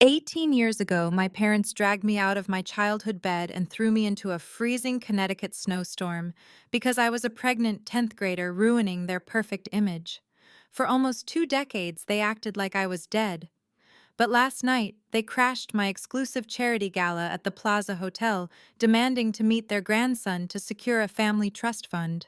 18 years ago, my parents dragged me out of my childhood bed and threw me into a freezing Connecticut snowstorm because I was a pregnant 10th grader ruining their perfect image. For almost 2 decades, they acted like I was dead. But last night, they crashed my exclusive charity gala at the Plaza Hotel, demanding to meet their grandson to secure a family trust fund.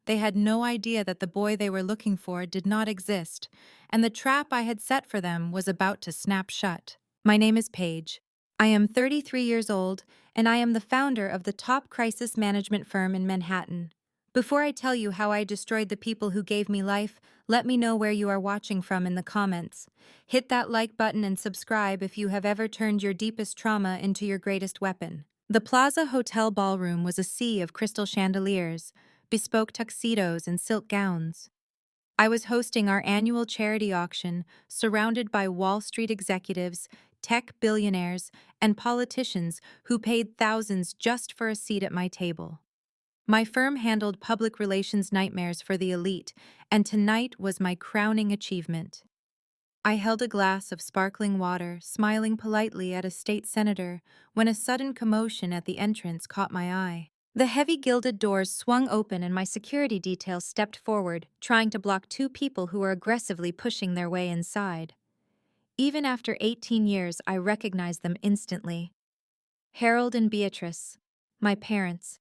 They had no idea that the boy they were looking for did not exist, and the trap I had set for them was about to snap shut. My name is Paige. I am 33 years old, and I am the founder of the top crisis management firm in Manhattan. Before I tell you how I destroyed the people who gave me life, let me know where you are watching from in the comments. Hit that like button and subscribe if you have ever turned your deepest trauma into your greatest weapon. The Plaza Hotel ballroom was a sea of crystal chandeliers, bespoke tuxedos, and silk gowns. I was hosting our annual charity auction, surrounded by Wall Street executives, tech billionaires, and politicians who paid thousands just for a seat at my table. My firm handled public relations nightmares for the elite, and tonight was my crowning achievement. I held a glass of sparkling water, smiling politely at a state senator, when a sudden commotion at the entrance caught my eye. The heavy gilded doors swung open and my security detail stepped forward, trying to block two people who were aggressively pushing their way inside. Even after 18 years, I recognized them instantly. Harold and Beatrice, my parents.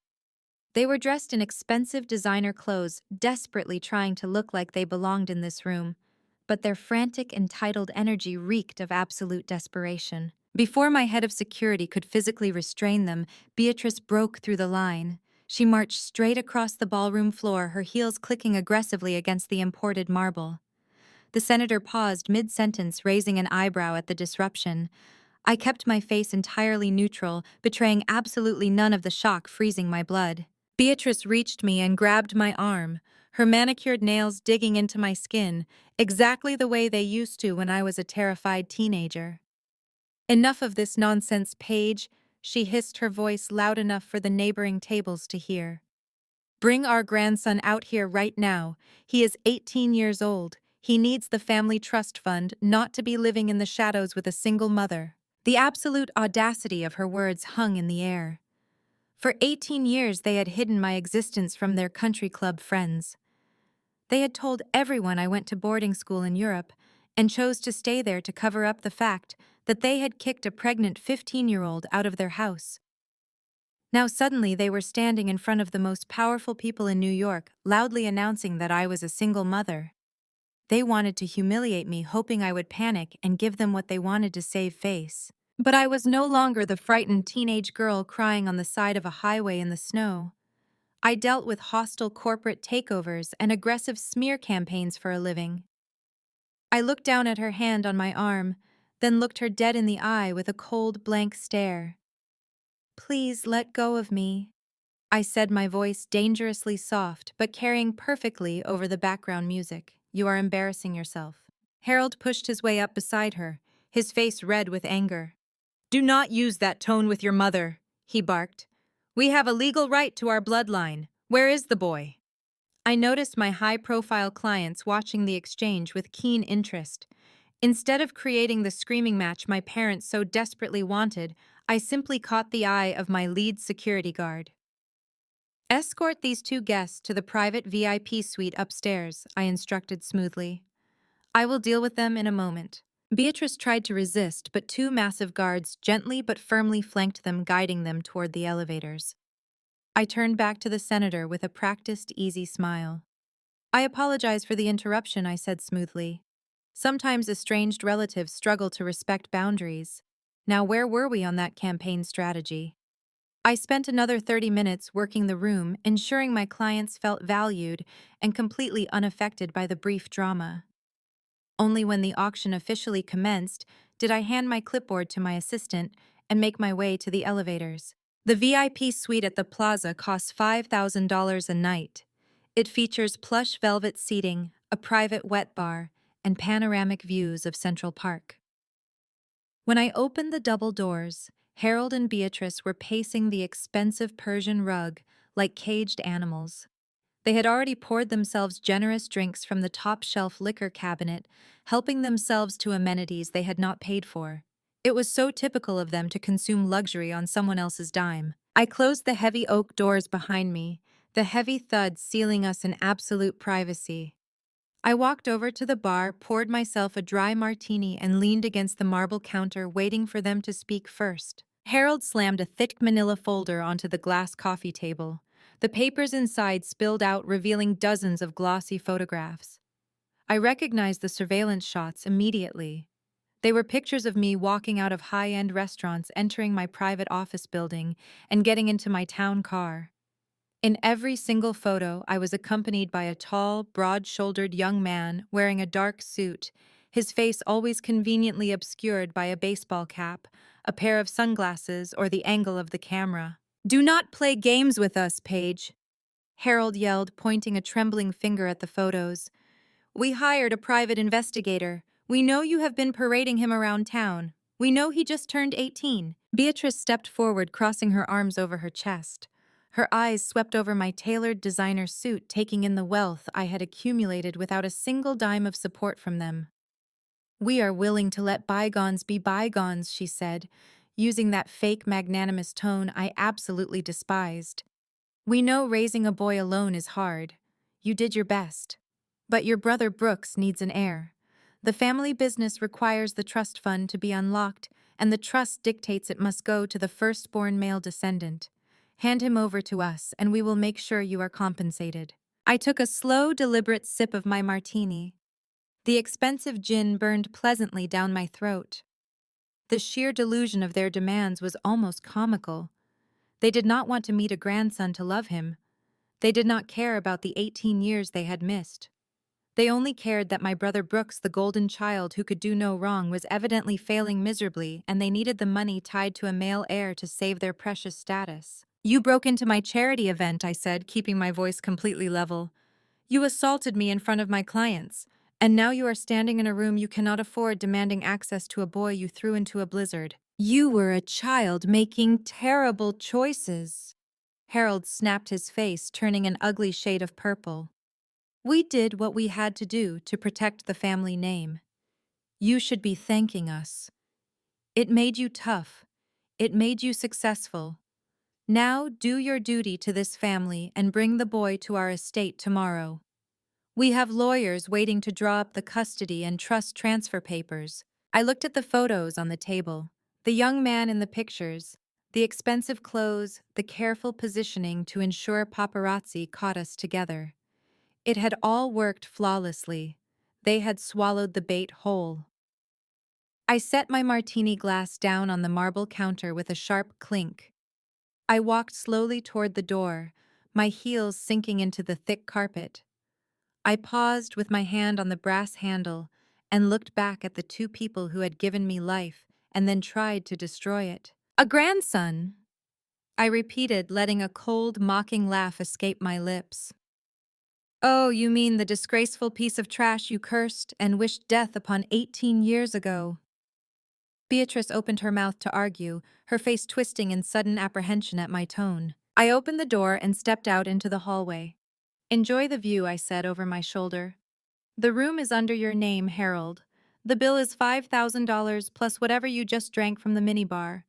They were dressed in expensive designer clothes, desperately trying to look like they belonged in this room, but their frantic, entitled energy reeked of absolute desperation. Before my head of security could physically restrain them, Beatrice broke through the line. She marched straight across the ballroom floor, her heels clicking aggressively against the imported marble. The senator paused mid-sentence, raising an eyebrow at the disruption. I kept my face entirely neutral, betraying absolutely none of the shock freezing my blood. Beatrice reached me and grabbed my arm, her manicured nails digging into my skin, exactly the way they used to when I was a terrified teenager. "Enough of this nonsense, Paige," she hissed, her voice loud enough for the neighboring tables to hear. "Bring our grandson out here right now. He is 18 years old. He needs the family trust fund, not to be living in the shadows with a single mother." The absolute audacity of her words hung in the air. For 18 years they had hidden my existence from their country club friends. They had told everyone I went to boarding school in Europe and chose to stay there to cover up the fact that they had kicked a pregnant 15-year-old out of their house. Now suddenly they were standing in front of the most powerful people in New York, loudly announcing that I was a single mother. They wanted to humiliate me, hoping I would panic and give them what they wanted to save face. But I was no longer the frightened teenage girl crying on the side of a highway in the snow. I dealt with hostile corporate takeovers and aggressive smear campaigns for a living. I looked down at her hand on my arm, then looked her dead in the eye with a cold, blank stare. "Please let go of me," I said, my voice dangerously soft but carrying perfectly over the background music. "You are embarrassing yourself." Harold pushed his way up beside her, his face red with anger. "Do not use that tone with your mother," he barked. "We have a legal right to our bloodline. Where is the boy?" I noticed my high-profile clients watching the exchange with keen interest. Instead of creating the screaming match my parents so desperately wanted, I simply caught the eye of my lead security guard. "Escort these two guests to the private VIP suite upstairs," I instructed smoothly. "I will deal with them in a moment." Beatrice tried to resist, but two massive guards gently but firmly flanked them, guiding them toward the elevators. I turned back to the senator with a practiced, easy smile. "I apologize for the interruption," I said smoothly. "Sometimes estranged relatives struggle to respect boundaries. Now, where were we on that campaign strategy?" I spent another 30 minutes working the room, ensuring my clients felt valued and completely unaffected by the brief drama. Only when the auction officially commenced did I hand my clipboard to my assistant and make my way to the elevators. The VIP suite at the Plaza costs $5,000 a night. It features plush velvet seating, a private wet bar, and panoramic views of Central Park. When I opened the double doors, Harold and Beatrice were pacing the expensive Persian rug like caged animals. They had already poured themselves generous drinks from the top-shelf liquor cabinet, helping themselves to amenities they had not paid for. It was so typical of them to consume luxury on someone else's dime. I closed the heavy oak doors behind me, the heavy thud sealing us in absolute privacy. I walked over to the bar, poured myself a dry martini, and leaned against the marble counter, waiting for them to speak first. Harold slammed a thick manila folder onto the glass coffee table. The papers inside spilled out, revealing dozens of glossy photographs. I recognized the surveillance shots immediately. They were pictures of me walking out of high-end restaurants, entering my private office building, and getting into my town car. In every single photo, I was accompanied by a tall, broad-shouldered young man wearing a dark suit, his face always conveniently obscured by a baseball cap, a pair of sunglasses, or the angle of the camera. "Do not play games with us, Paige," Harold yelled, pointing a trembling finger at the photos. "We hired a private investigator. We know you have been parading him around town. We know he just turned 18. Beatrice stepped forward, crossing her arms over her chest. Her eyes swept over my tailored designer suit, taking in the wealth I had accumulated without a single dime of support from them. "We are willing to let bygones be bygones," she said, using that fake magnanimous tone I absolutely despised. "We know raising a boy alone is hard. You did your best. But your brother Brooks needs an heir. The family business requires the trust fund to be unlocked, and the trust dictates it must go to the firstborn male descendant. Hand him over to us, and we will make sure you are compensated." I took a slow, deliberate sip of my martini. The expensive gin burned pleasantly down my throat. The sheer delusion of their demands was almost comical. They did not want to meet a grandson to love him. They did not care about the 18 years they had missed. They only cared that my brother Brooks, the golden child who could do no wrong, was evidently failing miserably, and they needed the money tied to a male heir to save their precious status. "You broke into my charity event," I said, keeping my voice completely level. "You assaulted me in front of my clients, and now you are standing in a room you cannot afford, demanding access to a boy you threw into a blizzard. You were a child making terrible choices." Harold snapped his face, turning an ugly shade of purple. "We did what we had to do to protect the family name. You should be thanking us. It made you tough. It made you successful. Now do your duty to this family and bring the boy to our estate tomorrow. We have lawyers waiting to draw up the custody and trust transfer papers." I looked at the photos on the table. The young man in the pictures, the expensive clothes, the careful positioning to ensure paparazzi caught us together. It had all worked flawlessly. They had swallowed the bait whole. I set my martini glass down on the marble counter with a sharp clink. I walked slowly toward the door, my heels sinking into the thick carpet. I paused with my hand on the brass handle and looked back at the two people who had given me life and then tried to destroy it. "A grandson," I repeated, letting a cold, mocking laugh escape my lips. "Oh, you mean the disgraceful piece of trash you cursed and wished death upon 18 years ago." Beatrice opened her mouth to argue, her face twisting in sudden apprehension at my tone. I opened the door and stepped out into the hallway. "Enjoy the view," I said over my shoulder. "The room is under your name, Harold. The bill is $5,000 plus whatever you just drank from the minibar.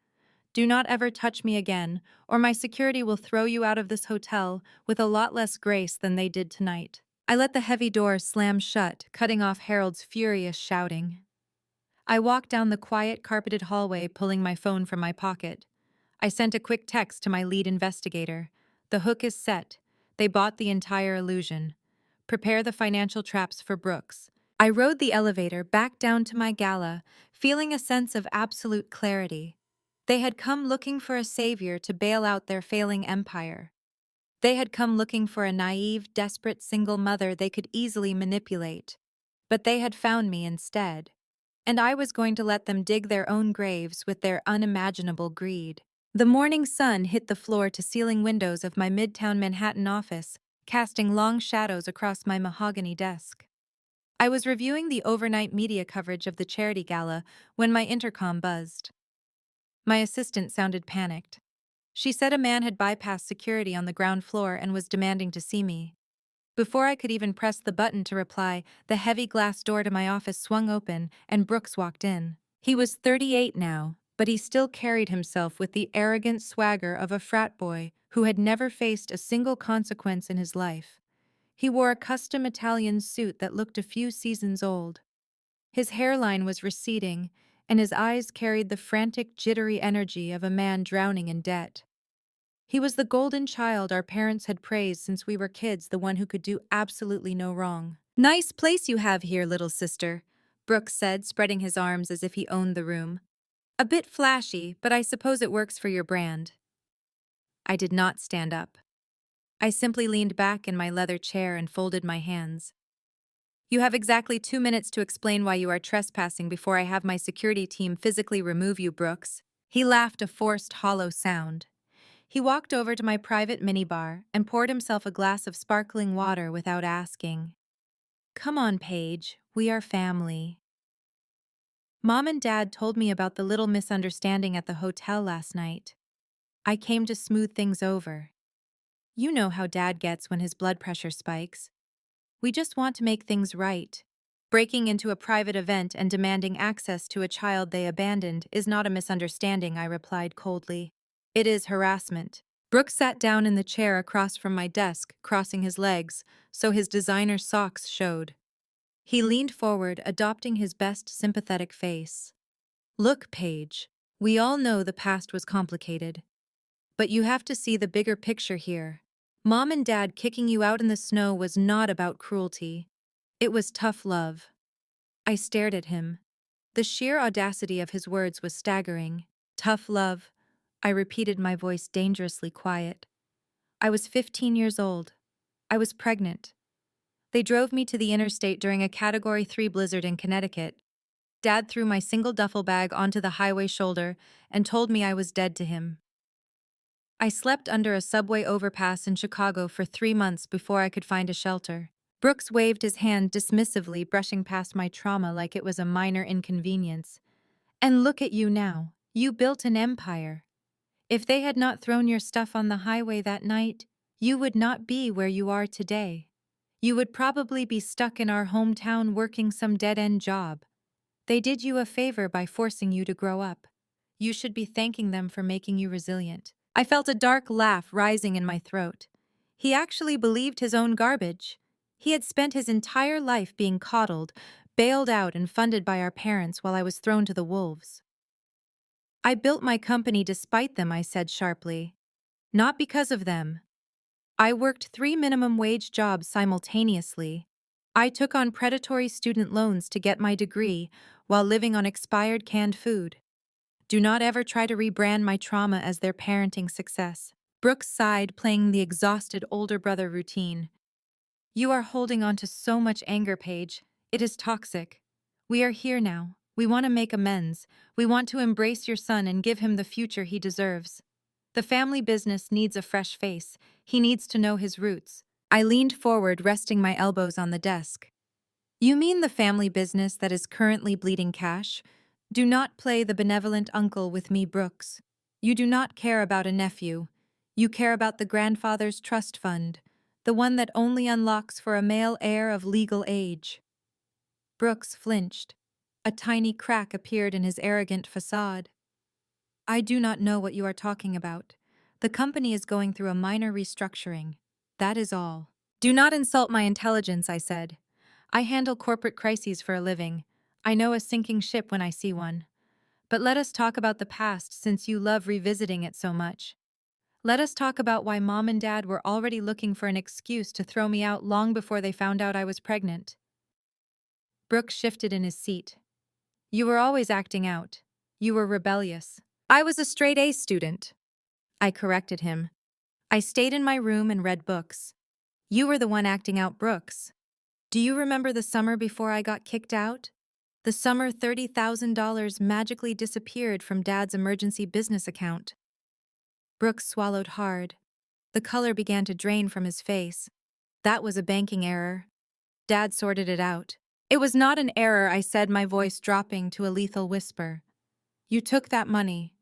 Do not ever touch me again, or my security will throw you out of this hotel with a lot less grace than they did tonight." I let the heavy door slam shut, cutting off Harold's furious shouting. I walked down the quiet, carpeted hallway, pulling my phone from my pocket. I sent a quick text to my lead investigator. "The hook is set. They bought the entire illusion. Prepare the financial traps for Brooks." I rode the elevator back down to my gala, feeling a sense of absolute clarity. They had come looking for a savior to bail out their failing empire. They had come looking for a naive, desperate single mother they could easily manipulate. But they had found me instead. And I was going to let them dig their own graves with their unimaginable greed. The morning sun hit the floor-to-ceiling windows of my midtown Manhattan office, casting long shadows across my mahogany desk. I was reviewing the overnight media coverage of the charity gala when my intercom buzzed. My assistant sounded panicked. She said a man had bypassed security on the ground floor and was demanding to see me. Before I could even press the button to reply, the heavy glass door to my office swung open and Brooks walked in. He was 38 now, but he still carried himself with the arrogant swagger of a frat boy who had never faced a single consequence in his life. He wore a custom Italian suit that looked a few seasons old. His hairline was receding, and his eyes carried the frantic, jittery energy of a man drowning in debt. He was the golden child our parents had praised since we were kids, the one who could do absolutely no wrong. "Nice place you have here, little sister," Brooks said, spreading his arms as if he owned the room. "A bit flashy, but I suppose it works for your brand." I did not stand up. I simply leaned back in my leather chair and folded my hands. "You have exactly 2 minutes to explain why you are trespassing before I have my security team physically remove you, Brooks." He laughed, a forced, hollow sound. He walked over to my private minibar and poured himself a glass of sparkling water without asking. "Come on, Paige, we are family." Mom and Dad told me about the little misunderstanding at the hotel last night. I came to smooth things over. You know how Dad gets when his blood pressure spikes. We just want to make things right. Breaking into a private event and demanding access to a child they abandoned is not a misunderstanding, I replied coldly. It is harassment. Brooks sat down in the chair across from my desk, crossing his legs, so his designer socks showed. He leaned forward, adopting his best sympathetic face. "Look, Paige, we all know the past was complicated. But you have to see the bigger picture here. Mom and Dad kicking you out in the snow was not about cruelty. It was tough love." I stared at him. The sheer audacity of his words was staggering. "Tough love," I repeated, my voice dangerously quiet. I was 15 years old. I was pregnant. They drove me to the interstate during a Category 3 blizzard in Connecticut. Dad threw my single duffel bag onto the highway shoulder and told me I was dead to him. I slept under a subway overpass in Chicago for 3 months before I could find a shelter. Brooks waved his hand dismissively, brushing past my trauma like it was a minor inconvenience. "And look at you now. You built an empire. If they had not thrown your stuff on the highway that night, you would not be where you are today. You would probably be stuck in our hometown working some dead-end job. They did you a favor by forcing you to grow up. You should be thanking them for making you resilient." I felt a dark laugh rising in my throat. He actually believed his own garbage. He had spent his entire life being coddled, bailed out and funded by our parents while I was thrown to the wolves. "I built my company despite them," I said sharply. "Not because of them. I worked 3 minimum wage jobs simultaneously. I took on predatory student loans to get my degree while living on expired canned food. Do not ever try to rebrand my trauma as their parenting success." Brooks sighed, playing the exhausted older brother routine. "You are holding on to so much anger, Paige. It is toxic. We are here now. We want to make amends. We want to embrace your son and give him the future he deserves. The family business needs a fresh face. He needs to know his roots." I leaned forward, resting my elbows on the desk. "You mean the family business that is currently bleeding cash? Do not play the benevolent uncle with me, Brooks. You do not care about a nephew. You care about the grandfather's trust fund, the one that only unlocks for a male heir of legal age." Brooks flinched. A tiny crack appeared in his arrogant facade. "I do not know what you are talking about. The company is going through a minor restructuring. That is all." "Do not insult my intelligence," I said. "I handle corporate crises for a living. I know a sinking ship when I see one. But let us talk about the past, since you love revisiting it so much. Let us talk about why Mom and Dad were already looking for an excuse to throw me out long before they found out I was pregnant." Brooks shifted in his seat. "You were always acting out. You were rebellious." "I was a straight-A student," I corrected him. "I stayed in my room and read books. You were the one acting out, Brooks. Do you remember the summer before I got kicked out? The summer $30,000 magically disappeared from Dad's emergency business account." Brooks swallowed hard. The color began to drain from his face. "That was a banking error. Dad sorted it out." "It was not an error," I said, my voice dropping to a lethal whisper. "You took that money.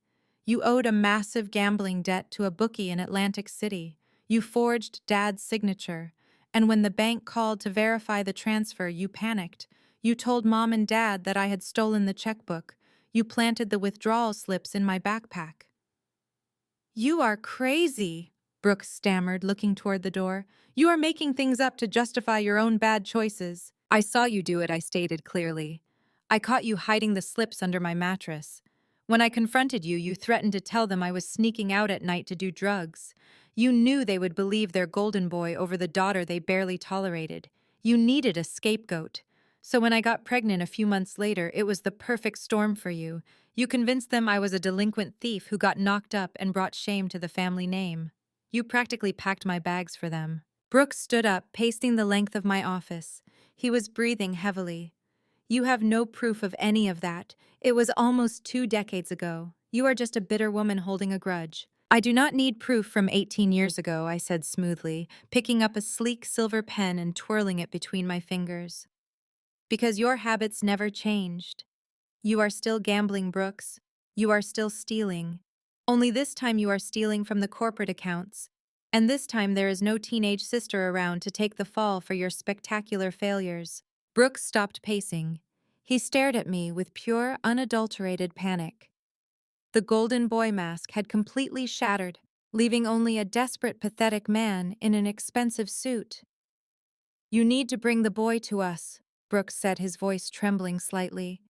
You owed a massive gambling debt to a bookie in Atlantic City. You forged Dad's signature. And when the bank called to verify the transfer, you panicked. You told Mom and Dad that I had stolen the checkbook. You planted the withdrawal slips in my backpack. You are crazy, Brooks stammered, looking toward the door. You are making things up to justify your own bad choices. I saw you do it, I stated clearly. I caught you hiding the slips under my mattress. When I confronted you, you threatened to tell them I was sneaking out at night to do drugs. You knew they would believe their golden boy over the daughter they barely tolerated. You needed a scapegoat. So when I got pregnant a few months later, it was the perfect storm for you. You convinced them I was a delinquent thief who got knocked up and brought shame to the family name. You practically packed my bags for them. Brooks stood up, pacing the length of my office. He was breathing heavily. You have no proof of any of that. It was almost 2 decades ago. You are just a bitter woman holding a grudge. I do not need proof from 18 years ago, I said smoothly, picking up a sleek silver pen and twirling it between my fingers. Because your habits never changed. You are still gambling, Brooks. You are still stealing. Only this time you are stealing from the corporate accounts. And this time there is no teenage sister around to take the fall for your spectacular failures. Brooks stopped pacing. He stared at me with pure, unadulterated panic. The golden boy mask had completely shattered, leaving only a desperate, pathetic man in an expensive suit. You need to bring the boy to us, Brooks said, his voice trembling slightly.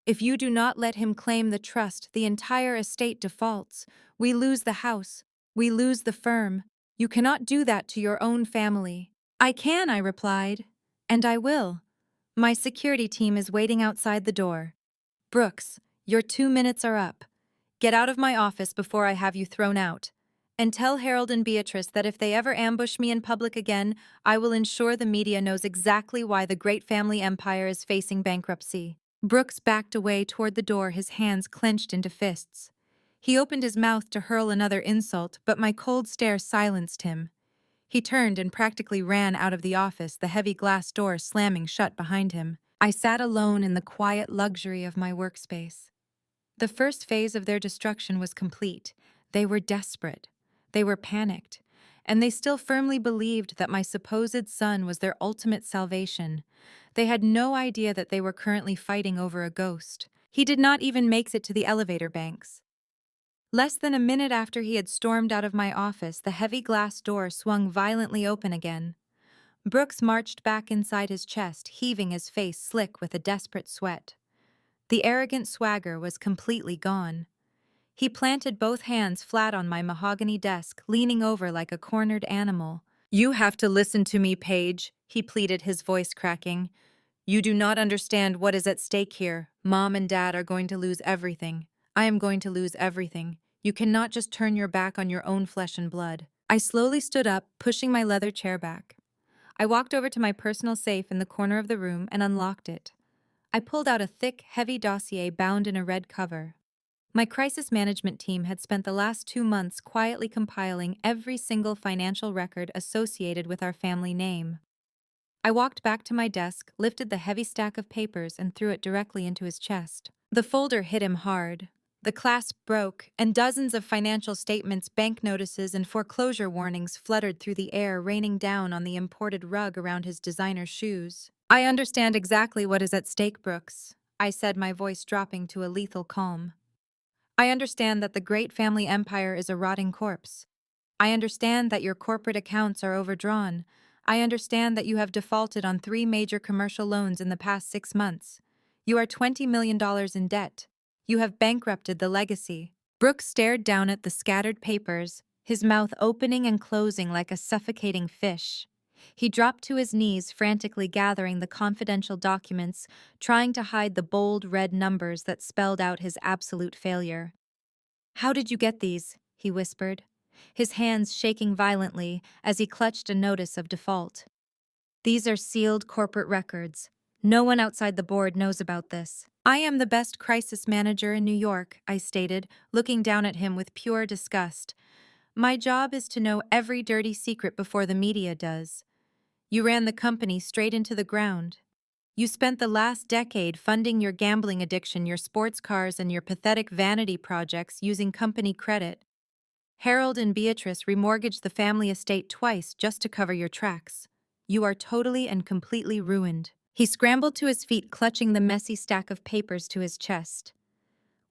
If you do not let him claim the trust, the entire estate defaults. We lose the house. We lose the firm. You cannot do that to your own family. I can, I replied. And I will. My security team is waiting outside the door. Brooks, your 2 minutes are up. Get out of my office before I have you thrown out. And tell Harold and Beatrice that if they ever ambush me in public again, I will ensure the media knows exactly why the great family empire is facing bankruptcy. Brooks backed away toward the door, his hands clenched into fists. He opened his mouth to hurl another insult, but my cold stare silenced him. He turned and practically ran out of the office, the heavy glass door slamming shut behind him. I sat alone in the quiet luxury of my workspace. The first phase of their destruction was complete. They were desperate. They were panicked. And they still firmly believed that my supposed son was their ultimate salvation. They had no idea that they were currently fighting over a ghost. He did not even make it to the elevator banks. Less than a minute after he had stormed out of my office, the heavy glass door swung violently open again. Brooks marched back inside his chest, heaving his face slick with a desperate sweat. The arrogant swagger was completely gone. He planted both hands flat on my mahogany desk, leaning over like a cornered animal. You have to listen to me, Paige, he pleaded, his voice cracking. You do not understand what is at stake here. Mom and Dad are going to lose everything. I am going to lose everything. You cannot just turn your back on your own flesh and blood. I slowly stood up, pushing my leather chair back. I walked over to my personal safe in the corner of the room and unlocked it. I pulled out a thick, heavy dossier bound in a red cover. My crisis management team had spent the last 2 months quietly compiling every single financial record associated with our family name. I walked back to my desk, lifted the heavy stack of papers, and threw it directly into his chest. The folder hit him hard. The clasp broke, and dozens of financial statements, bank notices, and foreclosure warnings fluttered through the air, raining down on the imported rug around his designer shoes. I understand exactly what is at stake, Brooks, I said, my voice dropping to a lethal calm. I understand that the great family empire is a rotting corpse. I understand that your corporate accounts are overdrawn. I understand that you have defaulted on 3 major commercial loans in the past 6 months. You are $20 million in debt. You have bankrupted the legacy. Brooks stared down at the scattered papers, his mouth opening and closing like a suffocating fish. He dropped to his knees, frantically gathering the confidential documents, trying to hide the bold red numbers that spelled out his absolute failure. How did you get these? He whispered, his hands shaking violently as he clutched a notice of default. These are sealed corporate records. No one outside the board knows about this. I am the best crisis manager in New York, I stated, looking down at him with pure disgust. My job is to know every dirty secret before the media does. You ran the company straight into the ground. You spent the last decade funding your gambling addiction, your sports cars, and your pathetic vanity projects using company credit. Harold and Beatrice remortgaged the family estate twice just to cover your tracks. You are totally and completely ruined. He scrambled to his feet, clutching the messy stack of papers to his chest.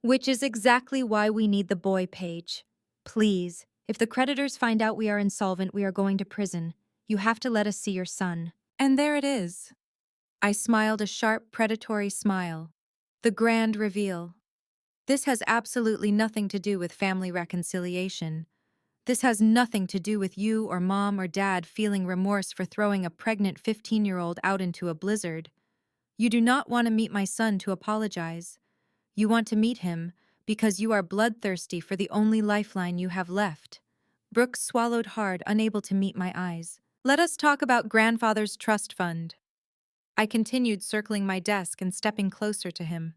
Which is exactly why we need the boy page. Please, if the creditors find out we are insolvent, we are going to prison. You have to let us see your son. And there it is. I smiled a sharp, predatory smile. The grand reveal. This has absolutely nothing to do with family reconciliation. This has nothing to do with you or mom or dad feeling remorse for throwing a pregnant 15-year-old out into a blizzard. You do not want to meet my son to apologize. You want to meet him because you are bloodthirsty for the only lifeline you have left. Brooks swallowed hard, unable to meet my eyes. Let us talk about grandfather's trust fund. I continued circling my desk and stepping closer to him.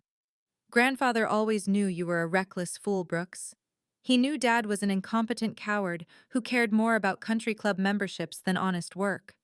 Grandfather always knew you were a reckless fool, Brooks. He knew Dad was an incompetent coward who cared more about country club memberships than honest work.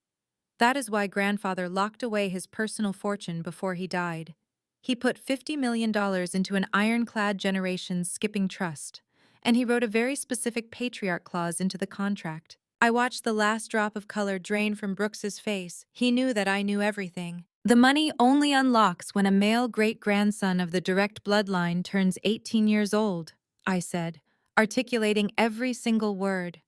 That is why Grandfather locked away his personal fortune before he died. He put $50 million into an ironclad generations skipping trust, and he wrote a very specific patriarch clause into the contract. I watched the last drop of color drain from Brooks's face. He knew that I knew everything. The money only unlocks when a male great-grandson of the direct bloodline turns 18 years old, I said, articulating every single word.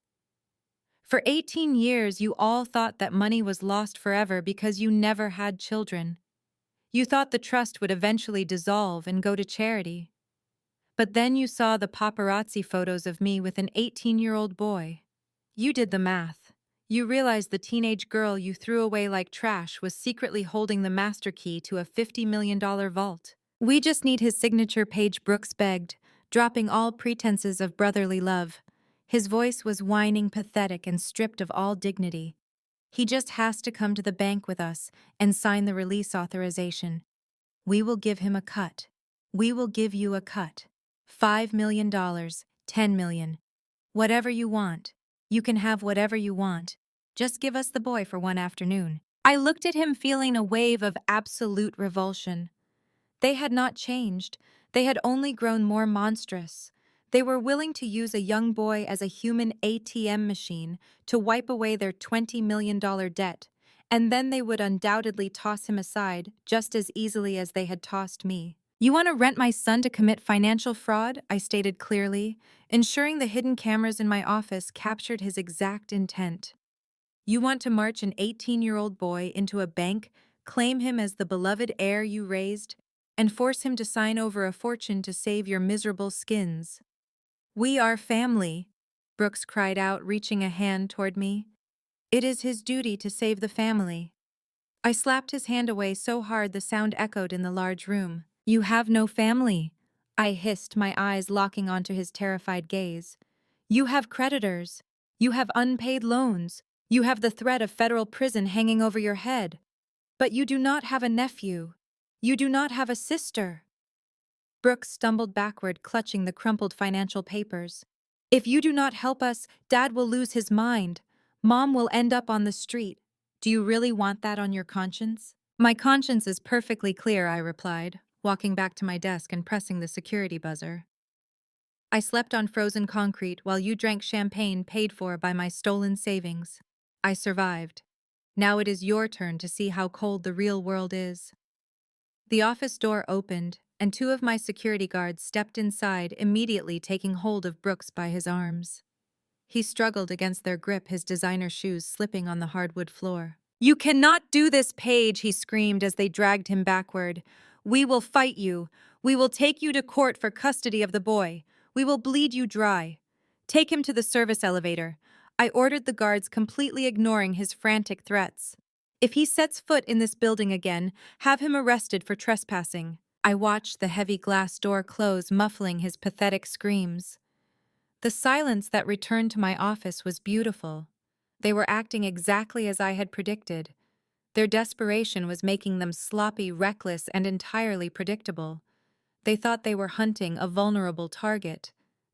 For 18 years, you all thought that money was lost forever because you never had children. You thought the trust would eventually dissolve and go to charity. But then you saw the paparazzi photos of me with an 18-year-old boy. You did the math. You realized the teenage girl you threw away like trash was secretly holding the master key to a $50 million vault. We just need his signature page, Brooks begged, dropping all pretenses of brotherly love. His voice was whining, pathetic, and stripped of all dignity. He just has to come to the bank with us and sign the release authorization. We will give him a cut. We will give you a cut. $5 million, $10 million. Whatever you want. You can have whatever you want. Just give us the boy for one afternoon. I looked at him, feeling a wave of absolute revulsion. They had not changed. They had only grown more monstrous. They were willing to use a young boy as a human ATM machine to wipe away their $20 million debt, and then they would undoubtedly toss him aside just as easily as they had tossed me. You want to rent my son to commit financial fraud? I stated clearly, ensuring the hidden cameras in my office captured his exact intent. You want to march an 18-year-old boy into a bank, claim him as the beloved heir you raised, and force him to sign over a fortune to save your miserable skins. We are family, Brooks cried out, reaching a hand toward me. It is his duty to save the family. I slapped his hand away so hard the sound echoed in the large room. You have no family, I hissed, my eyes locking onto his terrified gaze. You have creditors. You have unpaid loans. You have the threat of federal prison hanging over your head. But you do not have a nephew. You do not have a sister. Brooks stumbled backward, clutching the crumpled financial papers. If you do not help us, Dad will lose his mind. Mom will end up on the street. Do you really want that on your conscience? My conscience is perfectly clear, I replied, walking back to my desk and pressing the security buzzer. I slept on frozen concrete while you drank champagne paid for by my stolen savings. I survived. Now it is your turn to see how cold the real world is. The office door opened, and two of my security guards stepped inside, immediately taking hold of Brooks by his arms. He struggled against their grip, his designer shoes slipping on the hardwood floor. You cannot do this, Paige, he screamed as they dragged him backward. We will fight you. We will take you to court for custody of the boy. We will bleed you dry. Take him to the service elevator. I ordered the guards, completely ignoring his frantic threats. If he sets foot in this building again, have him arrested for trespassing. I watched the heavy glass door close, muffling his pathetic screams. The silence that returned to my office was beautiful. They were acting exactly as I had predicted. Their desperation was making them sloppy, reckless, and entirely predictable. They thought they were hunting a vulnerable target.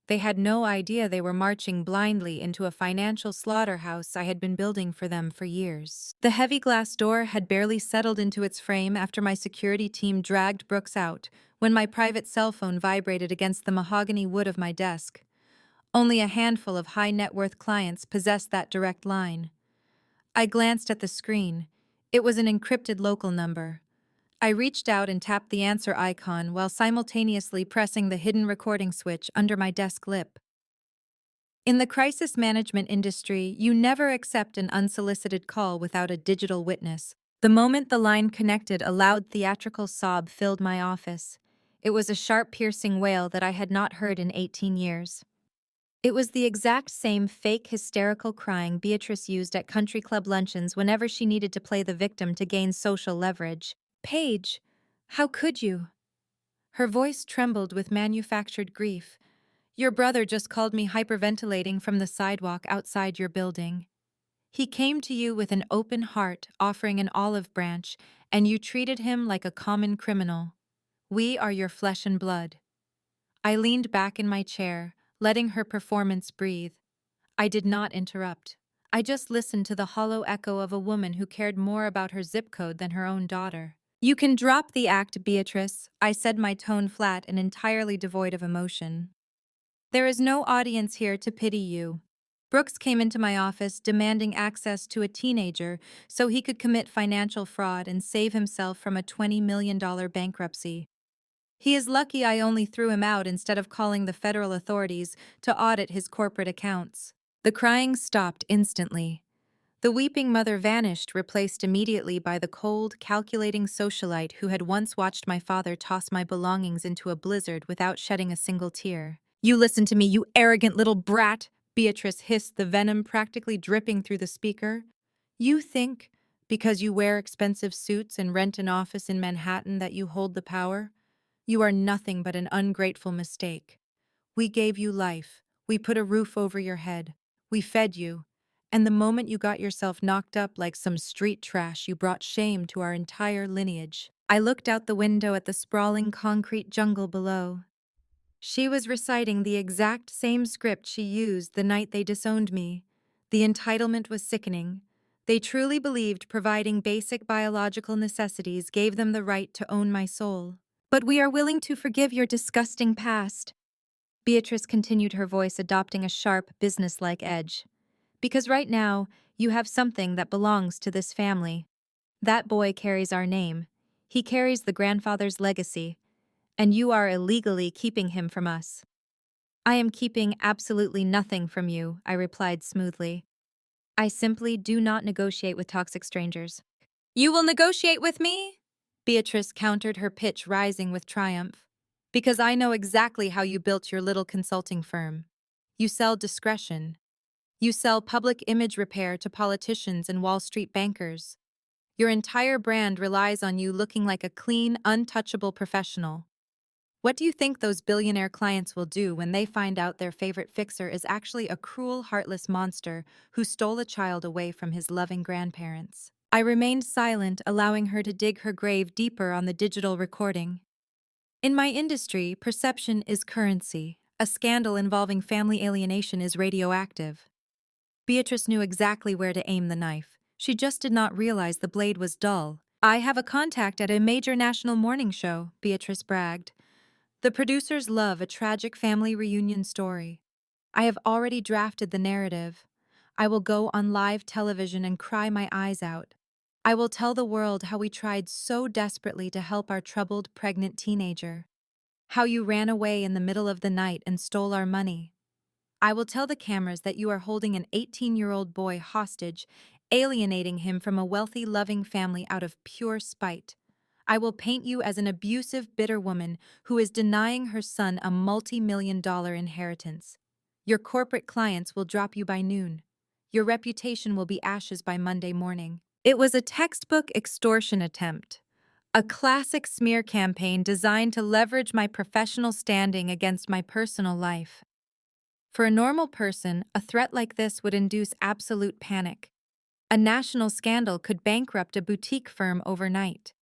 They had no idea they were marching blindly into a financial slaughterhouse I had been building for them for years. The heavy glass door had barely settled into its frame after my security team dragged Brooks out, when my private cell phone vibrated against the mahogany wood of my desk. Only a handful of high-net-worth clients possessed that direct line. I glanced at the screen. It was an encrypted local number. I reached out and tapped the answer icon while simultaneously pressing the hidden recording switch under my desk lip. In the crisis management industry, you never accept an unsolicited call without a digital witness. The moment the line connected, a loud theatrical sob filled my office. It was a sharp, piercing wail that I had not heard in 18 years. It was the exact same fake, hysterical crying Beatrice used at country club luncheons whenever she needed to play the victim to gain social leverage. Paige, how could you? Her voice trembled with manufactured grief. Your brother just called me hyperventilating from the sidewalk outside your building. He came to you with an open heart, offering an olive branch, and you treated him like a common criminal. We are your flesh and blood. I leaned back in my chair, letting her performance breathe. I did not interrupt. I just listened to the hollow echo of a woman who cared more about her zip code than her own daughter. You can drop the act, Beatrice, I said, my tone flat and entirely devoid of emotion. There is no audience here to pity you. Brooks came into my office demanding access to a teenager so he could commit financial fraud and save himself from a $20 million bankruptcy. He is lucky I only threw him out instead of calling the federal authorities to audit his corporate accounts. The crying stopped instantly. The weeping mother vanished, replaced immediately by the cold, calculating socialite who had once watched my father toss my belongings into a blizzard without shedding a single tear. You listen to me, you arrogant little brat, Beatrice hissed, the venom practically dripping through the speaker. You think, because you wear expensive suits and rent an office in Manhattan, that you hold the power? You are nothing but an ungrateful mistake. We gave you life. We put a roof over your head. We fed you. And the moment you got yourself knocked up like some street trash, you brought shame to our entire lineage. I looked out the window at the sprawling concrete jungle below. She was reciting the exact same script she used the night they disowned me. The entitlement was sickening. They truly believed providing basic biological necessities gave them the right to own my soul. But we are willing to forgive your disgusting past. Beatrice continued, her voice adopting a sharp, businesslike edge. Because right now, you have something that belongs to this family. That boy carries our name. He carries the grandfather's legacy. And you are illegally keeping him from us. I am keeping absolutely nothing from you, I replied smoothly. I simply do not negotiate with toxic strangers. You will negotiate with me? Beatrice countered, her pitch rising with triumph. Because I know exactly how you built your little consulting firm. You sell discretion. You sell public image repair to politicians and Wall Street bankers. Your entire brand relies on you looking like a clean, untouchable professional. What do you think those billionaire clients will do when they find out their favorite fixer is actually a cruel, heartless monster who stole a child away from his loving grandparents? I remained silent, allowing her to dig her grave deeper on the digital recording. In my industry, perception is currency. A scandal involving family alienation is radioactive. Beatrice knew exactly where to aim the knife. She just did not realize the blade was dull. I have a contact at a major national morning show, Beatrice bragged. The producers love a tragic family reunion story. I have already drafted the narrative. I will go on live television and cry my eyes out. I will tell the world how we tried so desperately to help our troubled, pregnant teenager. How you ran away in the middle of the night and stole our money. I will tell the cameras that you are holding an 18-year-old boy hostage, alienating him from a wealthy, loving family out of pure spite. I will paint you as an abusive, bitter woman who is denying her son a multi-million-dollar inheritance. Your corporate clients will drop you by noon. Your reputation will be ashes by Monday morning. It was a textbook extortion attempt. A classic smear campaign designed to leverage my professional standing against my personal life. For a normal person, a threat like this would induce absolute panic. A national scandal could bankrupt a boutique firm overnight.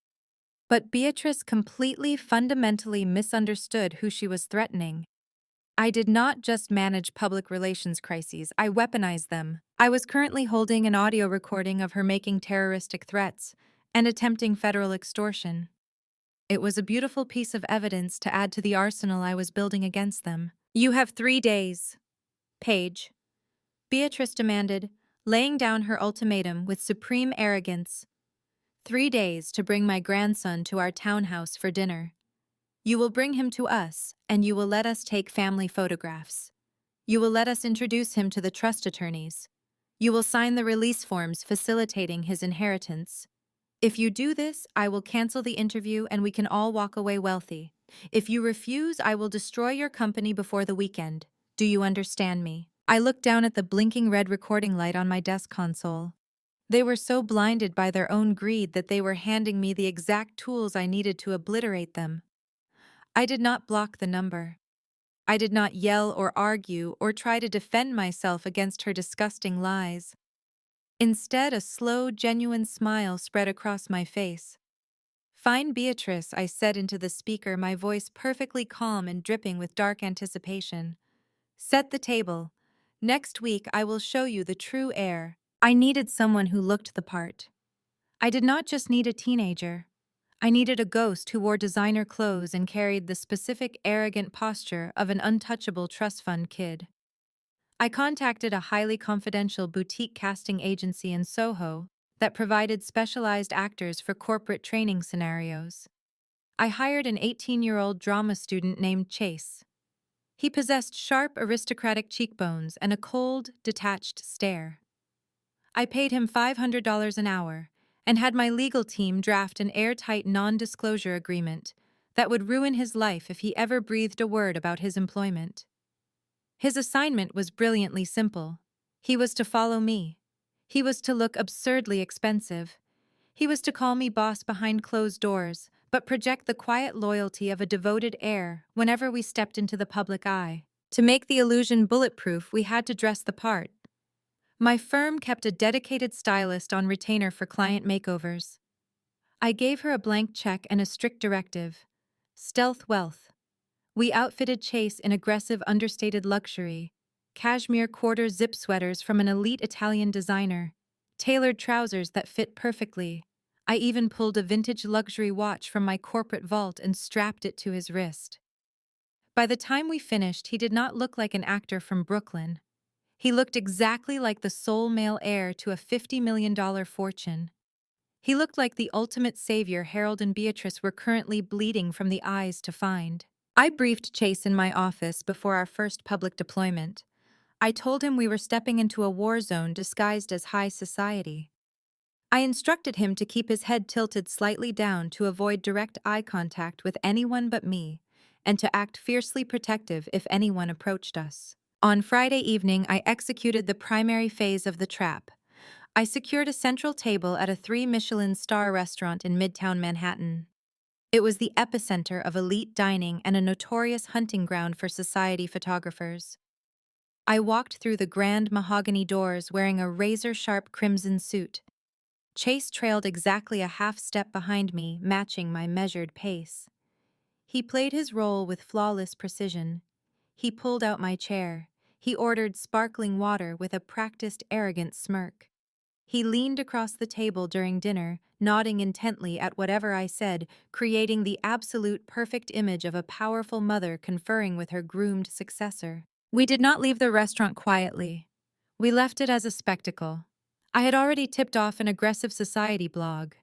But Beatrice completely, fundamentally misunderstood who she was threatening. I did not just manage public relations crises, I weaponized them. I was currently holding an audio recording of her making terroristic threats and attempting federal extortion. It was a beautiful piece of evidence to add to the arsenal I was building against them. You have 3 days. Paige, Beatrice demanded, laying down her ultimatum with supreme arrogance. 3 days to bring my grandson to our townhouse for dinner. You will bring him to us, and you will let us take family photographs. You will let us introduce him to the trust attorneys. You will sign the release forms facilitating his inheritance. If you do this, I will cancel the interview and we can all walk away wealthy. If you refuse, I will destroy your company before the weekend. Do you understand me? I looked down at the blinking red recording light on my desk console. They were so blinded by their own greed that they were handing me the exact tools I needed to obliterate them. I did not block the number. I did not yell or argue or try to defend myself against her disgusting lies. Instead, a slow, genuine smile spread across my face. "Fine, Beatrice," I said into the speaker, my voice perfectly calm and dripping with dark anticipation. "Set the table. Next week I will show you the true heir." I needed someone who looked the part. I did not just need a teenager. I needed a ghost who wore designer clothes and carried the specific arrogant posture of an untouchable trust fund kid. I contacted a highly confidential boutique casting agency in Soho that provided specialized actors for corporate training scenarios. I hired an 18-year-old drama student named Chase. He possessed sharp, aristocratic cheekbones and a cold, detached stare. I paid him $500 an hour and had my legal team draft an airtight non-disclosure agreement that would ruin his life if he ever breathed a word about his employment. His assignment was brilliantly simple. He was to follow me. He was to look absurdly expensive. He was to call me boss behind closed doors, but project the quiet loyalty of a devoted heir whenever we stepped into the public eye. To make the illusion bulletproof, we had to dress the part. My firm kept a dedicated stylist on retainer for client makeovers. I gave her a blank check and a strict directive: stealth wealth. We outfitted Chase in aggressive, understated luxury: cashmere quarter zip sweaters from an elite Italian designer, tailored trousers that fit perfectly. I even pulled a vintage luxury watch from my corporate vault and strapped it to his wrist. By the time we finished, he did not look like an actor from Brooklyn. He looked exactly like the sole male heir to a $50 million fortune. He looked like the ultimate savior Harold and Beatrice were currently bleeding from the eyes to find. I briefed Chase in my office before our first public deployment. I told him we were stepping into a war zone disguised as high society. I instructed him to keep his head tilted slightly down to avoid direct eye contact with anyone but me, and to act fiercely protective if anyone approached us. On Friday evening, I executed the primary phase of the trap. I secured a central table at a 3-Michelin-star restaurant in Midtown Manhattan. It was the epicenter of elite dining and a notorious hunting ground for society photographers. I walked through the grand mahogany doors wearing a razor-sharp crimson suit. Chase trailed exactly a half step behind me, matching my measured pace. He played his role with flawless precision. He pulled out my chair. He ordered sparkling water with a practiced, arrogant smirk. He leaned across the table during dinner, nodding intently at whatever I said, creating the absolute perfect image of a powerful mother conferring with her groomed successor. We did not leave the restaurant quietly. We left it as a spectacle. I had already tipped off an aggressive society blog.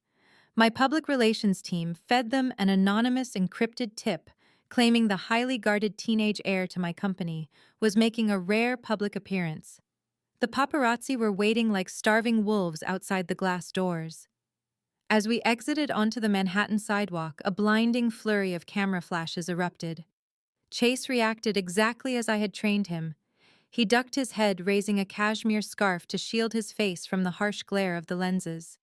My public relations team fed them an anonymous encrypted tip claiming the highly guarded teenage heir to my company was making a rare public appearance. The paparazzi were waiting like starving wolves outside the glass doors. As we exited onto the Manhattan sidewalk, a blinding flurry of camera flashes erupted. Chase reacted exactly as I had trained him. He ducked his head, raising a cashmere scarf to shield his face from the harsh glare of the lenses.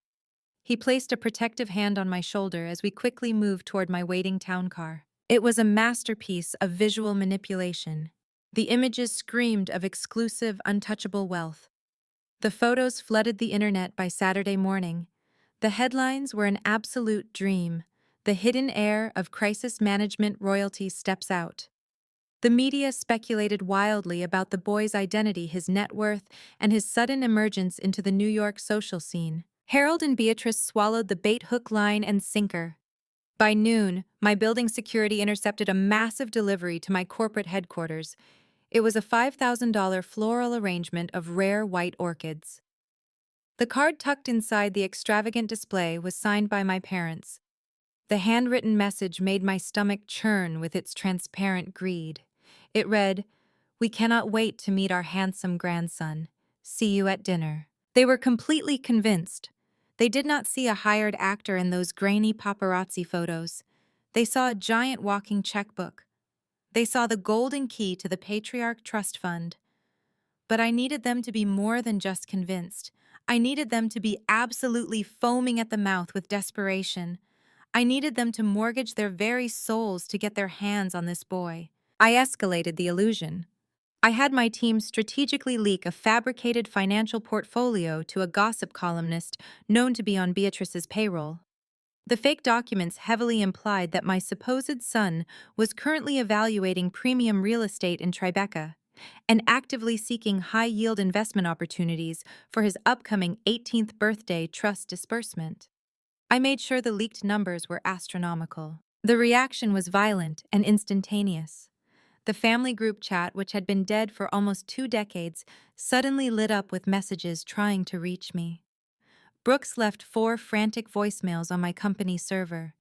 He placed a protective hand on my shoulder as we quickly moved toward my waiting town car. It was a masterpiece of visual manipulation. The images screamed of exclusive, untouchable wealth. The photos flooded the internet by Saturday morning. The headlines were an absolute dream: "The hidden heir of crisis management royalty steps out." The media speculated wildly about the boy's identity, his net worth, and his sudden emergence into the New York social scene. Harold and Beatrice swallowed the bait hook, line, and sinker. By noon, my building security intercepted a massive delivery to my corporate headquarters. It was a $5,000 floral arrangement of rare white orchids. The card tucked inside the extravagant display was signed by my parents. The handwritten message made my stomach churn with its transparent greed. It read, "We cannot wait to meet our handsome grandson. See you at dinner." They were completely convinced. They did not see a hired actor in those grainy paparazzi photos. They saw a giant walking checkbook. They saw the golden key to the Patriarch Trust Fund. But I needed them to be more than just convinced. I needed them to be absolutely foaming at the mouth with desperation. I needed them to mortgage their very souls to get their hands on this boy. I escalated the illusion. I had my team strategically leak a fabricated financial portfolio to a gossip columnist known to be on Beatrice's payroll. The fake documents heavily implied that my supposed son was currently evaluating premium real estate in Tribeca and actively seeking high-yield investment opportunities for his upcoming 18th birthday trust disbursement. I made sure the leaked numbers were astronomical. The reaction was violent and instantaneous. The family group chat, which had been dead for almost 2 decades, suddenly lit up with messages trying to reach me. Brooks left 4 frantic voicemails on my company server.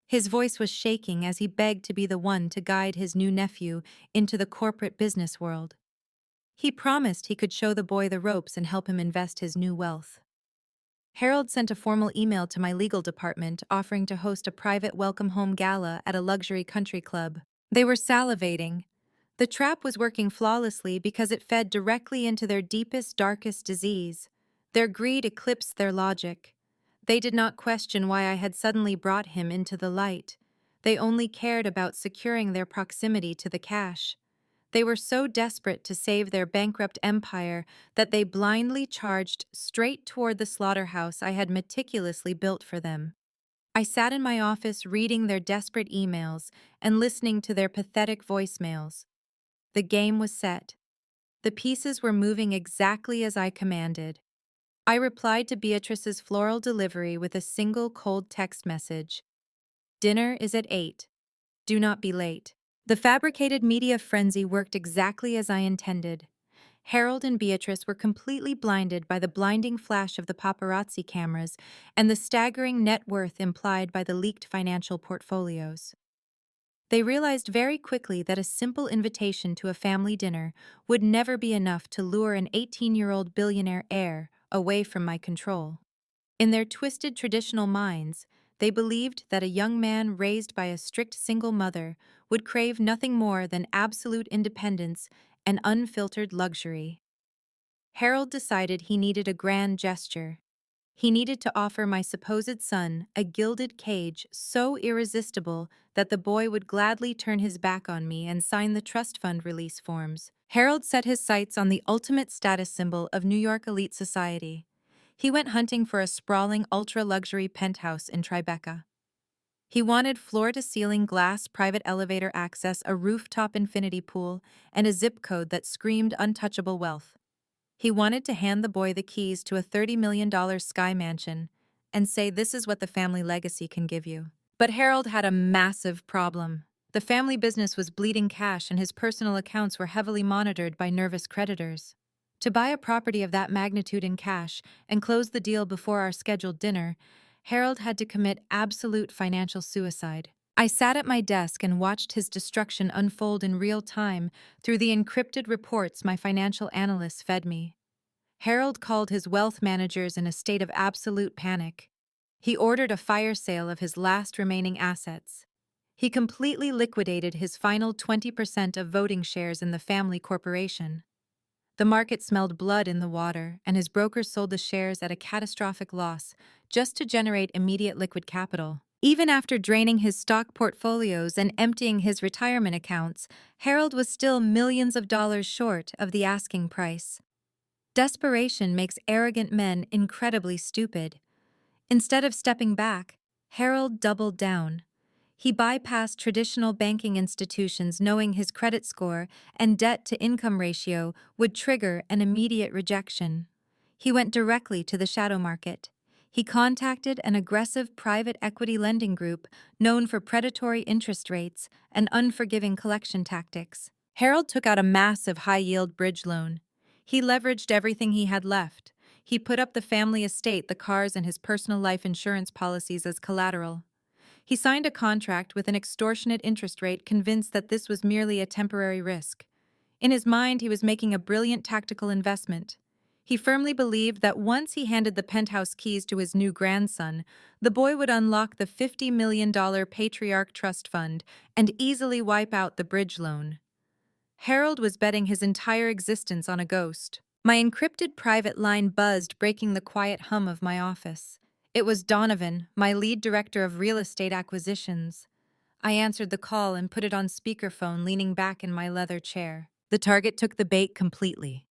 His voice was shaking as he begged to be the one to guide his new nephew into the corporate business world. He promised he could show the boy the ropes and help him invest his new wealth. Harold sent a formal email to my legal department offering to host a private welcome home gala at a luxury country club. They were salivating. The trap was working flawlessly because it fed directly into their deepest, darkest disease. Their greed eclipsed their logic. They did not question why I had suddenly brought him into the light. They only cared about securing their proximity to the cash. They were so desperate to save their bankrupt empire that they blindly charged straight toward the slaughterhouse I had meticulously built for them. I sat in my office reading their desperate emails and listening to their pathetic voicemails. The game was set. The pieces were moving exactly as I commanded. I replied to Beatrice's floral delivery with a single cold text message. "Dinner is at 8. Do not be late." The fabricated media frenzy worked exactly as I intended. Harold and Beatrice were completely blinded by the blinding flash of the paparazzi cameras and the staggering net worth implied by the leaked financial portfolios. They realized very quickly that a simple invitation to a family dinner would never be enough to lure an 18-year-old billionaire heir away from my control. In their twisted traditional minds, they believed that a young man raised by a strict single mother would crave nothing more than absolute independence and unfiltered luxury. Harold decided he needed a grand gesture. He needed to offer my supposed son a gilded cage so irresistible that the boy would gladly turn his back on me and sign the trust fund release forms. Harold set his sights on the ultimate status symbol of New York elite society. He went hunting for a sprawling ultra-luxury penthouse in Tribeca. He wanted floor-to-ceiling glass private elevator access, a rooftop infinity pool, and a zip code that screamed untouchable wealth. He wanted to hand the boy the keys to a $30 million sky mansion and say, "This is what the family legacy can give you." But Harold had a massive problem. The family business was bleeding cash and his personal accounts were heavily monitored by nervous creditors. To buy a property of that magnitude in cash and close the deal before our scheduled dinner, Harold had to commit absolute financial suicide. I sat at my desk and watched his destruction unfold in real time through the encrypted reports my financial analysts fed me. Harold called his wealth managers in a state of absolute panic. He ordered a fire sale of his last remaining assets. He completely liquidated his final 20% of voting shares in the family corporation. The market smelled blood in the water, and his brokers sold the shares at a catastrophic loss just to generate immediate liquid capital. Even after draining his stock portfolios and emptying his retirement accounts, Harold was still millions of dollars short of the asking price. Desperation makes arrogant men incredibly stupid. Instead of stepping back, Harold doubled down. He bypassed traditional banking institutions knowing his credit score and debt-to-income ratio would trigger an immediate rejection. He went directly to the shadow market. He contacted an aggressive private equity lending group known for predatory interest rates and unforgiving collection tactics. Harold took out a massive high-yield bridge loan. He leveraged everything he had left. He put up the family estate, the cars, and his personal life insurance policies as collateral. He signed a contract with an extortionate interest rate, convinced that this was merely a temporary risk. In his mind, he was making a brilliant tactical investment. He firmly believed that once he handed the penthouse keys to his new grandson, the boy would unlock the $50 million Patriarch Trust Fund and easily wipe out the bridge loan. Harold was betting his entire existence on a ghost. My encrypted private line buzzed, breaking the quiet hum of my office. It was Donovan, my lead director of real estate acquisitions. I answered the call and put it on speakerphone, leaning back in my leather chair. The target took the bait completely.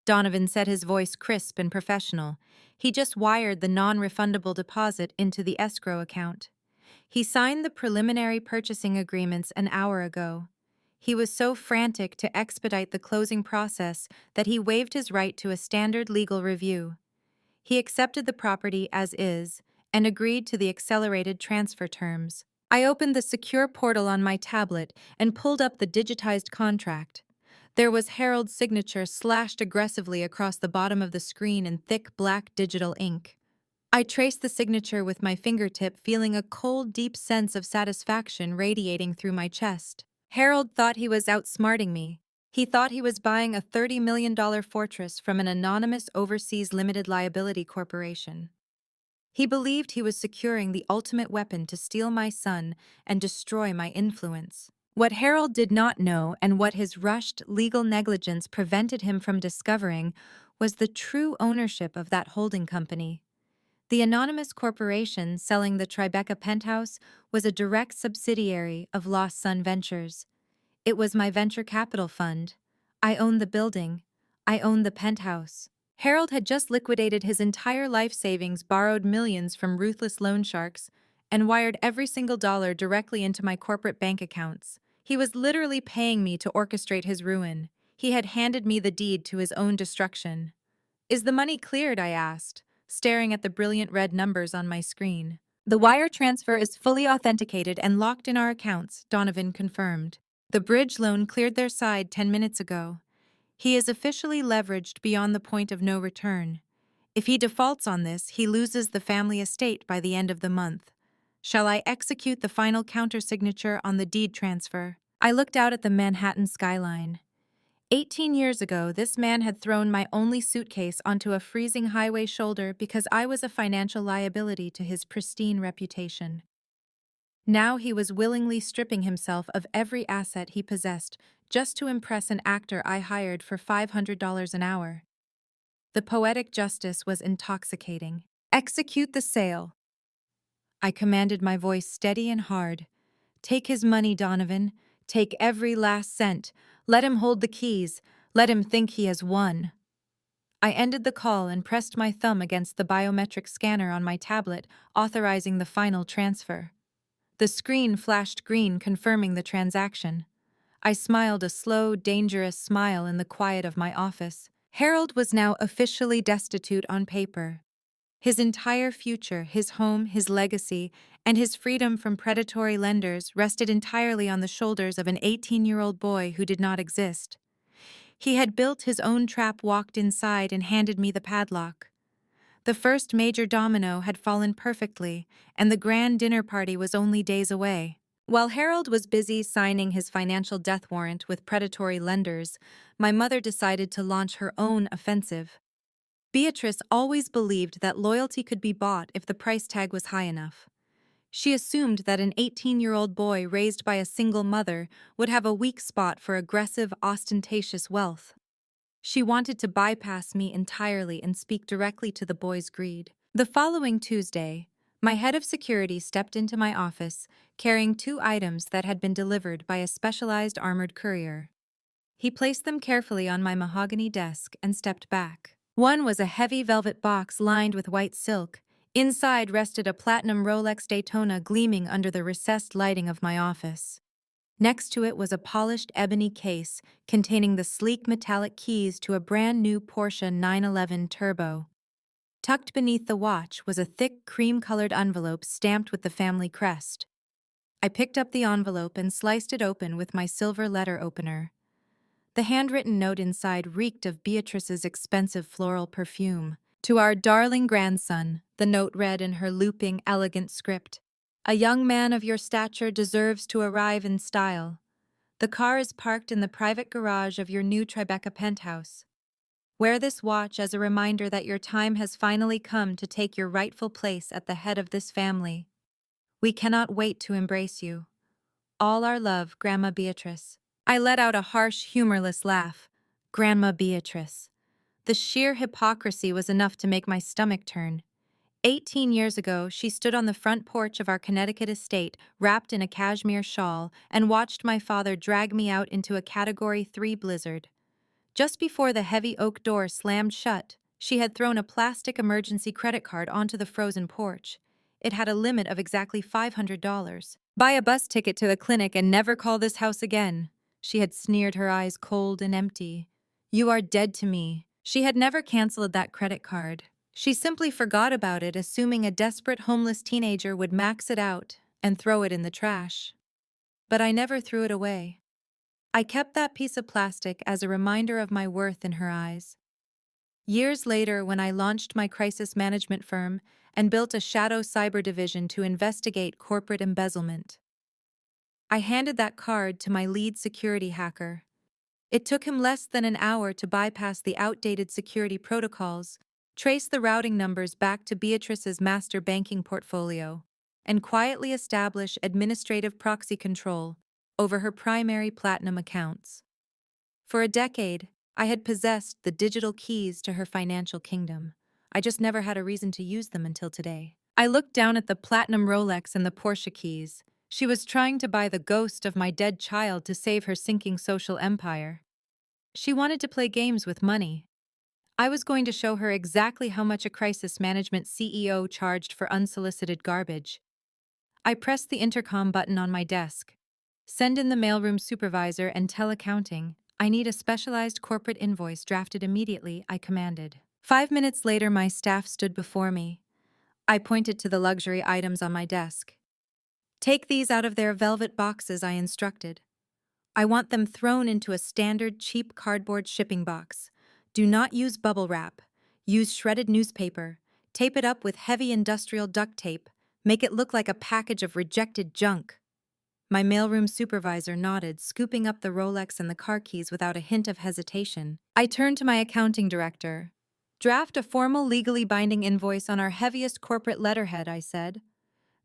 Donovan said, his voice crisp and professional. He just wired the non-refundable deposit into the escrow account. He signed the preliminary purchasing agreements an hour ago. He was so frantic to expedite the closing process that he waived his right to a standard legal review. He accepted the property as is and agreed to the accelerated transfer terms. I opened the secure portal on my tablet and pulled up the digitized contract. There was Harold's signature slashed aggressively across the bottom of the screen in thick black digital ink. I traced the signature with my fingertip, feeling a cold, deep sense of satisfaction radiating through my chest. Harold thought he was outsmarting me. He thought he was buying a $30 million fortress from an anonymous overseas limited liability corporation. He believed he was securing the ultimate weapon to steal my son and destroy my influence. What Harold did not know, and what his rushed legal negligence prevented him from discovering, was the true ownership of that holding company. The anonymous corporation selling the Tribeca penthouse was a direct subsidiary of Lost Sun Ventures. It was my venture capital fund. I owned the building. I owned the penthouse. Harold had just liquidated his entire life savings, borrowed millions from ruthless loan sharks, and wired every single dollar directly into my corporate bank accounts. He was literally paying me to orchestrate his ruin. He had handed me the deed to his own destruction. "Is the money cleared?" I asked, staring at the brilliant red numbers on my screen. "The wire transfer is fully authenticated and locked in our accounts," Donovan confirmed. "The bridge loan cleared their side 10 minutes ago. He is officially leveraged beyond the point of no return. If he defaults on this, he loses the family estate by the end of the month. Shall I execute the final countersignature on the deed transfer?" I looked out at the Manhattan skyline. 18 years ago, this man had thrown my only suitcase onto a freezing highway shoulder because I was a financial liability to his pristine reputation. Now he was willingly stripping himself of every asset he possessed just to impress an actor I hired for $500 an hour. The poetic justice was intoxicating. "Execute the sale," I commanded, my voice steady and hard. "Take his money, Donovan. Take every last cent. Let him hold the keys. Let him think he has won." I ended the call and pressed my thumb against the biometric scanner on my tablet, authorizing the final transfer. The screen flashed green, confirming the transaction. I smiled a slow, dangerous smile in the quiet of my office. Harold was now officially destitute on paper. His entire future, his home, his legacy, and his freedom from predatory lenders rested entirely on the shoulders of an 18-year-old boy who did not exist. He had built his own trap, walked inside, and handed me the padlock. The first major domino had fallen perfectly, and the grand dinner party was only days away. While Harold was busy signing his financial death warrant with predatory lenders, my mother decided to launch her own offensive. Beatrice always believed that loyalty could be bought if the price tag was high enough. She assumed that an 18-year-old boy raised by a single mother would have a weak spot for aggressive, ostentatious wealth. She wanted to bypass me entirely and speak directly to the boy's greed. The following Tuesday, my head of security stepped into my office, carrying 2 items that had been delivered by a specialized armored courier. He placed them carefully on my mahogany desk and stepped back. One was a heavy velvet box lined with white silk. Inside rested a platinum Rolex Daytona gleaming under the recessed lighting of my office. Next to it was a polished ebony case containing the sleek metallic keys to a brand new Porsche 911 Turbo. Tucked beneath the watch was a thick cream-colored envelope stamped with the family crest. I picked up the envelope and sliced it open with my silver letter opener. The handwritten note inside reeked of Beatrice's expensive floral perfume. To our darling grandson, the note read in her looping, elegant script. A young man of your stature deserves to arrive in style. The car is parked in the private garage of your new Tribeca penthouse. Wear this watch as a reminder that your time has finally come to take your rightful place at the head of this family. We cannot wait to embrace you. All our love, Grandma Beatrice. I let out a harsh, humorless laugh. Grandma Beatrice. The sheer hypocrisy was enough to make my stomach turn. 18 years ago, she stood on the front porch of our Connecticut estate, wrapped in a cashmere shawl, and watched my father drag me out into a Category 3 blizzard. Just before the heavy oak door slammed shut, she had thrown a plastic emergency credit card onto the frozen porch. It had a limit of exactly $500. Buy a bus ticket to the clinic and never call this house again. She had sneered, her eyes cold and empty. You are dead to me. She had never canceled that credit card. She simply forgot about it, assuming a desperate homeless teenager would max it out and throw it in the trash. But I never threw it away. I kept that piece of plastic as a reminder of my worth in her eyes. Years later, when I launched my crisis management firm and built a shadow cyber division to investigate corporate embezzlement, I handed that card to my lead security hacker. It took him less than an hour to bypass the outdated security protocols, trace the routing numbers back to Beatrice's master banking portfolio, and quietly establish administrative proxy control over her primary platinum accounts. For a decade, I had possessed the digital keys to her financial kingdom. I just never had a reason to use them until today. I looked down at the platinum Rolex and the Porsche keys. She was trying to buy the ghost of my dead child to save her sinking social empire. She wanted to play games with money. I was going to show her exactly how much a crisis management CEO charged for unsolicited garbage. I pressed the intercom button on my desk. Send in the mailroom supervisor and tell accounting. I need a specialized corporate invoice drafted immediately, I commanded. 5 minutes later, my staff stood before me. I pointed to the luxury items on my desk. Take these out of their velvet boxes, I instructed. I want them thrown into a standard cheap cardboard shipping box. Do not use bubble wrap. Use shredded newspaper. Tape it up with heavy industrial duct tape. Make it look like a package of rejected junk. My mailroom supervisor nodded, scooping up the Rolex and the car keys without a hint of hesitation. I turned to my accounting director. Draft a formal, legally binding invoice on our heaviest corporate letterhead, I said.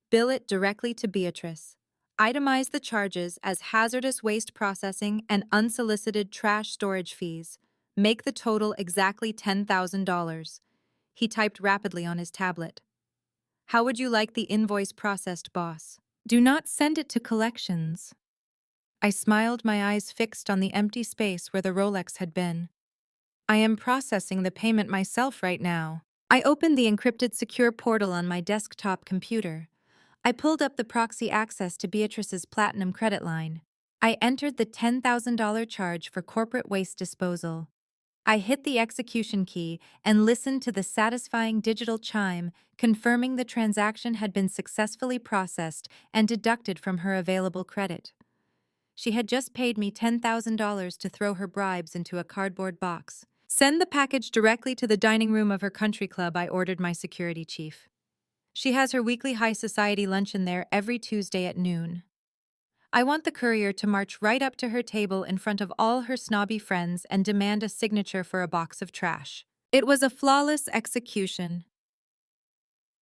Bill it directly to Beatrice. Itemize the charges as hazardous waste processing and unsolicited trash storage fees. Make the total exactly $10,000. He typed rapidly on his tablet. How would you like the invoice processed, boss? Do not send it to collections. I smiled, my eyes fixed on the empty space where the Rolex had been. I am processing the payment myself right now. I opened the encrypted secure portal on my desktop computer. I pulled up the proxy access to Beatrice's platinum credit line. I entered the $10,000 charge for corporate waste disposal. I hit the execution key and listened to the satisfying digital chime confirming the transaction had been successfully processed and deducted from her available credit. She had just paid me $10,000 to throw her bribes into a cardboard box. Send the package directly to the dining room of her country club, I ordered my security chief. She has her weekly high society luncheon there every Tuesday at noon. I want the courier to march right up to her table in front of all her snobby friends and demand a signature for a box of trash. It was a flawless execution.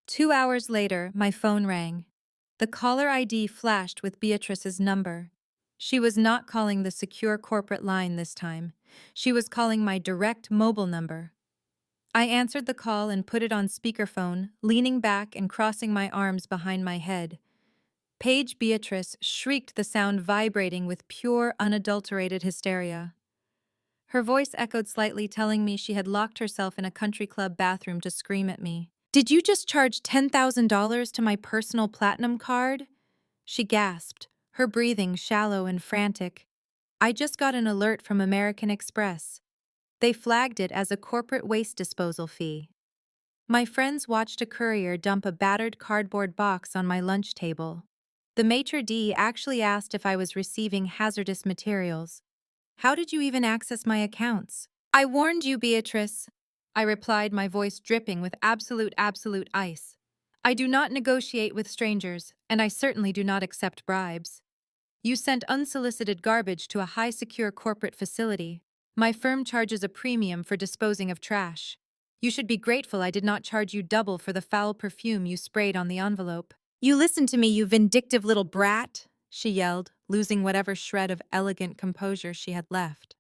2 hours later, my phone rang. The caller ID flashed with Beatrice's number. She was not calling the secure corporate line this time. She was calling my direct mobile number. I answered the call and put it on speakerphone, leaning back and crossing my arms behind my head. Page Beatrice shrieked, the sound vibrating with pure, unadulterated hysteria. Her voice echoed slightly, telling me she had locked herself in a country club bathroom to scream at me. Did you just charge $10,000 to my personal platinum card? She gasped, her breathing shallow and frantic. I just got an alert from American Express. They flagged it as a corporate waste disposal fee. My friends watched a courier dump a battered cardboard box on my lunch table. The maitre d' actually asked if I was receiving hazardous materials. How did you even access my accounts? I warned you, Beatrice. I replied, my voice dripping with absolute ice. I do not negotiate with strangers, and I certainly do not accept bribes. You sent unsolicited garbage to a high-secure corporate facility. My firm charges a premium for disposing of trash. You should be grateful I did not charge you double for the foul perfume you sprayed on the envelope. You listen to me, you vindictive little brat, she yelled, losing whatever shred of elegant composure she had left.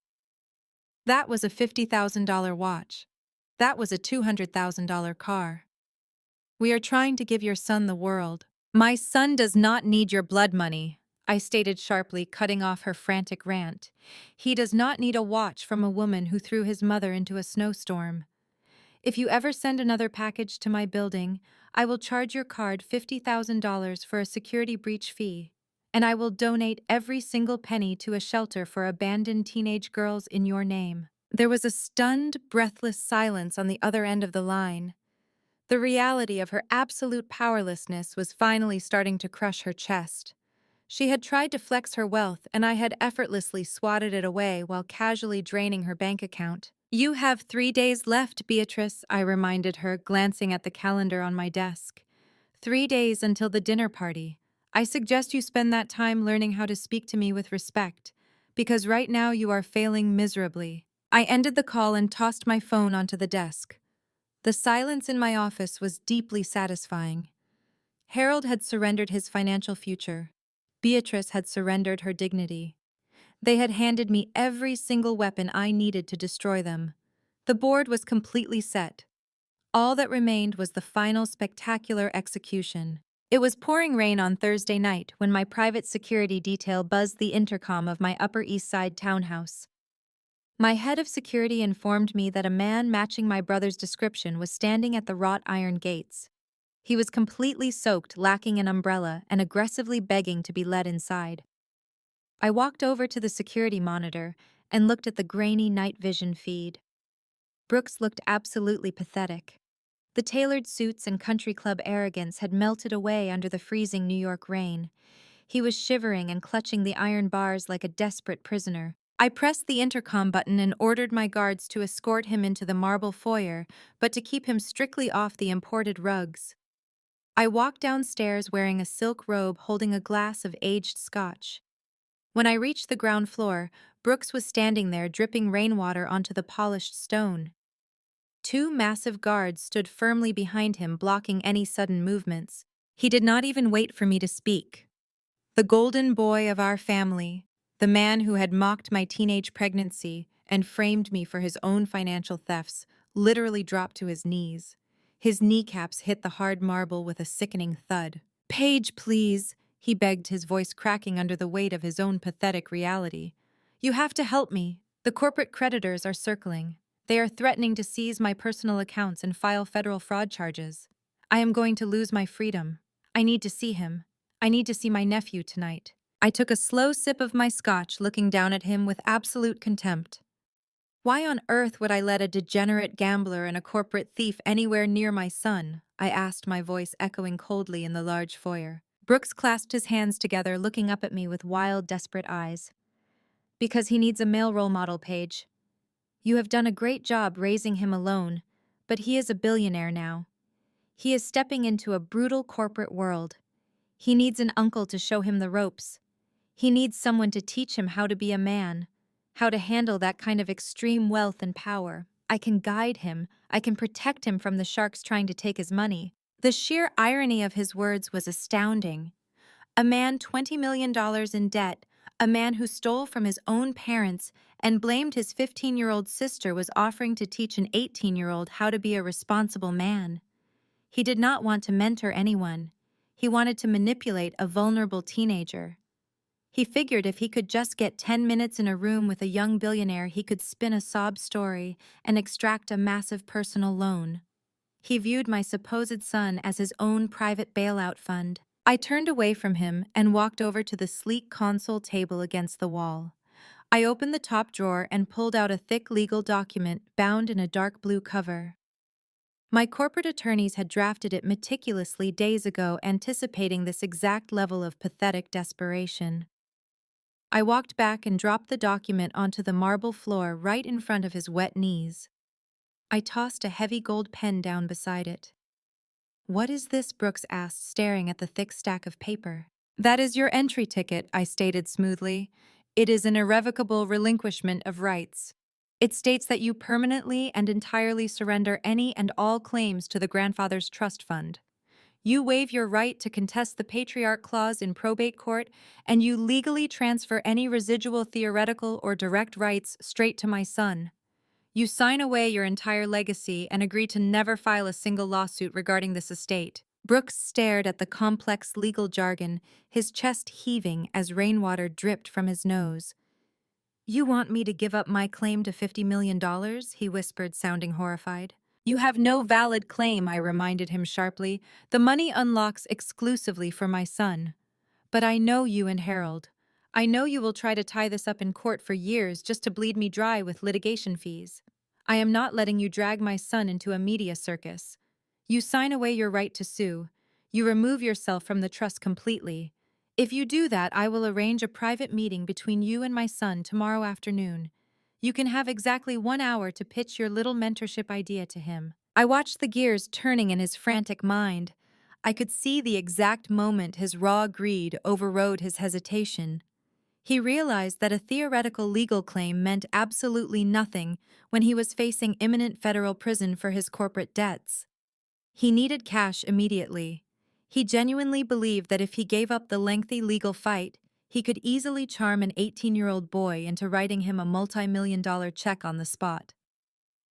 That was a $50,000 watch. That was a $200,000 car. We are trying to give your son the world. My son does not need your blood money, I stated sharply, cutting off her frantic rant. He does not need a watch from a woman who threw his mother into a snowstorm. If you ever send another package to my building, I will charge your card $50,000 for a security breach fee, and I will donate every single penny to a shelter for abandoned teenage girls in your name. There was a stunned, breathless silence on the other end of the line. The reality of her absolute powerlessness was finally starting to crush her chest. She had tried to flex her wealth, and I had effortlessly swatted it away while casually draining her bank account. You have 3 days left, Beatrice, I reminded her, glancing at the calendar on my desk. 3 days until the dinner party. I suggest you spend that time learning how to speak to me with respect, because right now you are failing miserably. I ended the call and tossed my phone onto the desk. The silence in my office was deeply satisfying. Harold had surrendered his financial future. Beatrice had surrendered her dignity. They had handed me every single weapon I needed to destroy them. The board was completely set. All that remained was the final spectacular execution. It was pouring rain on Thursday night when my private security detail buzzed the intercom of my Upper East Side townhouse. My head of security informed me that a man matching my brother's description was standing at the wrought iron gates. He was completely soaked, lacking an umbrella, and aggressively begging to be let inside. I walked over to the security monitor and looked at the grainy night vision feed. Brooks looked absolutely pathetic. The tailored suits and country club arrogance had melted away under the freezing New York rain. He was shivering and clutching the iron bars like a desperate prisoner. I pressed the intercom button and ordered my guards to escort him into the marble foyer, but to keep him strictly off the imported rugs. I walked downstairs wearing a silk robe holding a glass of aged scotch. When I reached the ground floor, Brooks was standing there dripping rainwater onto the polished stone. 2 massive guards stood firmly behind him, blocking any sudden movements. He did not even wait for me to speak. The golden boy of our family, the man who had mocked my teenage pregnancy and framed me for his own financial thefts, literally dropped to his knees. His kneecaps hit the hard marble with a sickening thud. "Paige, please," he begged, his voice cracking under the weight of his own pathetic reality. "You have to help me. The corporate creditors are circling. They are threatening to seize my personal accounts and file federal fraud charges. I am going to lose my freedom. I need to see him. I need to see my nephew tonight." I took a slow sip of my scotch, looking down at him with absolute contempt. Why on earth would I let a degenerate gambler and a corporate thief anywhere near my son? I asked, my voice echoing coldly in the large foyer. Brooks clasped his hands together, looking up at me with wild, desperate eyes. "Because he needs a male role model, Paige. You have done a great job raising him alone, but he is a billionaire now. He is stepping into a brutal corporate world. He needs an uncle to show him the ropes. He needs someone to teach him how to be a man, how to handle that kind of extreme wealth and power. I can guide him. I can protect him from the sharks trying to take his money." The sheer irony of his words was astounding. A man $20 million in debt, a man who stole from his own parents and blamed his 15-year-old sister, was offering to teach an 18-year-old how to be a responsible man. He did not want to mentor anyone. He wanted to manipulate a vulnerable teenager. He figured if he could just get 10 minutes in a room with a young billionaire, he could spin a sob story and extract a massive personal loan. He viewed my supposed son as his own private bailout fund. I turned away from him and walked over to the sleek console table against the wall. I opened the top drawer and pulled out a thick legal document bound in a dark blue cover. My corporate attorneys had drafted it meticulously days ago, anticipating this exact level of pathetic desperation. I walked back and dropped the document onto the marble floor right in front of his wet knees. I tossed a heavy gold pen down beside it. "What is this?" Brooks asked, staring at the thick stack of paper. "That is your entry ticket," I stated smoothly. "It is an irrevocable relinquishment of rights. It states that you permanently and entirely surrender any and all claims to the grandfather's trust fund. You waive your right to contest the patriarch clause in probate court, and you legally transfer any residual theoretical or direct rights straight to my son. You sign away your entire legacy and agree to never file a single lawsuit regarding this estate." Brooks stared at the complex legal jargon, his chest heaving as rainwater dripped from his nose. "You want me to give up my claim to $50 million?" he whispered, sounding horrified. "You have no valid claim," I reminded him sharply. "The money unlocks exclusively for my son. But I know you and Harold. I know you will try to tie this up in court for years just to bleed me dry with litigation fees. I am not letting you drag my son into a media circus. You sign away your right to sue. You remove yourself from the trust completely. If you do that, I will arrange a private meeting between you and my son tomorrow afternoon. You can have exactly 1 hour to pitch your little mentorship idea to him." I watched the gears turning in his frantic mind. I could see the exact moment his raw greed overrode his hesitation. He realized that a theoretical legal claim meant absolutely nothing when he was facing imminent federal prison for his corporate debts. He needed cash immediately. He genuinely believed that if he gave up the lengthy legal fight, he could easily charm an 18-year-old boy into writing him a multi-million-dollar check on the spot.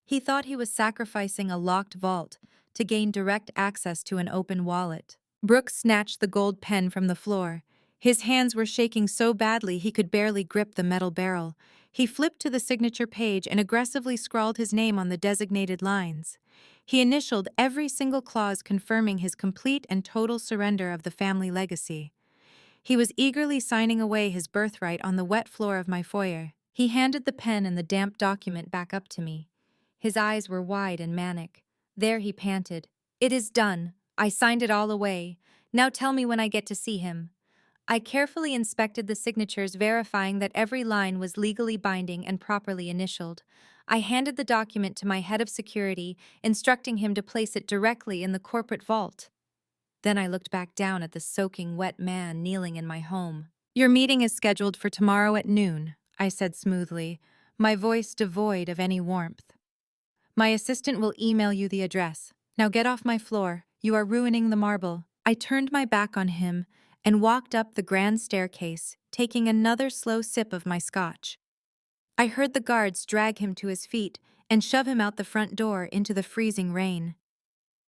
He thought he was sacrificing a locked vault to gain direct access to an open wallet. Brooks snatched the gold pen from the floor. His hands were shaking so badly he could barely grip the metal barrel. He flipped to the signature page and aggressively scrawled his name on the designated lines. He initialed every single clause confirming his complete and total surrender of the family legacy. He was eagerly signing away his birthright on the wet floor of my foyer. He handed the pen and the damp document back up to me. His eyes were wide and manic. There he panted. "It is done. I signed it all away. Now tell me when I get to see him." I carefully inspected the signatures, verifying that every line was legally binding and properly initialed. I handed the document to my head of security, instructing him to place it directly in the corporate vault. Then I looked back down at the soaking wet man kneeling in my home. "Your meeting is scheduled for tomorrow at noon," I said smoothly, my voice devoid of any warmth. "My assistant will email you the address. Now get off my floor. You are ruining the marble." I turned my back on him and walked up the grand staircase, taking another slow sip of my scotch. I heard the guards drag him to his feet and shove him out the front door into the freezing rain.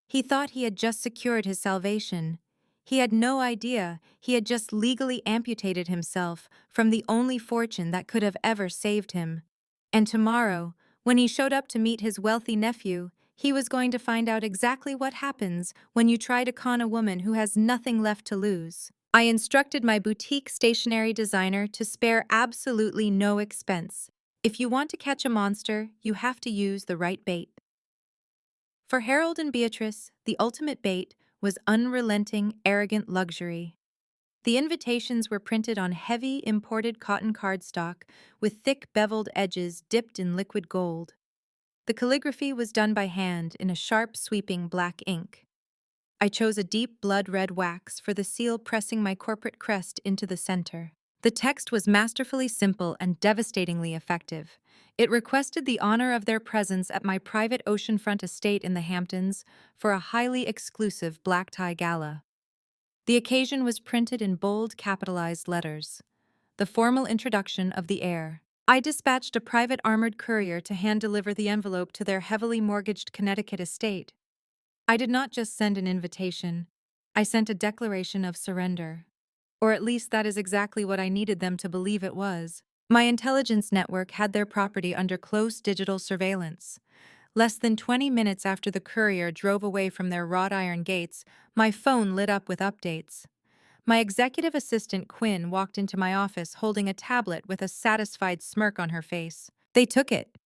He thought he had just secured his salvation. He had no idea he had just legally amputated himself from the only fortune that could have ever saved him. And tomorrow, when he showed up to meet his wealthy nephew, he was going to find out exactly what happens when you try to con a woman who has nothing left to lose. I instructed my boutique stationery designer to spare absolutely no expense. If you want to catch a monster, you have to use the right bait. For Harold and Beatrice, the ultimate bait was unrelenting, arrogant luxury. The invitations were printed on heavy, imported cotton cardstock with thick beveled edges dipped in liquid gold. The calligraphy was done by hand in a sharp, sweeping black ink. I chose a deep blood-red wax for the seal, pressing my corporate crest into the center. The text was masterfully simple and devastatingly effective. It requested the honor of their presence at my private oceanfront estate in the Hamptons for a highly exclusive black tie gala. The occasion was printed in bold, capitalized letters. The formal introduction of the heir. I dispatched a private armored courier to hand-deliver the envelope to their heavily mortgaged Connecticut estate. I did not just send an invitation. I sent a declaration of surrender. Or at least that is exactly what I needed them to believe it was. My intelligence network had their property under close digital surveillance. Less than 20 minutes after the courier drove away from their wrought iron gates, my phone lit up with updates. My executive assistant Quinn walked into my office holding a tablet with a satisfied smirk on her face. "They took it,"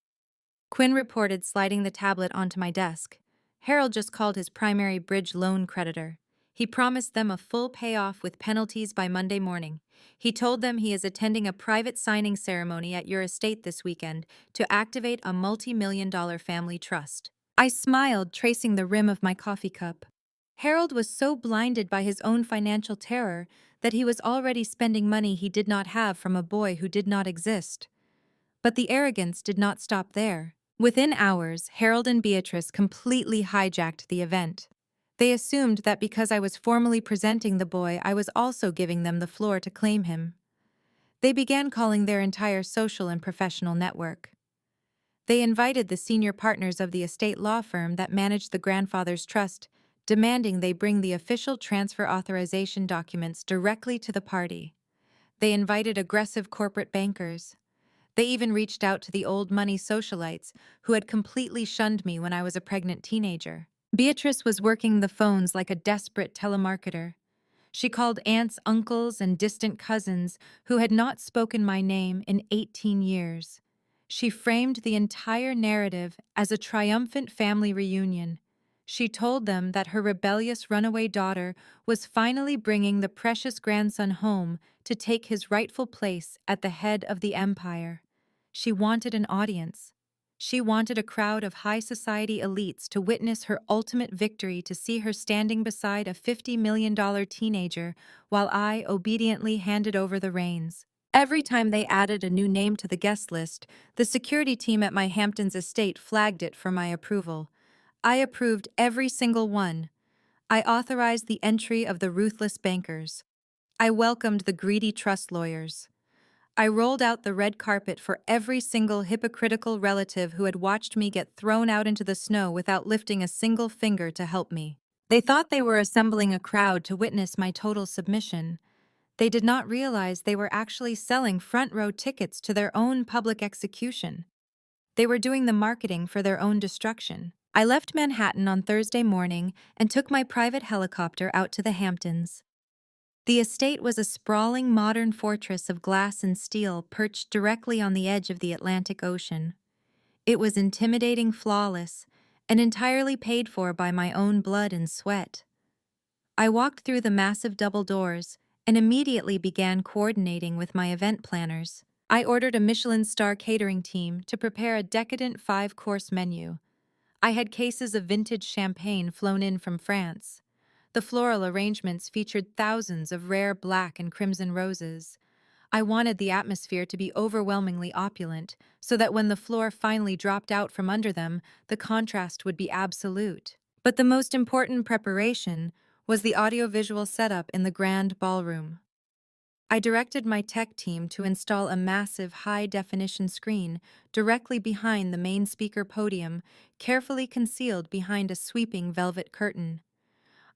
Quinn reported, sliding the tablet onto my desk. "Harold just called his primary bridge loan creditor. He promised them a full payoff with penalties by Monday morning. He told them he is attending a private signing ceremony at your estate this weekend to activate a multi-million-dollar family trust." I smiled, tracing the rim of my coffee cup. Harold was so blinded by his own financial terror that he was already spending money he did not have from a boy who did not exist. But the arrogance did not stop there. Within hours, Harold and Beatrice completely hijacked the event. They assumed that because I was formally presenting the boy, I was also giving them the floor to claim him. They began calling their entire social and professional network. They invited the senior partners of the estate law firm that managed the grandfather's trust, demanding they bring the official transfer authorization documents directly to the party. They invited aggressive corporate bankers. They even reached out to the old money socialites who had completely shunned me when I was a pregnant teenager. Beatrice was working the phones like a desperate telemarketer. She called aunts, uncles, and distant cousins who had not spoken my name in 18 years. She framed the entire narrative as a triumphant family reunion. She told them that her rebellious runaway daughter was finally bringing the precious grandson home to take his rightful place at the head of the empire. She wanted an audience. She wanted a crowd of high society elites to witness her ultimate victory, to see her standing beside a $50 million teenager while I obediently handed over the reins. Every time they added a new name to the guest list, the security team at my Hamptons estate flagged it for my approval. I approved every single one. I authorized the entry of the ruthless bankers. I welcomed the greedy trust lawyers. I rolled out the red carpet for every single hypocritical relative who had watched me get thrown out into the snow without lifting a single finger to help me. They thought they were assembling a crowd to witness my total submission. They did not realize they were actually selling front-row tickets to their own public execution. They were doing the marketing for their own destruction. I left Manhattan on Thursday morning and took my private helicopter out to the Hamptons. The estate was a sprawling modern fortress of glass and steel perched directly on the edge of the Atlantic Ocean. It was intimidating, flawless, and entirely paid for by my own blood and sweat. I walked through the massive double doors and immediately began coordinating with my event planners. I ordered a Michelin-star catering team to prepare a decadent 5-course menu. I had cases of vintage champagne flown in from France. The floral arrangements featured thousands of rare black and crimson roses. I wanted the atmosphere to be overwhelmingly opulent, so that when the floor finally dropped out from under them, the contrast would be absolute. But the most important preparation was the audiovisual setup in the grand ballroom. I directed my tech team to install a massive high-definition screen directly behind the main speaker podium, carefully concealed behind a sweeping velvet curtain.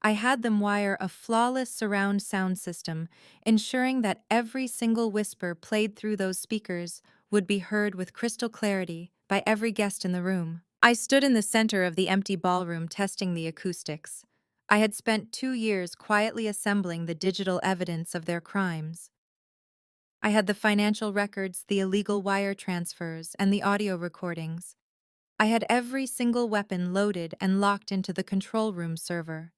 I had them wire a flawless surround sound system, ensuring that every single whisper played through those speakers would be heard with crystal clarity by every guest in the room. I stood in the center of the empty ballroom testing the acoustics. I had spent 2 years quietly assembling the digital evidence of their crimes. I had the financial records, the illegal wire transfers, and the audio recordings. I had every single weapon loaded and locked into the control room server.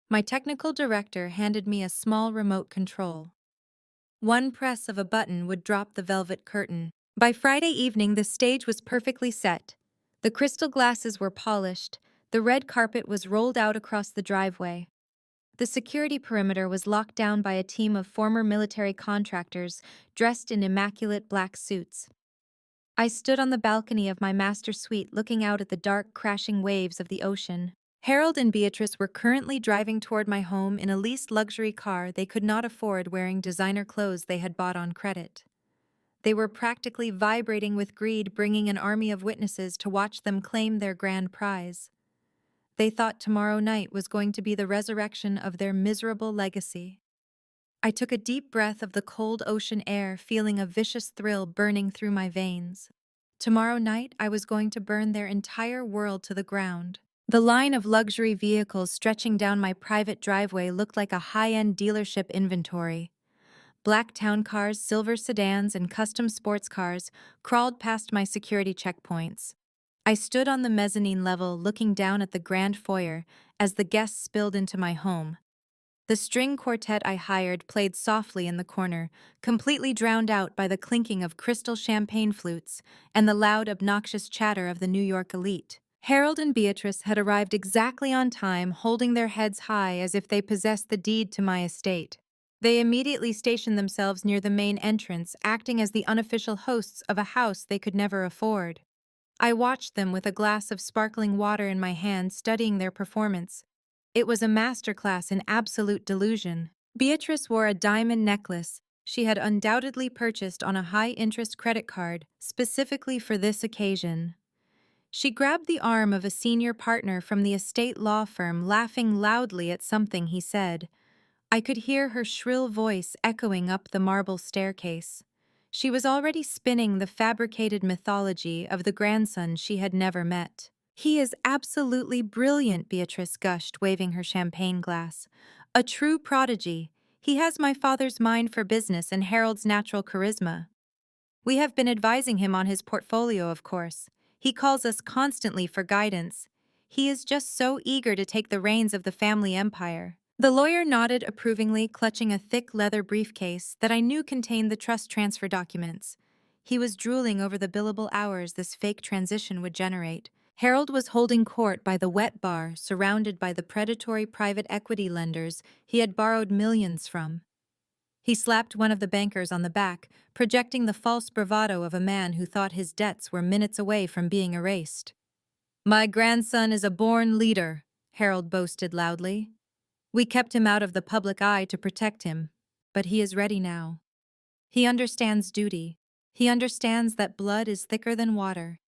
My technical director handed me a small remote control. One press of a button would drop the velvet curtain. By Friday evening, the stage was perfectly set. The crystal glasses were polished, the red carpet was rolled out across the driveway. The security perimeter was locked down by a team of former military contractors dressed in immaculate black suits. I stood on the balcony of my master suite looking out at the dark, crashing waves of the ocean. Harold and Beatrice were currently driving toward my home in a leased luxury car they could not afford, wearing designer clothes they had bought on credit. They were practically vibrating with greed, bringing an army of witnesses to watch them claim their grand prize. They thought tomorrow night was going to be the resurrection of their miserable legacy. I took a deep breath of the cold ocean air, feeling a vicious thrill burning through my veins. Tomorrow night, I was going to burn their entire world to the ground. The line of luxury vehicles stretching down my private driveway looked like a high-end dealership inventory. Black town cars, silver sedans, and custom sports cars crawled past my security checkpoints. I stood on the mezzanine level looking down at the grand foyer as the guests spilled into my home. The string quartet I hired played softly in the corner, completely drowned out by the clinking of crystal champagne flutes and the loud, obnoxious chatter of the New York elite. Harold and Beatrice had arrived exactly on time, holding their heads high as if they possessed the deed to my estate. They immediately stationed themselves near the main entrance, acting as the unofficial hosts of a house they could never afford. I watched them with a glass of sparkling water in my hand, studying their performance. It was a masterclass in absolute delusion. Beatrice wore a diamond necklace she had undoubtedly purchased on a high-interest credit card specifically for this occasion. She grabbed the arm of a senior partner from the estate law firm, laughing loudly at something he said. I could hear her shrill voice echoing up the marble staircase. She was already spinning the fabricated mythology of the grandson she had never met. He is absolutely brilliant, Beatrice gushed, waving her champagne glass. A true prodigy. He has my father's mind for business and Harold's natural charisma. We have been advising him on his portfolio, of course. He calls us constantly for guidance. He is just so eager to take the reins of the family empire. The lawyer nodded approvingly, clutching a thick leather briefcase that I knew contained the trust transfer documents. He was drooling over the billable hours this fake transition would generate. Harold was holding court by the wet bar, surrounded by the predatory private equity lenders he had borrowed millions from. He slapped one of the bankers on the back, projecting the false bravado of a man who thought his debts were minutes away from being erased. "My grandson is a born leader," Harold boasted loudly. "We kept him out of the public eye to protect him, but he is ready now. He understands duty. He understands that blood is thicker than water.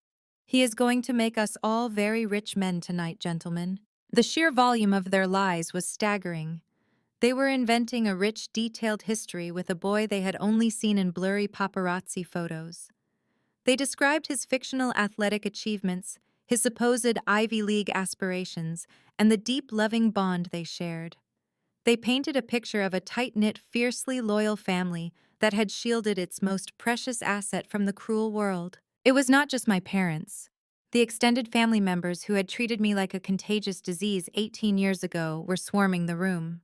He is going to make us all very rich men tonight, gentlemen." The sheer volume of their lies was staggering. They were inventing a rich, detailed history with a boy they had only seen in blurry paparazzi photos. They described his fictional athletic achievements, his supposed Ivy League aspirations, and the deep, loving bond they shared. They painted a picture of a tight-knit, fiercely loyal family that had shielded its most precious asset from the cruel world. It was not just my parents. The extended family members who had treated me like a contagious disease 18 years ago were swarming the room.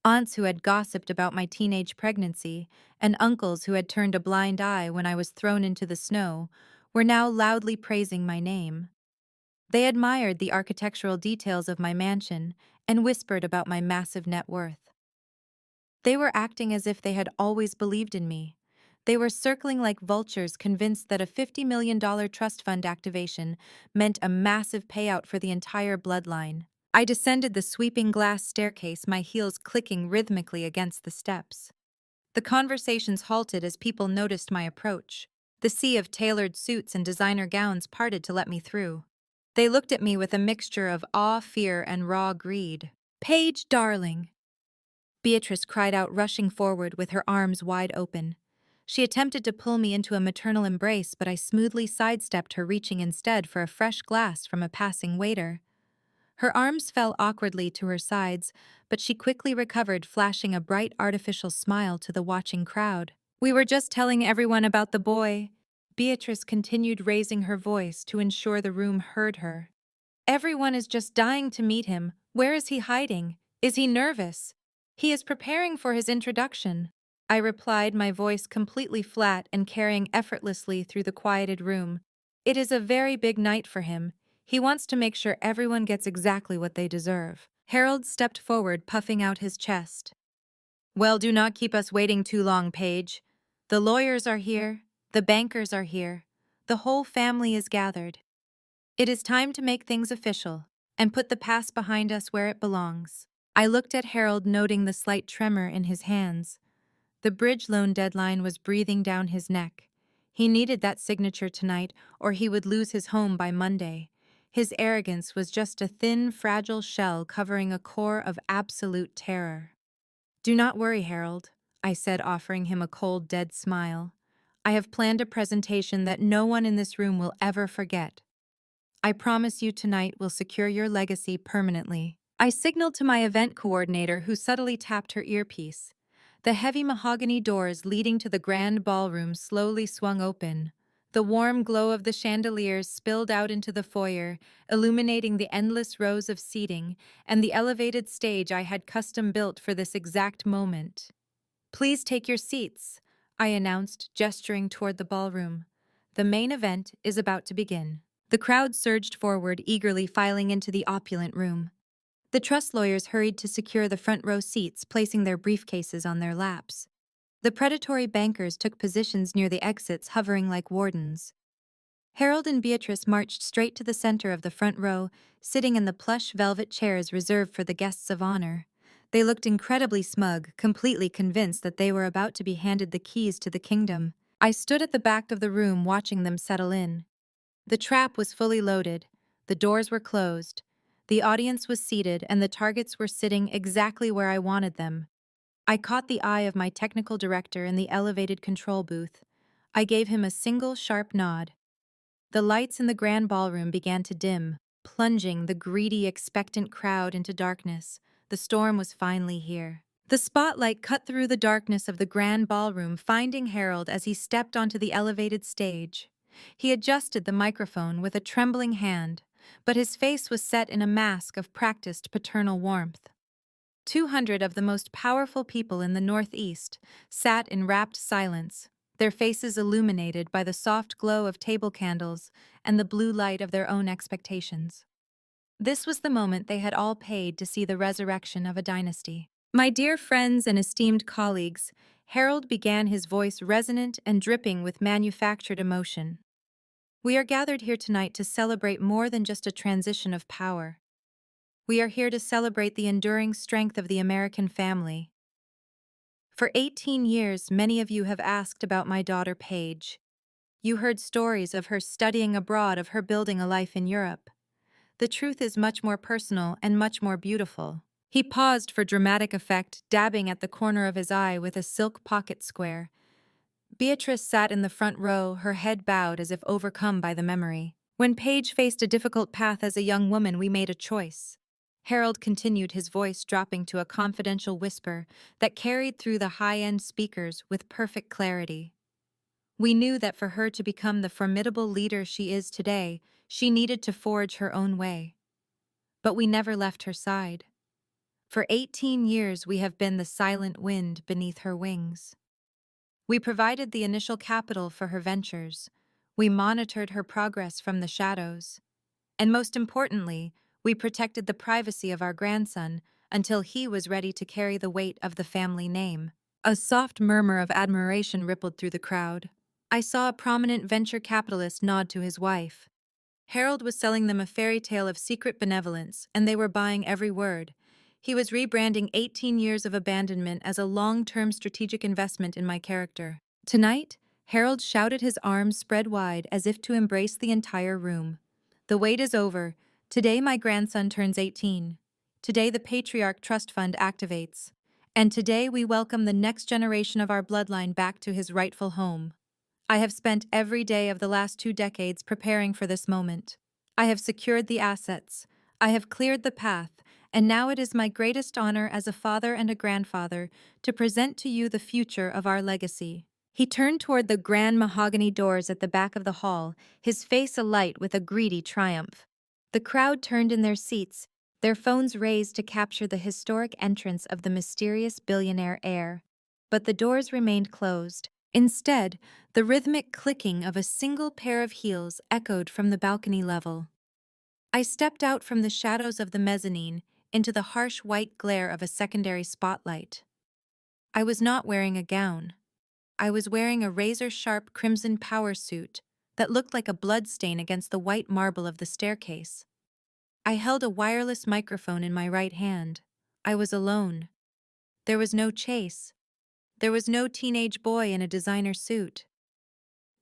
Aunts who had gossiped about my teenage pregnancy, and uncles who had turned a blind eye when I was thrown into the snow, were now loudly praising my name. They admired the architectural details of my mansion and whispered about my massive net worth. They were acting as if they had always believed in me. They were circling like vultures, convinced that a $50 million trust fund activation meant a massive payout for the entire bloodline. I descended the sweeping glass staircase, my heels clicking rhythmically against the steps. The conversations halted as people noticed my approach. The sea of tailored suits and designer gowns parted to let me through. They looked at me with a mixture of awe, fear, and raw greed. "Paige, darling!" Beatrice cried out, rushing forward with her arms wide open. She attempted to pull me into a maternal embrace, but I smoothly sidestepped her, reaching instead for a fresh glass from a passing waiter. Her arms fell awkwardly to her sides, but she quickly recovered, flashing a bright artificial smile to the watching crowd. "We were just telling everyone about the boy." Beatrice continued, raising her voice to ensure the room heard her. "Everyone is just dying to meet him. Where is he hiding? Is he nervous? He is preparing for his introduction." I replied, my voice completely flat and carrying effortlessly through the quieted room. "It is a very big night for him. He wants to make sure everyone gets exactly what they deserve." Harold stepped forward, puffing out his chest. "Well, do not keep us waiting too long, Paige. The lawyers are here, the bankers are here, the whole family is gathered. It is time to make things official and put the past behind us where it belongs." I looked at Harold, noting the slight tremor in his hands. The bridge loan deadline was breathing down his neck. He needed that signature tonight, or he would lose his home by Monday. His arrogance was just a thin, fragile shell covering a core of absolute terror. "Do not worry, Harold," I said, offering him a cold, dead smile. "I have planned a presentation that no one in this room will ever forget. I promise you tonight will secure your legacy permanently." I signaled to my event coordinator, who subtly tapped her earpiece. The heavy mahogany doors leading to the grand ballroom slowly swung open. The warm glow of the chandeliers spilled out into the foyer, illuminating the endless rows of seating and the elevated stage I had custom built for this exact moment. "Please take your seats," I announced, gesturing toward the ballroom. "The main event is about to begin." The crowd surged forward, eagerly filing into the opulent room. The trust lawyers hurried to secure the front row seats, placing their briefcases on their laps. The predatory bankers took positions near the exits, hovering like wardens. Harold and Beatrice marched straight to the center of the front row, sitting in the plush velvet chairs reserved for the guests of honor. They looked incredibly smug, completely convinced that they were about to be handed the keys to the kingdom. I stood at the back of the room watching them settle in. The trap was fully loaded, the doors were closed, the audience was seated, and the targets were sitting exactly where I wanted them. I caught the eye of my technical director in the elevated control booth. I gave him a single sharp nod. The lights in the grand ballroom began to dim, plunging the greedy, expectant crowd into darkness. The storm was finally here. The spotlight cut through the darkness of the grand ballroom, finding Harold as he stepped onto the elevated stage. He adjusted the microphone with a trembling hand, but his face was set in a mask of practiced paternal warmth. 200 of the most powerful people in the Northeast sat in rapt silence, their faces illuminated by the soft glow of table candles and the blue light of their own expectations. This was the moment they had all paid to see the resurrection of a dynasty. My dear friends and esteemed colleagues, Harold began, his voice resonant and dripping with manufactured emotion. We are gathered here tonight to celebrate more than just a transition of power. We are here to celebrate the enduring strength of the American family. For 18 years, many of you have asked about my daughter Paige. You heard stories of her studying abroad, of her building a life in Europe. The truth is much more personal and much more beautiful. He paused for dramatic effect, dabbing at the corner of his eye with a silk pocket square. Beatrice sat in the front row, her head bowed as if overcome by the memory. When Paige faced a difficult path as a young woman, we made a choice. Harold continued, his voice dropping to a confidential whisper that carried through the high-end speakers with perfect clarity. We knew that for her to become the formidable leader she is today, she needed to forge her own way. But we never left her side. For 18 years, we have been the silent wind beneath her wings. We provided the initial capital for her ventures. We monitored her progress from the shadows. And most importantly, we protected the privacy of our grandson until he was ready to carry the weight of the family name. A soft murmur of admiration rippled through the crowd. I saw a prominent venture capitalist nod to his wife. Harold was selling them a fairy tale of secret benevolence, and they were buying every word. He was rebranding 18 years of abandonment as a long-term strategic investment in my character. Tonight, Harold shouted, his arms spread wide as if to embrace the entire room. The wait is over. Today my grandson turns 18. Today the Patriarch Trust Fund activates. And today we welcome the next generation of our bloodline back to his rightful home. I have spent every day of the last 2 decades preparing for this moment. I have secured the assets. I have cleared the path, and now it is my greatest honor as a father and a grandfather to present to you the future of our legacy. He turned toward the grand mahogany doors at the back of the hall, his face alight with a greedy triumph. The crowd turned in their seats, their phones raised to capture the historic entrance of the mysterious billionaire heir. But the doors remained closed. Instead, the rhythmic clicking of a single pair of heels echoed from the balcony level. I stepped out from the shadows of the mezzanine into the harsh white glare of a secondary spotlight. I was not wearing a gown. I was wearing a razor-sharp crimson power suit that looked like a bloodstain against the white marble of the staircase. I held a wireless microphone in my right hand. I was alone. There was no chase. There was no teenage boy in a designer suit.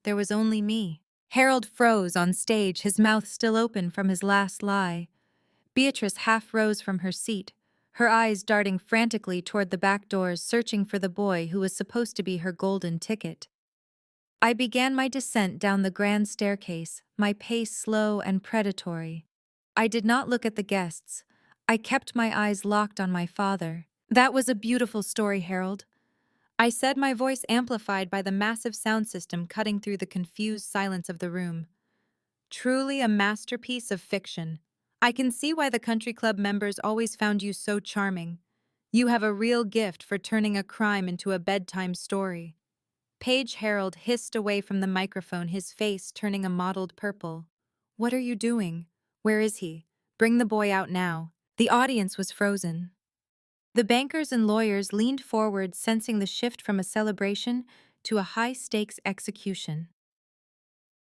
There was only me. Harold froze on stage, his mouth still open from his last lie. Beatrice half rose from her seat, her eyes darting frantically toward the back doors, searching for the boy who was supposed to be her golden ticket. I began my descent down the grand staircase, my pace slow and predatory. I did not look at the guests. I kept my eyes locked on my father. That was a beautiful story, Harold. I said, my voice amplified by the massive sound system cutting through the confused silence of the room. Truly a masterpiece of fiction. I can see why the country club members always found you so charming. You have a real gift for turning a crime into a bedtime story. Page Harold hissed away from the microphone, his face turning a mottled purple. What are you doing? Where is he? Bring the boy out now. The audience was frozen. The bankers and lawyers leaned forward, sensing the shift from a celebration to a high-stakes execution.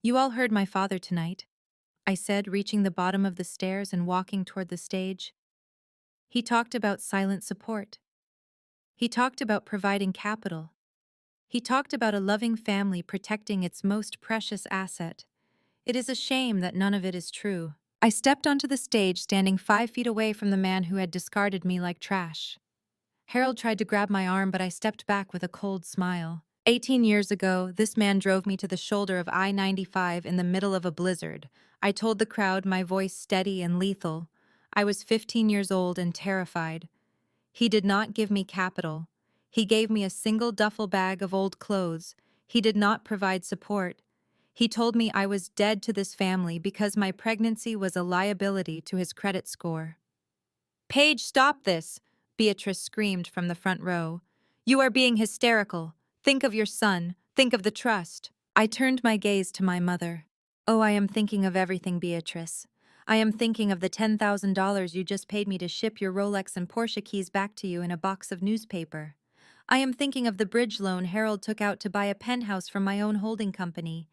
You all heard my father tonight, I said, reaching the bottom of the stairs and walking toward the stage. He talked about silent support. He talked about providing capital. He talked about a loving family protecting its most precious asset. It is a shame that none of it is true. I stepped onto the stage, standing 5 feet away from the man who had discarded me like trash. Harold tried to grab my arm, but I stepped back with a cold smile. 18 years ago, this man drove me to the shoulder of I-95 in the middle of a blizzard. I told the crowd, my voice steady and lethal. I was 15 years old and terrified. He did not give me capital. He gave me a single duffel bag of old clothes. He did not provide support. He told me I was dead to this family because my pregnancy was a liability to his credit score. "Paige, stop this!" Beatrice screamed from the front row. "You are being hysterical. Think of your son. Think of the trust." I turned my gaze to my mother. "Oh, I am thinking of everything, Beatrice. I am thinking of the $10,000 you just paid me to ship your Rolex and Porsche keys back to you in a box of newspaper. I am thinking of the bridge loan Harold took out to buy a penthouse from my own holding company.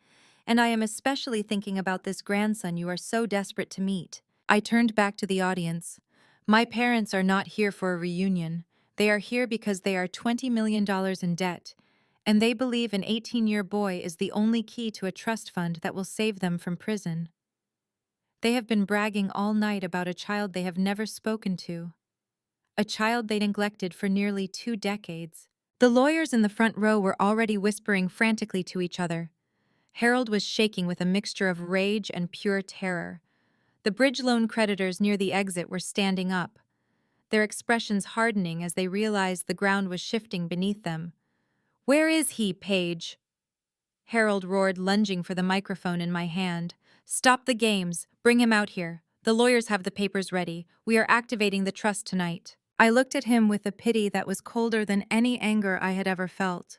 And I am especially thinking about this grandson you are so desperate to meet." I turned back to the audience. My parents are not here for a reunion. They are here because they are $20 million in debt, and they believe an 18-year boy is the only key to a trust fund that will save them from prison. They have been bragging all night about a child they have never spoken to, a child they neglected for nearly 2 decades. The lawyers in the front row were already whispering frantically to each other. Harold was shaking with a mixture of rage and pure terror. The bridge loan creditors near the exit were standing up, their expressions hardening as they realized the ground was shifting beneath them. "Where is he, Paige?" Harold roared, lunging for the microphone in my hand. "Stop the games. Bring him out here. The lawyers have the papers ready. We are activating the trust tonight." I looked at him with a pity that was colder than any anger I had ever felt.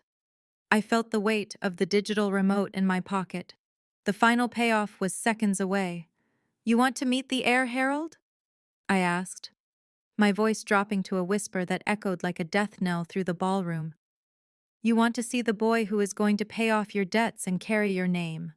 I felt the weight of the digital remote in my pocket. The final payoff was seconds away. "You want to meet the heir, Harold?" I asked, my voice dropping to a whisper that echoed like a death knell through the ballroom. "You want to see the boy who is going to pay off your debts and carry your name."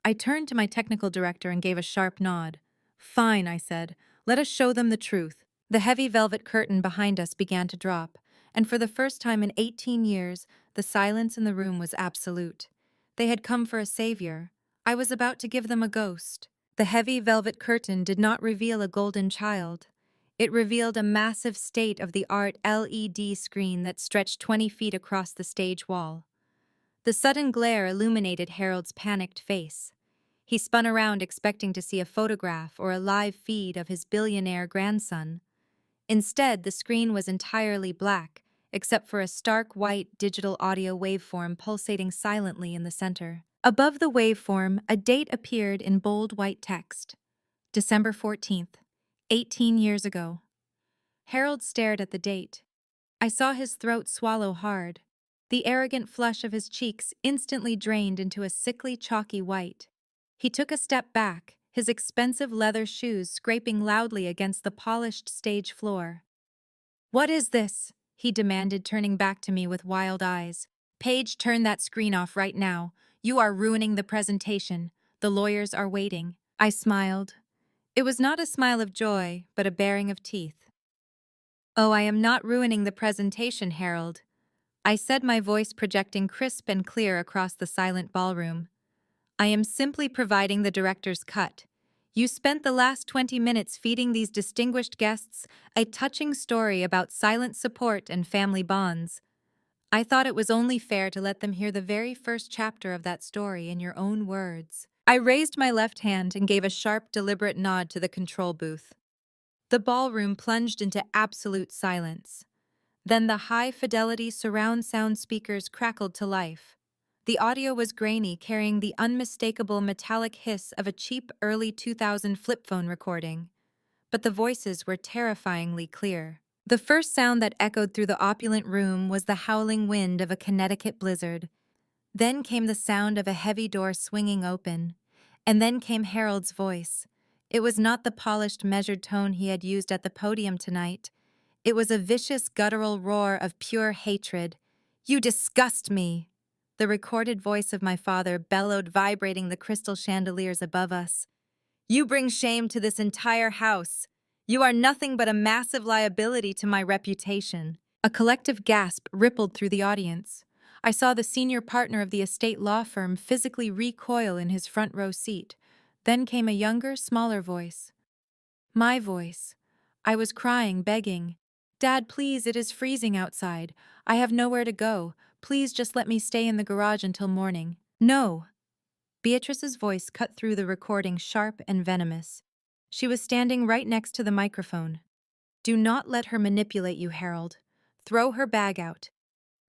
I turned to my technical director and gave a sharp nod. "Fine," I said. "Let us show them the truth." The heavy velvet curtain behind us began to drop, and for the first time in 18 years, the silence in the room was absolute. They had come for a savior. I was about to give them a ghost. The heavy velvet curtain did not reveal a golden child. It revealed a massive state-of-the-art LED screen that stretched 20 feet across the stage wall. The sudden glare illuminated Harold's panicked face. He spun around expecting to see a photograph or a live feed of his billionaire grandson. Instead, the screen was entirely black, except for a stark white digital audio waveform pulsating silently in the center. Above the waveform, a date appeared in bold white text. December 14th, 18 years ago. Harold stared at the date. I saw his throat swallow hard. The arrogant flush of his cheeks instantly drained into a sickly, chalky white. He took a step back, his expensive leather shoes scraping loudly against the polished stage floor. "What is this?" he demanded, turning back to me with wild eyes. "Paige, turn that screen off right now. You are ruining the presentation. The lawyers are waiting." I smiled. It was not a smile of joy, but a baring of teeth. "Oh, I am not ruining the presentation, Harold," I said, my voice projecting crisp and clear across the silent ballroom. "I am simply providing the director's cut. You spent the last 20 minutes feeding these distinguished guests a touching story about silent support and family bonds. I thought it was only fair to let them hear the very first chapter of that story in your own words." I raised my left hand and gave a sharp, deliberate nod to the control booth. The ballroom plunged into absolute silence. Then the high-fidelity surround sound speakers crackled to life. The audio was grainy, carrying the unmistakable metallic hiss of a cheap early 2000 flip phone recording. But the voices were terrifyingly clear. The first sound that echoed through the opulent room was the howling wind of a Connecticut blizzard. Then came the sound of a heavy door swinging open, And then came Harold's voice. It was not the polished, measured tone he had used at the podium tonight. It was a vicious, guttural roar of pure hatred. "You disgust me!" The recorded voice of my father bellowed, vibrating the crystal chandeliers above us. "You bring shame to this entire house. You are nothing but a massive liability to my reputation." A collective gasp rippled through the audience. I saw the senior partner of the estate law firm physically recoil in his front row seat. Then came a younger, smaller voice. My voice. I was crying, begging. "Dad, please, it is freezing outside. I have nowhere to go. Please just let me stay in the garage until morning." "No." Beatrice's voice cut through the recording, sharp and venomous. She was standing right next to the microphone. "Do not let her manipulate you, Harold. Throw her bag out.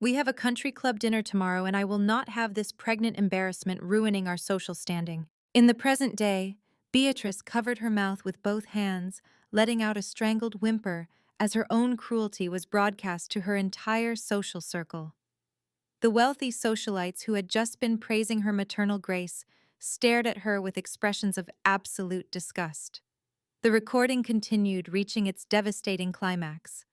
We have a country club dinner tomorrow, and I will not have this pregnant embarrassment ruining our social standing." In the present day, Beatrice covered her mouth with both hands, letting out a strangled whimper as her own cruelty was broadcast to her entire social circle. The wealthy socialites who had just been praising her maternal grace stared at her with expressions of absolute disgust. The recording continued, reaching its devastating climax.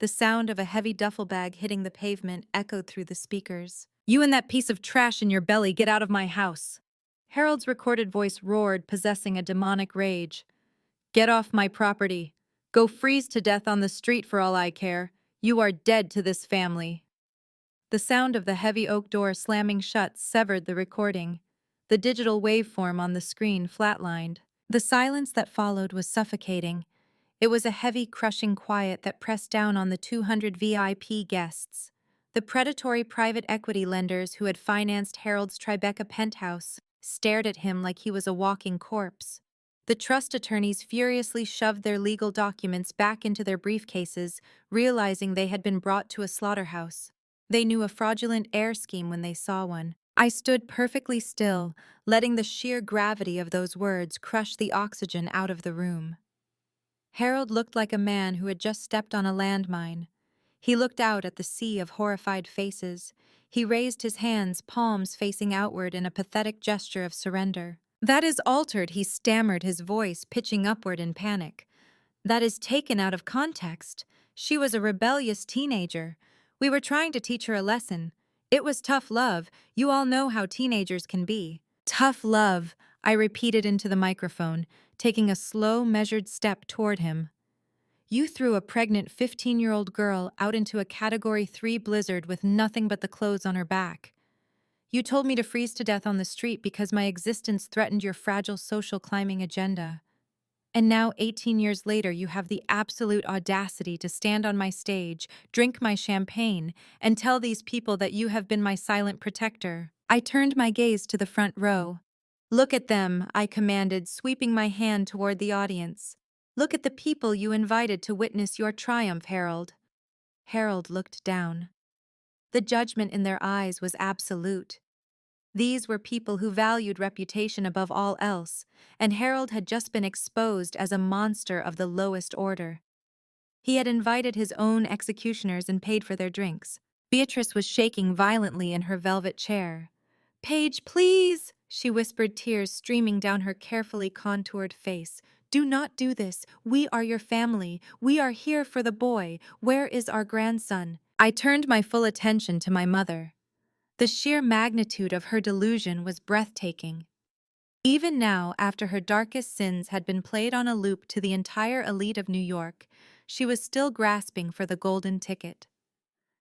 The sound of a heavy duffel bag hitting the pavement echoed through the speakers. "You and that piece of trash in your belly, get out of my house!" Harold's recorded voice roared, possessing a demonic rage. "Get off my property. Go freeze to death on the street for all I care. You are dead to this family." The sound of the heavy oak door slamming shut severed the recording. The digital waveform on the screen flatlined. The silence that followed was suffocating. It was a heavy, crushing quiet that pressed down on the 200 VIP guests. The predatory private equity lenders who had financed Harold's Tribeca penthouse stared at him like he was a walking corpse. The trust attorneys furiously shoved their legal documents back into their briefcases, realizing they had been brought to a slaughterhouse. They knew a fraudulent heir scheme when they saw one. I stood perfectly still, letting the sheer gravity of those words crush the oxygen out of the room. Harold looked like a man who had just stepped on a landmine. He looked out at the sea of horrified faces. He raised his hands, palms facing outward in a pathetic gesture of surrender. "That is altered," he stammered, his voice pitching upward in panic. "That is taken out of context. She was a rebellious teenager. We were trying to teach her a lesson. It was tough love. You all know how teenagers can be." "Tough love," I repeated into the microphone, taking a slow, measured step toward him. "You threw a pregnant 15-year-old girl out into a Category 3 blizzard with nothing but the clothes on her back. You told me to freeze to death on the street because my existence threatened your fragile social climbing agenda. And now, 18 years later, you have the absolute audacity to stand on my stage, drink my champagne, and tell these people that you have been my silent protector." I turned my gaze to the front row. "Look at them," I commanded, sweeping my hand toward the audience. "Look at the people you invited to witness your triumph, Harold." Harold looked down. The judgment in their eyes was absolute. These were people who valued reputation above all else, and Harold had just been exposed as a monster of the lowest order. He had invited his own executioners and paid for their drinks. Beatrice was shaking violently in her velvet chair. "Paige, please!" she whispered, tears streaming down her carefully contoured face. "Do not do this. We are your family. We are here for the boy. Where is our grandson?" I turned my full attention to my mother. The sheer magnitude of her delusion was breathtaking. Even now, after her darkest sins had been played on a loop to the entire elite of New York, she was still grasping for the golden ticket.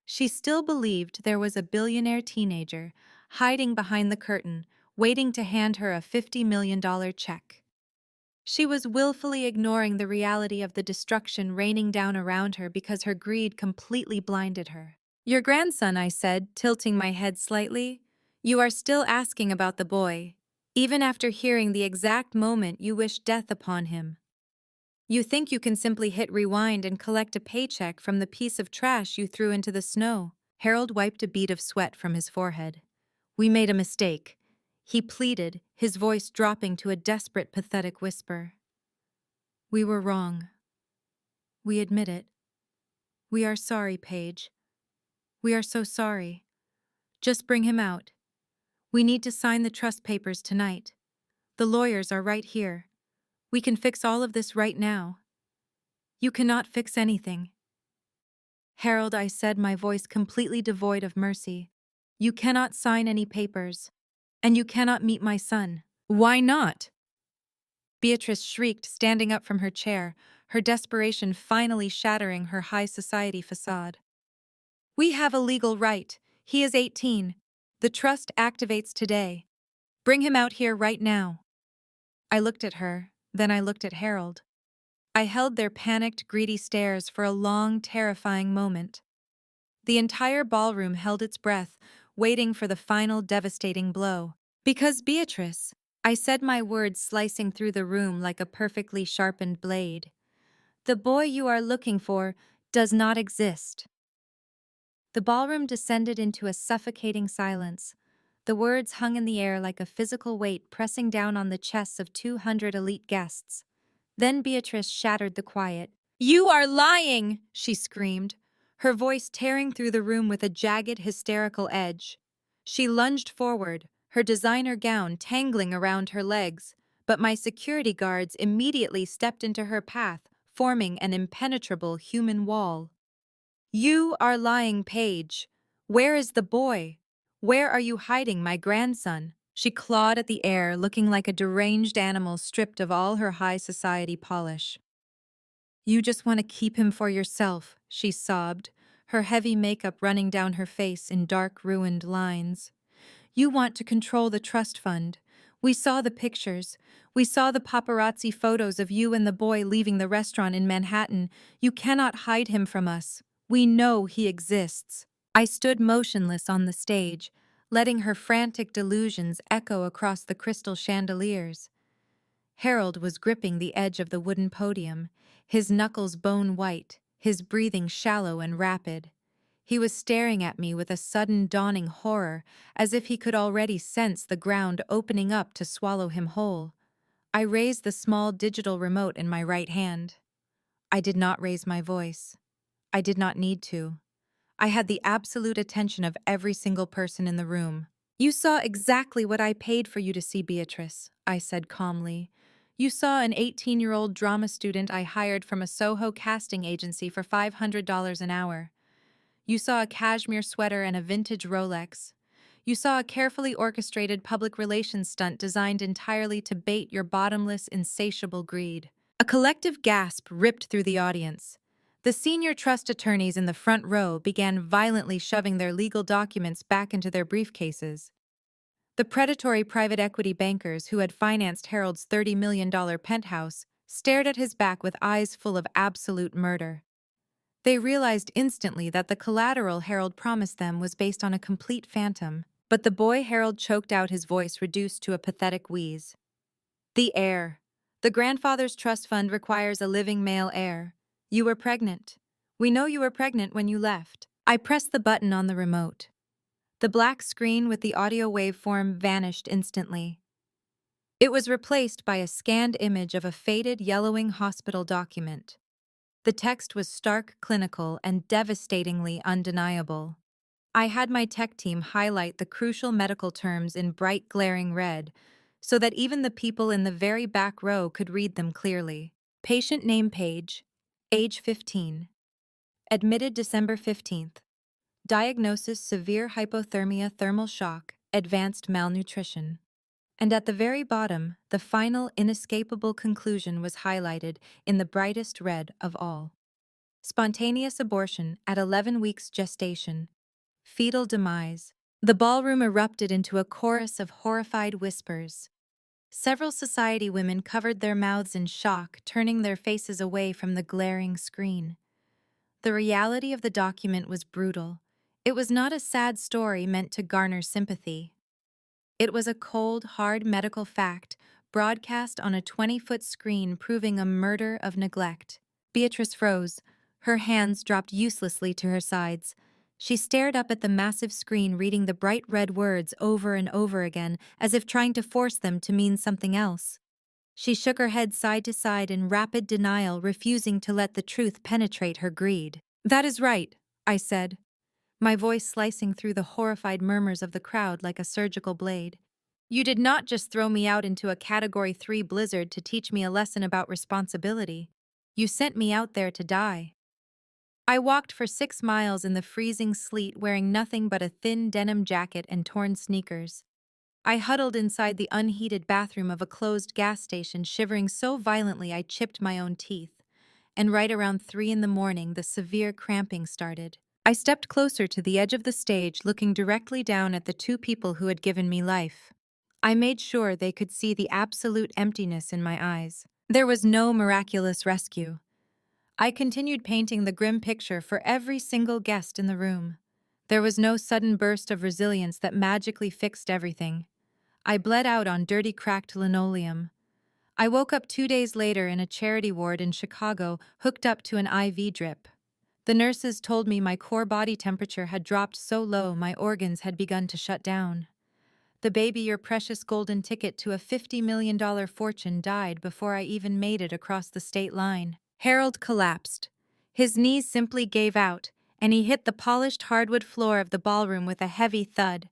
She still believed there was a billionaire teenager hiding behind the curtain, waiting to hand her a $50 million check. She was willfully ignoring the reality of the destruction raining down around her because her greed completely blinded her. "Your grandson," I said, tilting my head slightly. "You are still asking about the boy, even after hearing the exact moment you wish death upon him. You think you can simply hit rewind and collect a paycheck from the piece of trash you threw into the snow." Harold wiped a bead of sweat from his forehead. "We made a mistake," he pleaded, his voice dropping to a desperate, pathetic whisper. "We were wrong. We admit it. We are sorry, Paige. We are so sorry. Just bring him out. We need to sign the trust papers tonight. The lawyers are right here. We can fix all of this right now. You cannot fix anything. Harold, I said, my voice completely devoid of mercy. You cannot sign any papers. And you cannot meet my son. Why not? Beatrice shrieked, standing up from her chair, her desperation finally shattering her high society facade. We have a legal right. He is 18. The trust activates today. Bring him out here right now. I looked at her, then I looked at Harold. I held their panicked, greedy stares for a long, terrifying moment. The entire ballroom held its breath, waiting for the final devastating blow. Because Beatrice, I said, my words slicing through the room like a perfectly sharpened blade. The boy you are looking for does not exist. The ballroom descended into a suffocating silence. The words hung in the air like a physical weight pressing down on the chests of 200 elite guests. Then Beatrice shattered the quiet. You are lying, she screamed, her voice tearing through the room with a jagged, hysterical edge. She lunged forward, her designer gown tangling around her legs, but my security guards immediately stepped into her path, forming an impenetrable human wall. You are lying, Paige. Where is the boy? Where are you hiding my grandson? She clawed at the air, looking like a deranged animal stripped of all her high society polish. You just want to keep him for yourself, she sobbed, her heavy makeup running down her face in dark, ruined lines. You want to control the trust fund. We saw the pictures. We saw the paparazzi photos of you and the boy leaving the restaurant in Manhattan. You cannot hide him from us. We know he exists. I stood motionless on the stage, letting her frantic delusions echo across the crystal chandeliers. Harold was gripping the edge of the wooden podium, his knuckles bone white, his breathing shallow and rapid. He was staring at me with a sudden dawning horror, as if he could already sense the ground opening up to swallow him whole. I raised the small digital remote in my right hand. I did not raise my voice. I did not need to. I had the absolute attention of every single person in the room. You saw exactly what I paid for you to see, Beatrice, I said calmly. You saw an 18-year-old drama student I hired from a Soho casting agency for $500 an hour. You saw a cashmere sweater and a vintage Rolex. You saw a carefully orchestrated public relations stunt designed entirely to bait your bottomless, insatiable greed. A collective gasp ripped through the audience. The senior trust attorneys in the front row began violently shoving their legal documents back into their briefcases. The predatory private equity bankers who had financed Harold's $30 million penthouse stared at his back with eyes full of absolute murder. They realized instantly that the collateral Harold promised them was based on a complete phantom, but the boy Harold choked out, his voice reduced to a pathetic wheeze. The heir. The grandfather's trust fund requires a living male heir. You were pregnant. We know you were pregnant when you left. I pressed the button on the remote. The black screen with the audio waveform vanished instantly. It was replaced by a scanned image of a faded, yellowing hospital document. The text was stark, clinical, and devastatingly undeniable. I had my tech team highlight the crucial medical terms in bright, glaring red, so that even the people in the very back row could read them clearly. Patient name Paige, age 15. Admitted December 15th. Diagnosis severe hypothermia, thermal shock, advanced malnutrition. And at the very bottom, the final inescapable conclusion was highlighted in the brightest red of all. Spontaneous abortion at 11 weeks gestation. Fetal demise. The ballroom erupted into a chorus of horrified whispers. Several society women covered their mouths in shock, turning their faces away from the glaring screen. The reality of the document was brutal. It was not a sad story meant to garner sympathy. It was a cold, hard medical fact broadcast on a 20-foot screen proving a murder of neglect. Beatrice froze. Her hands dropped uselessly to her sides. She stared up at the massive screen, reading the bright red words over and over again, as if trying to force them to mean something else. She shook her head side to side in rapid denial, refusing to let the truth penetrate her greed. That is right, I said, my voice slicing through the horrified murmurs of the crowd like a surgical blade. You did not just throw me out into a Category 3 blizzard to teach me a lesson about responsibility. You sent me out there to die. I walked for 6 miles in the freezing sleet wearing nothing but a thin denim jacket and torn sneakers. I huddled inside the unheated bathroom of a closed gas station, shivering so violently I chipped my own teeth. And right around 3 in the morning, the severe cramping started. I stepped closer to the edge of the stage, looking directly down at the two people who had given me life. I made sure they could see the absolute emptiness in my eyes. There was no miraculous rescue. I continued painting the grim picture for every single guest in the room. There was no sudden burst of resilience that magically fixed everything. I bled out on dirty, cracked linoleum. I woke up 2 days later in a charity ward in Chicago, hooked up to an IV drip. The nurses told me my core body temperature had dropped so low my organs had begun to shut down. The baby, your precious golden ticket to a $50 million fortune, died before I even made it across the state line. Harold collapsed. His knees simply gave out, and he hit the polished hardwood floor of the ballroom with a heavy thud.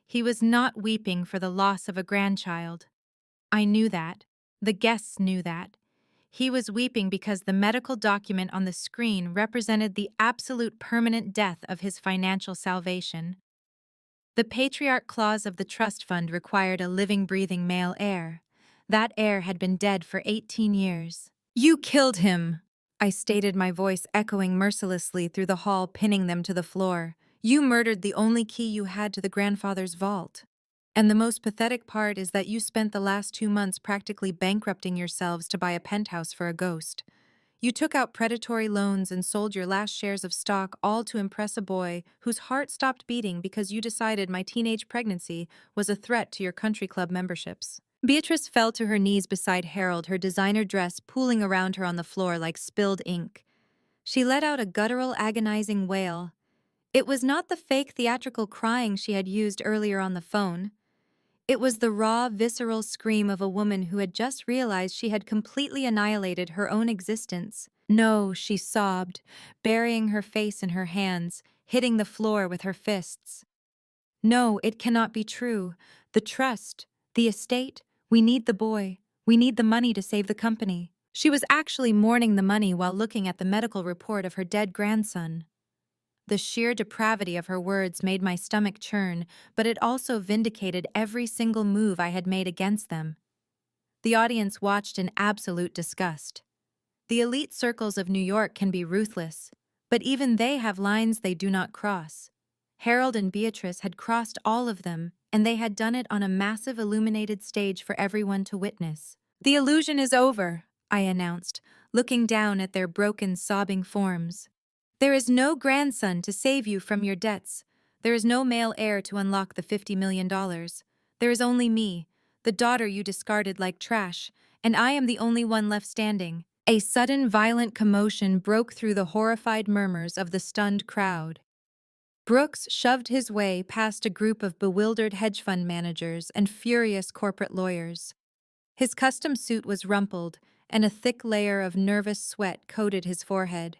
He was not weeping for the loss of a grandchild. I knew that. The guests knew that. He was weeping because the medical document on the screen represented the absolute permanent death of his financial salvation. The patriarch clause of the trust fund required a living, breathing male heir. That heir had been dead for 18 years. You killed him, I stated, my voice echoing mercilessly through the hall, pinning them to the floor. You murdered the only key you had to the grandfather's vault. And the most pathetic part is that you spent the last 2 months practically bankrupting yourselves to buy a penthouse for a ghost. You took out predatory loans and sold your last shares of stock, all to impress a boy whose heart stopped beating because you decided my teenage pregnancy was a threat to your country club memberships. Beatrice fell to her knees beside Harold, her designer dress pooling around her on the floor like spilled ink. She let out a guttural, agonizing wail. It was not the fake theatrical crying she had used earlier on the phone. It was the raw, visceral scream of a woman who had just realized she had completely annihilated her own existence. No, she sobbed, burying her face in her hands, hitting the floor with her fists. No, it cannot be true. The trust, the estate, we need the boy. We need the money to save the company. She was actually mourning the money while looking at the medical report of her dead grandson. The sheer depravity of her words made my stomach churn, but it also vindicated every single move I had made against them. The audience watched in absolute disgust. The elite circles of New York can be ruthless, but even they have lines they do not cross. Harold and Beatrice had crossed all of them, and they had done it on a massive illuminated stage for everyone to witness. The illusion is over, I announced, looking down at their broken, sobbing forms. There is no grandson to save you from your debts. There is no male heir to unlock the $50 million. There is only me, the daughter you discarded like trash, and I am the only one left standing. A sudden, violent commotion broke through the horrified murmurs of the stunned crowd. Brooks shoved his way past a group of bewildered hedge fund managers and furious corporate lawyers. His custom suit was rumpled, and a thick layer of nervous sweat coated his forehead.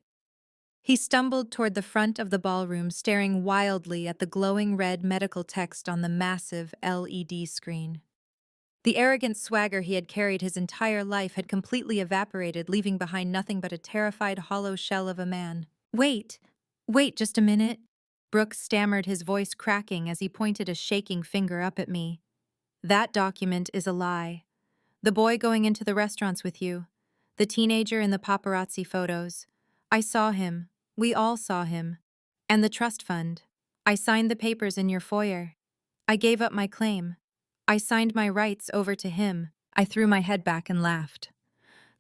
He stumbled toward the front of the ballroom, staring wildly at the glowing red medical text on the massive LED screen. The arrogant swagger he had carried his entire life had completely evaporated, leaving behind nothing but a terrified hollow shell of a man. Wait just a minute. Brooks stammered, his voice cracking as he pointed a shaking finger up at me. That document is a lie. The boy going into the restaurants with you. The teenager in the paparazzi photos. I saw him. We all saw him. And the trust fund. I signed the papers in your foyer. I gave up my claim. I signed my rights over to him. I threw my head back and laughed.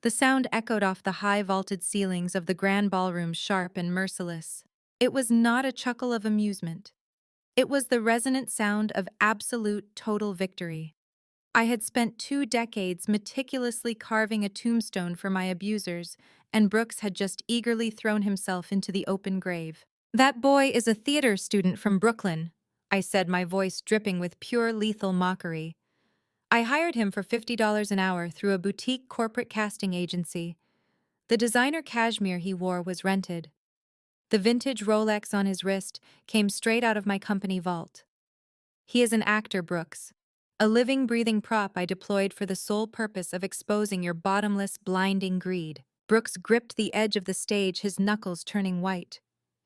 The sound echoed off the high vaulted ceilings of the grand ballroom, sharp and merciless. It was not a chuckle of amusement. It was the resonant sound of absolute, total victory. I had spent 2 decades meticulously carving a tombstone for my abusers, and Brooks had just eagerly thrown himself into the open grave. That boy is a theater student from Brooklyn, I said, my voice dripping with pure lethal mockery. I hired him for $50 an hour through a boutique corporate casting agency. The designer cashmere he wore was rented. The vintage Rolex on his wrist came straight out of my company vault. He is an actor, Brooks. A living, breathing prop I deployed for the sole purpose of exposing your bottomless, blinding greed. Brooks gripped the edge of the stage, his knuckles turning white.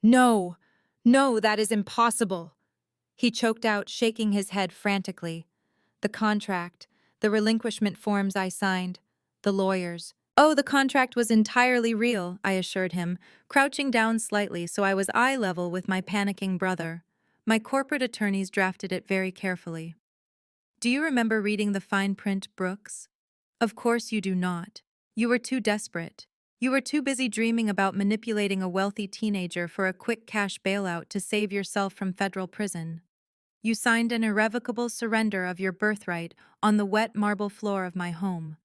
No! No, that is impossible! He choked out, shaking his head frantically. The contract, the relinquishment forms I signed, the lawyers. Oh, the contract was entirely real, I assured him, crouching down slightly so I was eye level with my panicking brother. My corporate attorneys drafted it very carefully. Do you remember reading the fine print, Brooks? Of course you do not. You were too desperate. You were too busy dreaming about manipulating a wealthy teenager for a quick cash bailout to save yourself from federal prison. You signed an irrevocable surrender of your birthright on the wet marble floor of my home.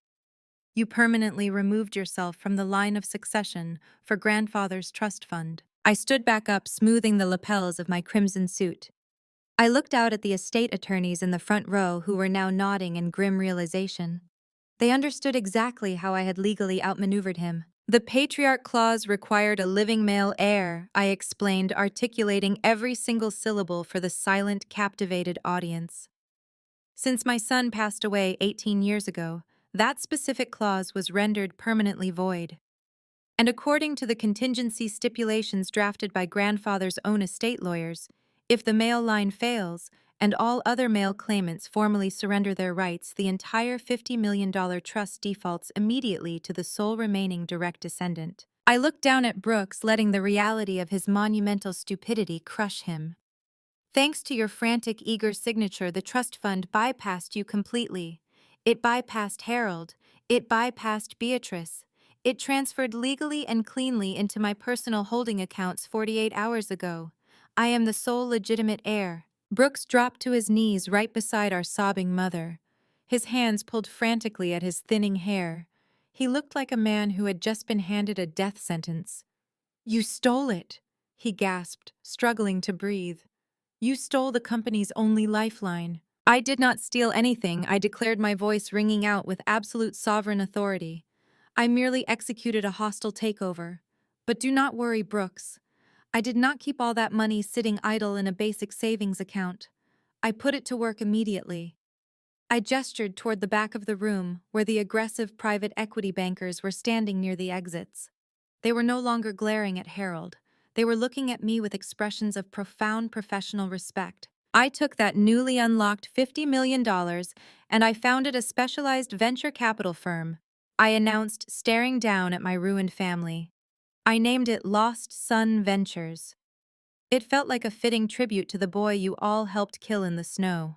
You permanently removed yourself from the line of succession for grandfather's trust fund. I stood back up, smoothing the lapels of my crimson suit. I looked out at the estate attorneys in the front row who were now nodding in grim realization. They understood exactly how I had legally outmaneuvered him. The patriarch clause required a living male heir, I explained, articulating every single syllable for the silent, captivated audience. Since my son passed away 18 years ago, that specific clause was rendered permanently void. And according to the contingency stipulations drafted by grandfather's own estate lawyers, if the male line fails, and all other male claimants formally surrender their rights, the entire $50 million trust defaults immediately to the sole remaining direct descendant. I looked down at Brooks, letting the reality of his monumental stupidity crush him. Thanks to your frantic, eager signature, the trust fund bypassed you completely. It bypassed Harold. It bypassed Beatrice. It transferred legally and cleanly into my personal holding accounts 48 hours ago. I am the sole legitimate heir. Brooks dropped to his knees right beside our sobbing mother. His hands pulled frantically at his thinning hair. He looked like a man who had just been handed a death sentence. "You stole it," he gasped, struggling to breathe. "You stole the company's only lifeline." "I did not steal anything," I declared, my voice ringing out with absolute sovereign authority. "I merely executed a hostile takeover. But do not worry, Brooks. I did not keep all that money sitting idle in a basic savings account. I put it to work immediately." I gestured toward the back of the room, where the aggressive private equity bankers were standing near the exits. They were no longer glaring at Harold. They were looking at me with expressions of profound professional respect. I took that newly unlocked $50 million and I founded a specialized venture capital firm, I announced, staring down at my ruined family. I named it Lost Sun Ventures. It felt like a fitting tribute to the boy you all helped kill in the snow.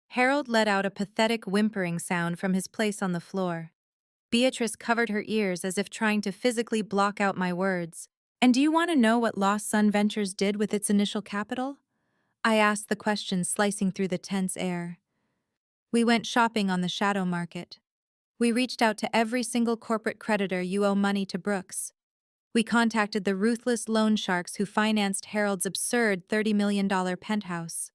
Harold let out a pathetic whimpering sound from his place on the floor. Beatrice covered her ears as if trying to physically block out my words. "And do you want to know what Lost Sun Ventures did with its initial capital?" I asked, the question slicing through the tense air. "We went shopping on the shadow market. We reached out to every single corporate creditor you owe money to, Brooks. We contacted the ruthless loan sharks who financed Harold's absurd $30 million penthouse.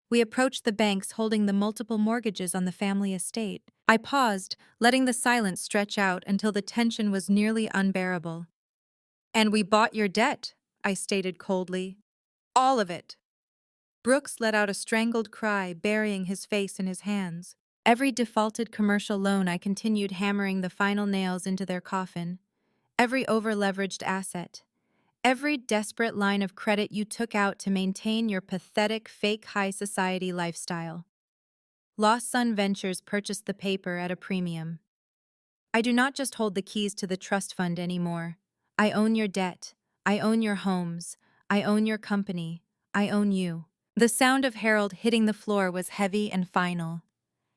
We approached the banks holding the multiple mortgages on the family estate." I paused, letting the silence stretch out until the tension was nearly unbearable. "And we bought your debt," I stated coldly. "All of it." Brooks let out a strangled cry, burying his face in his hands. Every defaulted commercial loan, I continued, hammering the final nails into their coffin. Every over-leveraged asset. Every desperate line of credit you took out to maintain your pathetic, fake high society lifestyle. Lost Sun Ventures purchased the paper at a premium. I do not just hold the keys to the trust fund anymore. I own your debt. I own your homes. I own your company. I own you. The sound of Harold hitting the floor was heavy and final.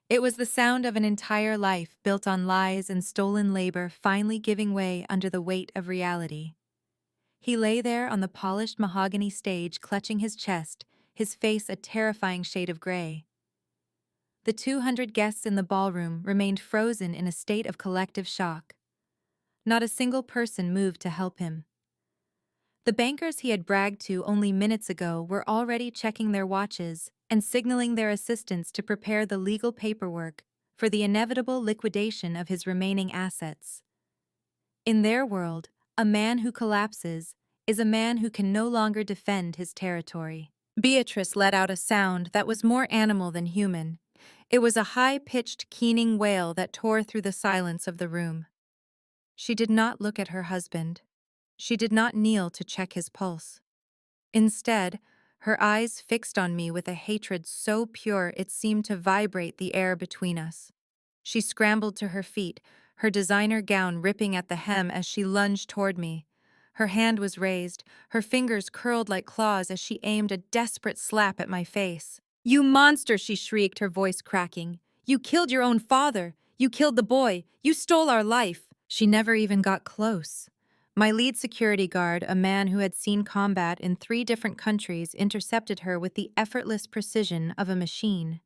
It was the sound of an entire life built on lies and stolen labor finally giving way under the weight of reality. He lay there on the polished mahogany stage, clutching his chest, his face a terrifying shade of gray. The 200 guests in the ballroom remained frozen in a state of collective shock. Not a single person moved to help him. The bankers he had bragged to only minutes ago were already checking their watches and signaling their assistants to prepare the legal paperwork for the inevitable liquidation of his remaining assets. In their world, a man who collapses is a man who can no longer defend his territory. Beatrice let out a sound that was more animal than human. It was a high-pitched, keening wail that tore through the silence of the room. She did not look at her husband. She did not kneel to check his pulse. Instead, her eyes fixed on me with a hatred so pure it seemed to vibrate the air between us. She scrambled to her feet, her designer gown ripping at the hem as she lunged toward me. Her hand was raised, her fingers curled like claws as she aimed a desperate slap at my face. "You monster!" she shrieked, her voice cracking. "You killed your own father! You killed the boy! You stole our life!" She never even got close. My lead security guard, a man who had seen combat in 3 different countries, intercepted her with the effortless precision of a machine.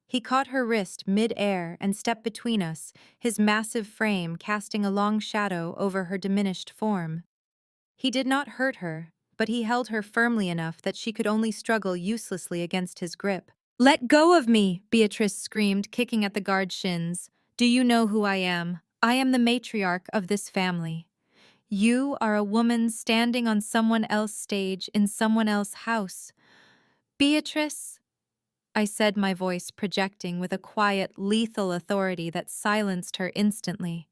He caught her wrist mid-air and stepped between us, his massive frame casting a long shadow over her diminished form. He did not hurt her, but he held her firmly enough that she could only struggle uselessly against his grip. "Let go of me!" Beatrice screamed, kicking at the guard's shins. "Do you know who I am? I am the matriarch of this family. You are a woman standing on someone else's stage in someone else's house. Beatrice," I said, my voice projecting with a quiet, lethal authority that silenced her instantly.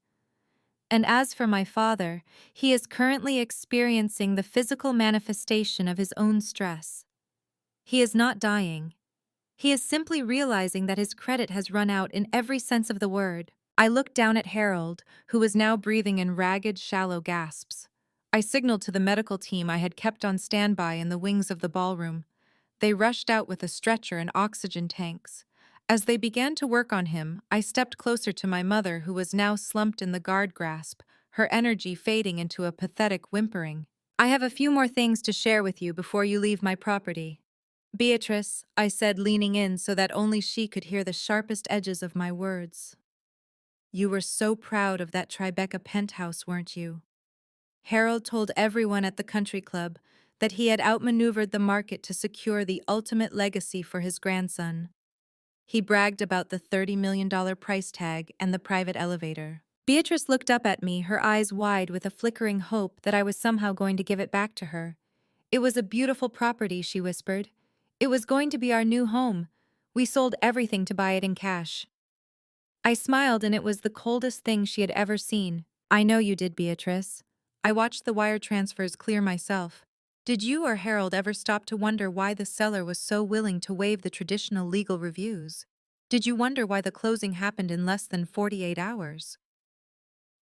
"And as for my father, he is currently experiencing the physical manifestation of his own stress. He is not dying. He is simply realizing that his credit has run out in every sense of the word." I looked down at Harold, who was now breathing in ragged, shallow gasps. I signaled to the medical team I had kept on standby in the wings of the ballroom. They rushed out with a stretcher and oxygen tanks. As they began to work on him, I stepped closer to my mother, who was now slumped in the guard grasp, her energy fading into a pathetic whimpering. "I have a few more things to share with you before you leave my property." "Beatrice," I said, leaning in so that only she could hear the sharpest edges of my words. "You were so proud of that Tribeca penthouse, weren't you?" Harold told everyone at the country club that he had outmaneuvered the market to secure the ultimate legacy for his grandson. He bragged about the $30 million price tag and the private elevator. Beatrice looked up at me, her eyes wide with a flickering hope that I was somehow going to give it back to her. "It was a beautiful property," she whispered. "It was going to be our new home. We sold everything to buy it in cash." I smiled, and it was the coldest thing she had ever seen. "I know you did, Beatrice. I watched the wire transfers clear myself. Did you or Harold ever stop to wonder why the seller was so willing to waive the traditional legal reviews? Did you wonder why the closing happened in less than 48 hours?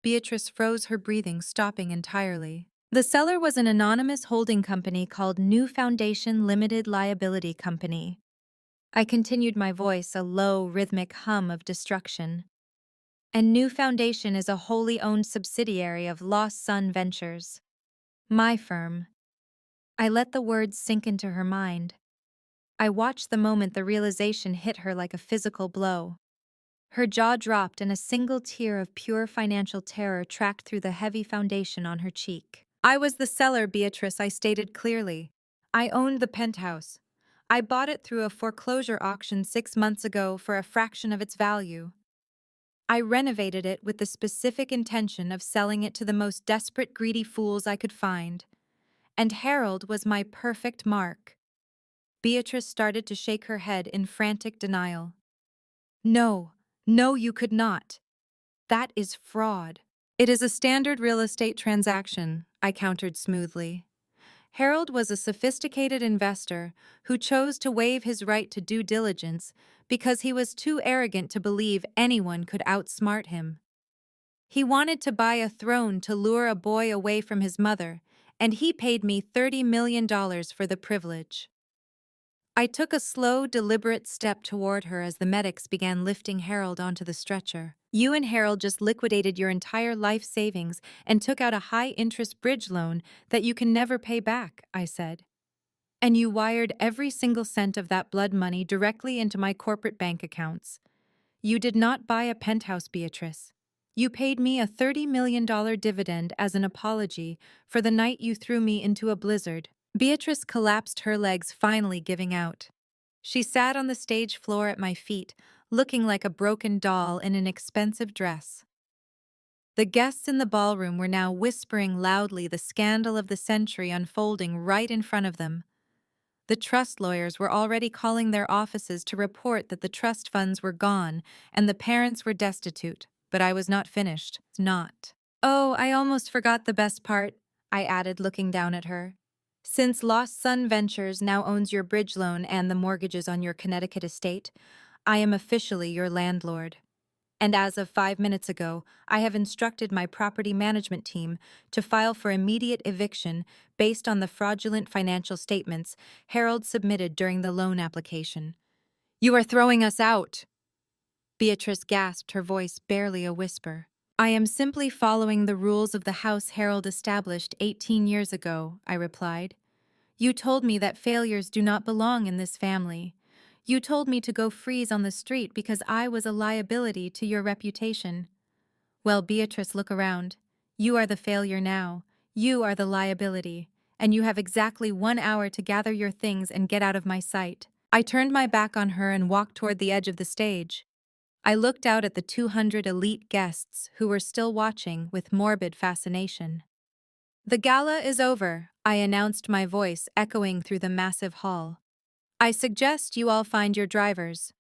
Beatrice froze, her breathing stopping entirely. "The seller was an anonymous holding company called New Foundation Limited Liability Company." I continued, my voice a low, rhythmic hum of destruction. "And New Foundation is a wholly owned subsidiary of Lost Sun Ventures, my firm." I let the words sink into her mind. I watched the moment the realization hit her like a physical blow. Her jaw dropped and a single tear of pure financial terror tracked through the heavy foundation on her cheek. "I was the seller, Beatrice," I stated clearly. "I owned the penthouse. I bought it through a foreclosure auction 6 months ago for a fraction of its value. I renovated it with the specific intention of selling it to the most desperate, greedy fools I could find. And Harold was my perfect mark." Beatrice started to shake her head in frantic denial. "No, no, you could not. That is fraud." "It is a standard real estate transaction," I countered smoothly. "Harold was a sophisticated investor who chose to waive his right to due diligence because he was too arrogant to believe anyone could outsmart him. He wanted to buy a throne to lure a boy away from his mother, and he paid me $30 million for the privilege." I took a slow, deliberate step toward her as the medics began lifting Harold onto the stretcher. "You and Harold just liquidated your entire life savings and took out a high-interest bridge loan that you can never pay back," I said. "And you wired every single cent of that blood money directly into my corporate bank accounts. You did not buy a penthouse, Beatrice. You paid me a $30 million dividend as an apology for the night you threw me into a blizzard." Beatrice collapsed, her legs finally giving out. She sat on the stage floor at my feet, looking like a broken doll in an expensive dress. The guests in the ballroom were now whispering loudly, the scandal of the century unfolding right in front of them. The trust lawyers were already calling their offices to report that the trust funds were gone and the parents were destitute, but I was not finished. Not. Oh, I almost forgot the best part, I added, looking down at her. Since Lost Sun Ventures now owns your bridge loan and the mortgages on your Connecticut estate, I am officially your landlord. And as of 5 minutes ago, I have instructed my property management team to file for immediate eviction based on the fraudulent financial statements Harold submitted during the loan application. You are throwing us out! Beatrice gasped, her voice barely a whisper. I am simply following the rules of the house Harold established 18 years ago, I replied. You told me that failures do not belong in this family. You told me to go freeze on the street because I was a liability to your reputation. Well, Beatrice, look around. You are the failure now. You are the liability. And you have exactly 1 hour to gather your things and get out of my sight. I turned my back on her and walked toward the edge of the stage. I looked out at the 200 elite guests who were still watching with morbid fascination. The gala is over, I announced, my voice echoing through the massive hall. I suggest you all find your drivers.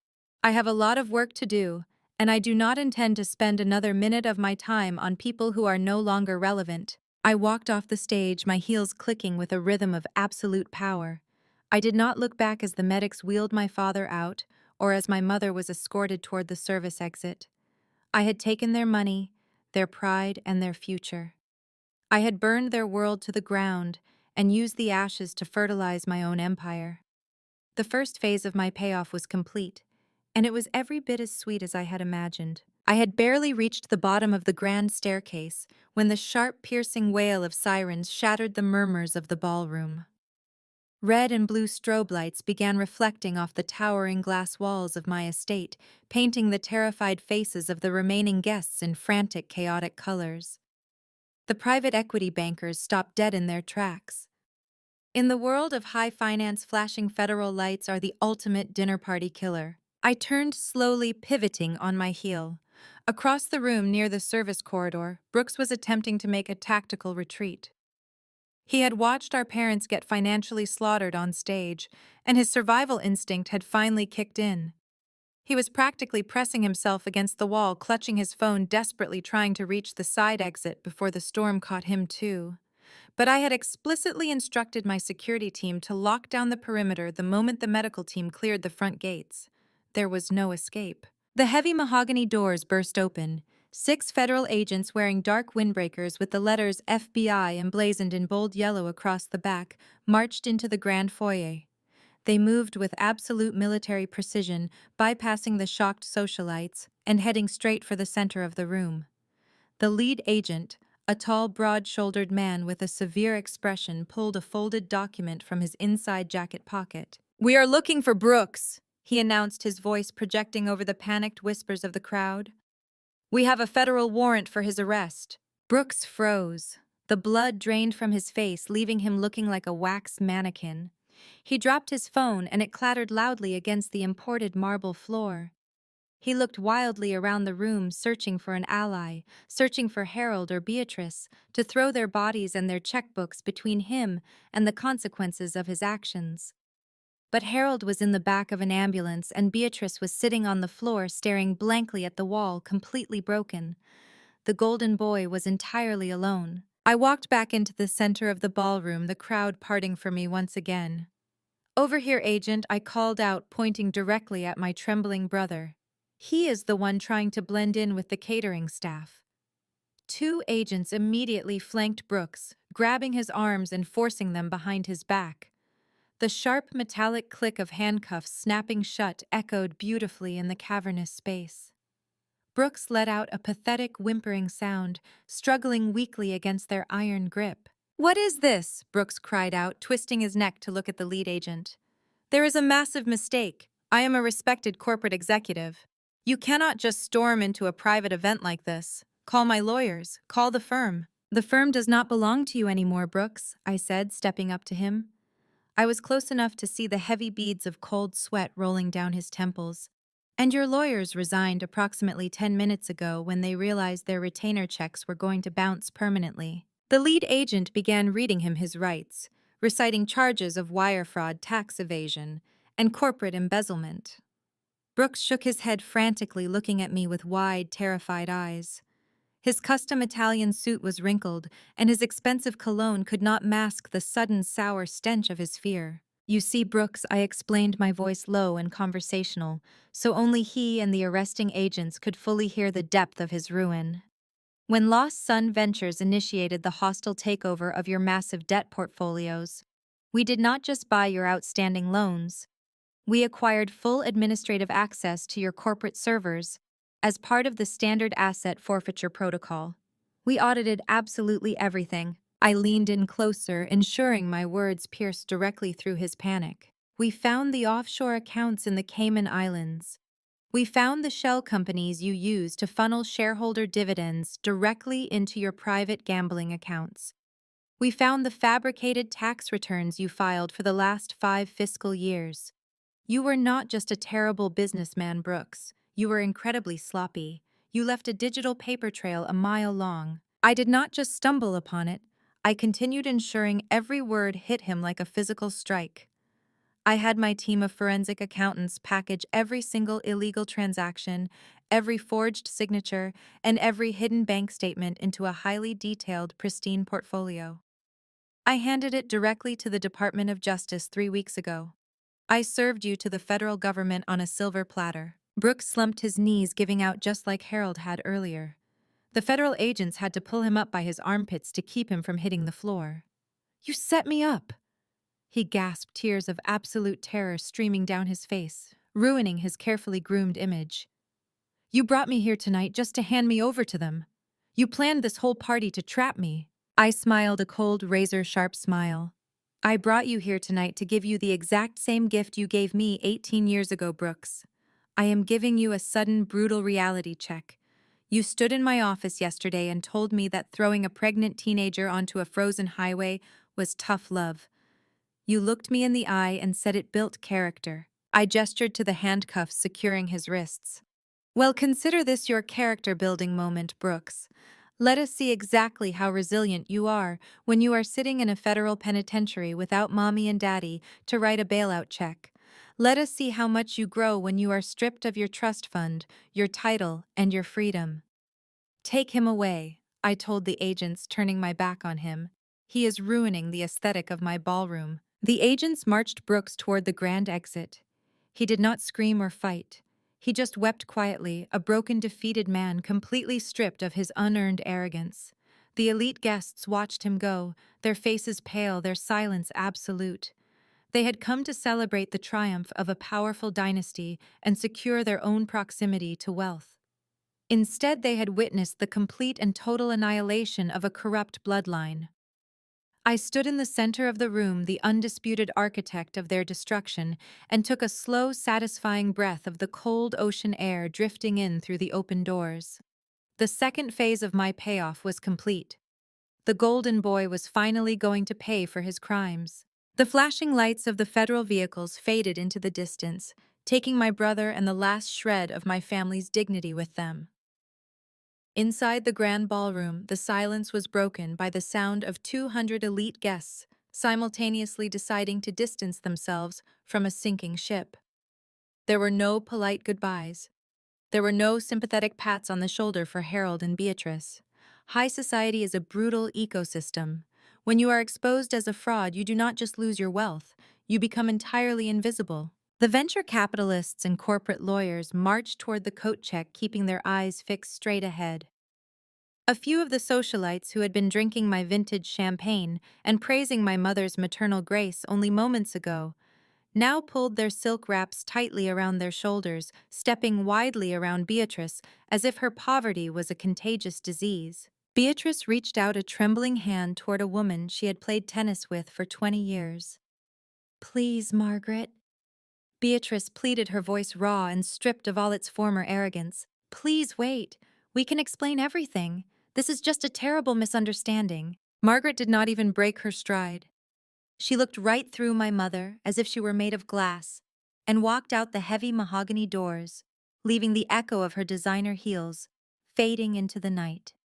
I have a lot of work to do, and I do not intend to spend another minute of my time on people who are no longer relevant. I walked off the stage, my heels clicking with a rhythm of absolute power. I did not look back as the medics wheeled my father out, or as my mother was escorted toward the service exit. I had taken their money, their pride, and their future. I had burned their world to the ground and used the ashes to fertilize my own empire. The first phase of my payoff was complete, and it was every bit as sweet as I had imagined. I had barely reached the bottom of the grand staircase when the sharp, piercing wail of sirens shattered the murmurs of the ballroom. Red and blue strobe lights began reflecting off the towering glass walls of my estate, painting the terrified faces of the remaining guests in frantic, chaotic colors. The private equity bankers stopped dead in their tracks. In the world of high finance, flashing federal lights are the ultimate dinner party killer. I turned slowly, pivoting on my heel. Across the room near the service corridor, Brooks was attempting to make a tactical retreat. He had watched our parents get financially slaughtered on stage, and his survival instinct had finally kicked in. He was practically pressing himself against the wall, clutching his phone, desperately trying to reach the side exit before the storm caught him too. But I had explicitly instructed my security team to lock down the perimeter the moment the medical team cleared the front gates. There was no escape. The heavy mahogany doors burst open. 6 federal agents wearing dark windbreakers with the letters FBI emblazoned in bold yellow across the back marched into the grand foyer. They moved with absolute military precision, bypassing the shocked socialites and heading straight for the center of the room. The lead agent, a tall, broad-shouldered man with a severe expression, pulled a folded document from his inside jacket pocket. "We are looking for Brooks," he announced, his voice projecting over the panicked whispers of the crowd. "We have a federal warrant for his arrest." Brooks froze. The blood drained from his face, leaving him looking like a wax mannequin. He dropped his phone and it clattered loudly against the imported marble floor. He looked wildly around the room, searching for an ally, searching for Harold or Beatrice, to throw their bodies and their checkbooks between him and the consequences of his actions. But Harold was in the back of an ambulance and Beatrice was sitting on the floor staring blankly at the wall, completely broken. The golden boy was entirely alone. I walked back into the center of the ballroom, the crowd parting for me once again. "Over here, agent," I called out, pointing directly at my trembling brother. He is the one trying to blend in with the catering staff. 2 agents immediately flanked Brooks, grabbing his arms and forcing them behind his back. The sharp metallic click of handcuffs snapping shut echoed beautifully in the cavernous space. Brooks let out a pathetic whimpering sound, struggling weakly against their iron grip. "What is this?" Brooks cried out, twisting his neck to look at the lead agent. "There is a massive mistake. I am a respected corporate executive. You cannot just storm into a private event like this. Call my lawyers. Call the firm." "The firm does not belong to you anymore, Brooks," I said, stepping up to him. I was close enough to see the heavy beads of cold sweat rolling down his temples. "And your lawyers resigned approximately 10 minutes ago when they realized their retainer checks were going to bounce permanently." The lead agent began reading him his rights, reciting charges of wire fraud, tax evasion, and corporate embezzlement. Brooks shook his head frantically, looking at me with wide, terrified eyes. His custom Italian suit was wrinkled, and his expensive cologne could not mask the sudden sour stench of his fear. "You see, Brooks," I explained, my voice low and conversational, so only he and the arresting agents could fully hear the depth of his ruin. "When Lost Sun Ventures initiated the hostile takeover of your massive debt portfolios, we did not just buy your outstanding loans. We acquired full administrative access to your corporate servers as part of the standard asset forfeiture protocol. We audited absolutely everything." I leaned in closer, ensuring my words pierced directly through his panic. "We found the offshore accounts in the Cayman Islands. We found the shell companies you use to funnel shareholder dividends directly into your private gambling accounts. We found the fabricated tax returns you filed for the last 5 fiscal years. You were not just a terrible businessman, Brooks. You were incredibly sloppy. You left a digital paper trail a mile long. I did not just stumble upon it. I continued, ensuring every word hit him like a physical strike. I had my team of forensic accountants package every single illegal transaction, every forged signature, and every hidden bank statement into a highly detailed, pristine portfolio. I handed it directly to the Department of Justice 3 weeks ago. I served you to the federal government on a silver platter." Brooks slumped his knees, giving out just like Harold had earlier. The federal agents had to pull him up by his armpits to keep him from hitting the floor. "You set me up!" he gasped, tears of absolute terror streaming down his face, ruining his carefully groomed image. "You brought me here tonight just to hand me over to them. You planned this whole party to trap me." I smiled a cold, razor-sharp smile. "I brought you here tonight to give you the exact same gift you gave me 18 years ago, Brooks. I am giving you a sudden, brutal reality check. You stood in my office yesterday and told me that throwing a pregnant teenager onto a frozen highway was tough love. You looked me in the eye and said it built character." I gestured to the handcuffs securing his wrists. "Well, consider this your character-building moment, Brooks. Let us see exactly how resilient you are when you are sitting in a federal penitentiary without mommy and daddy to write a bailout check. Let us see how much you grow when you are stripped of your trust fund, your title, and your freedom." "Take him away," I told the agents, turning my back on him. "He is ruining the aesthetic of my ballroom." The agents marched Brooks toward the grand exit. He did not scream or fight. He just wept quietly, a broken, defeated man completely stripped of his unearned arrogance. The elite guests watched him go, their faces pale, their silence absolute. They had come to celebrate the triumph of a powerful dynasty and secure their own proximity to wealth. Instead, they had witnessed the complete and total annihilation of a corrupt bloodline. I stood in the center of the room, the undisputed architect of their destruction, and took a slow, satisfying breath of the cold ocean air drifting in through the open doors. The second phase of my payoff was complete. The golden boy was finally going to pay for his crimes. The flashing lights of the federal vehicles faded into the distance, taking my brother and the last shred of my family's dignity with them. Inside the grand ballroom, the silence was broken by the sound of 200 elite guests simultaneously deciding to distance themselves from a sinking ship. There were no polite goodbyes. There were no sympathetic pats on the shoulder for Harold and Beatrice. High society is a brutal ecosystem. When you are exposed as a fraud, you do not just lose your wealth, you become entirely invisible. The venture capitalists and corporate lawyers marched toward the coat check, keeping their eyes fixed straight ahead. A few of the socialites who had been drinking my vintage champagne and praising my mother's maternal grace only moments ago now pulled their silk wraps tightly around their shoulders, stepping widely around Beatrice as if her poverty was a contagious disease. Beatrice reached out a trembling hand toward a woman she had played tennis with for 20 years. "Please, Margaret." Beatrice pleaded, her voice raw and stripped of all its former arrogance. "Please wait. We can explain everything. This is just a terrible misunderstanding." Margaret did not even break her stride. She looked right through my mother as if she were made of glass and walked out the heavy mahogany doors, leaving the echo of her designer heels fading into the night.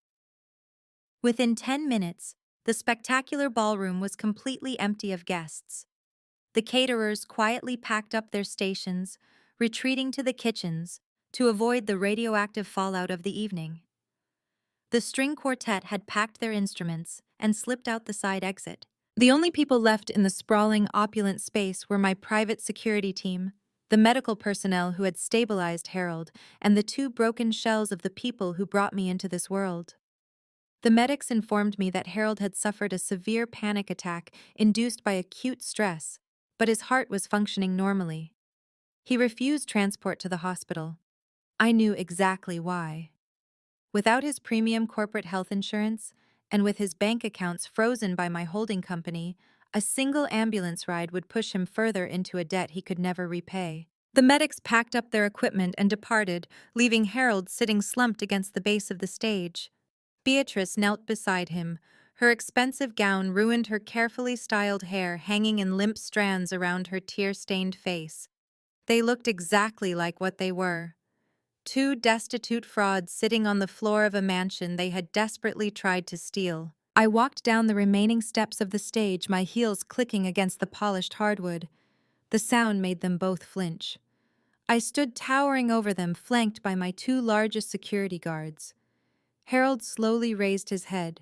Within 10 minutes, The spectacular ballroom was completely empty of guests. The caterers quietly packed up their stations, retreating to the kitchens to avoid the radioactive fallout of the evening. The string quartet had packed their instruments and slipped out the side exit. The only people left in the sprawling, opulent space were my private security team, the medical personnel who had stabilized Harold, and the two broken shells of the people who brought me into this world. The medics informed me that Harold had suffered a severe panic attack induced by acute stress, but his heart was functioning normally. He refused transport to the hospital. I knew exactly why. Without his premium corporate health insurance, and with his bank accounts frozen by my holding company, a single ambulance ride would push him further into a debt he could never repay. The medics packed up their equipment and departed, leaving Harold sitting slumped against the base of the stage. Beatrice knelt beside him. Her expensive gown ruined her carefully styled hair hanging in limp strands around her tear-stained face. They looked exactly like what they were. Two destitute frauds sitting on the floor of a mansion they had desperately tried to steal. I walked down the remaining steps of the stage, my heels clicking against the polished hardwood. The sound made them both flinch. I stood towering over them, flanked by my two largest security guards. Harold slowly raised his head.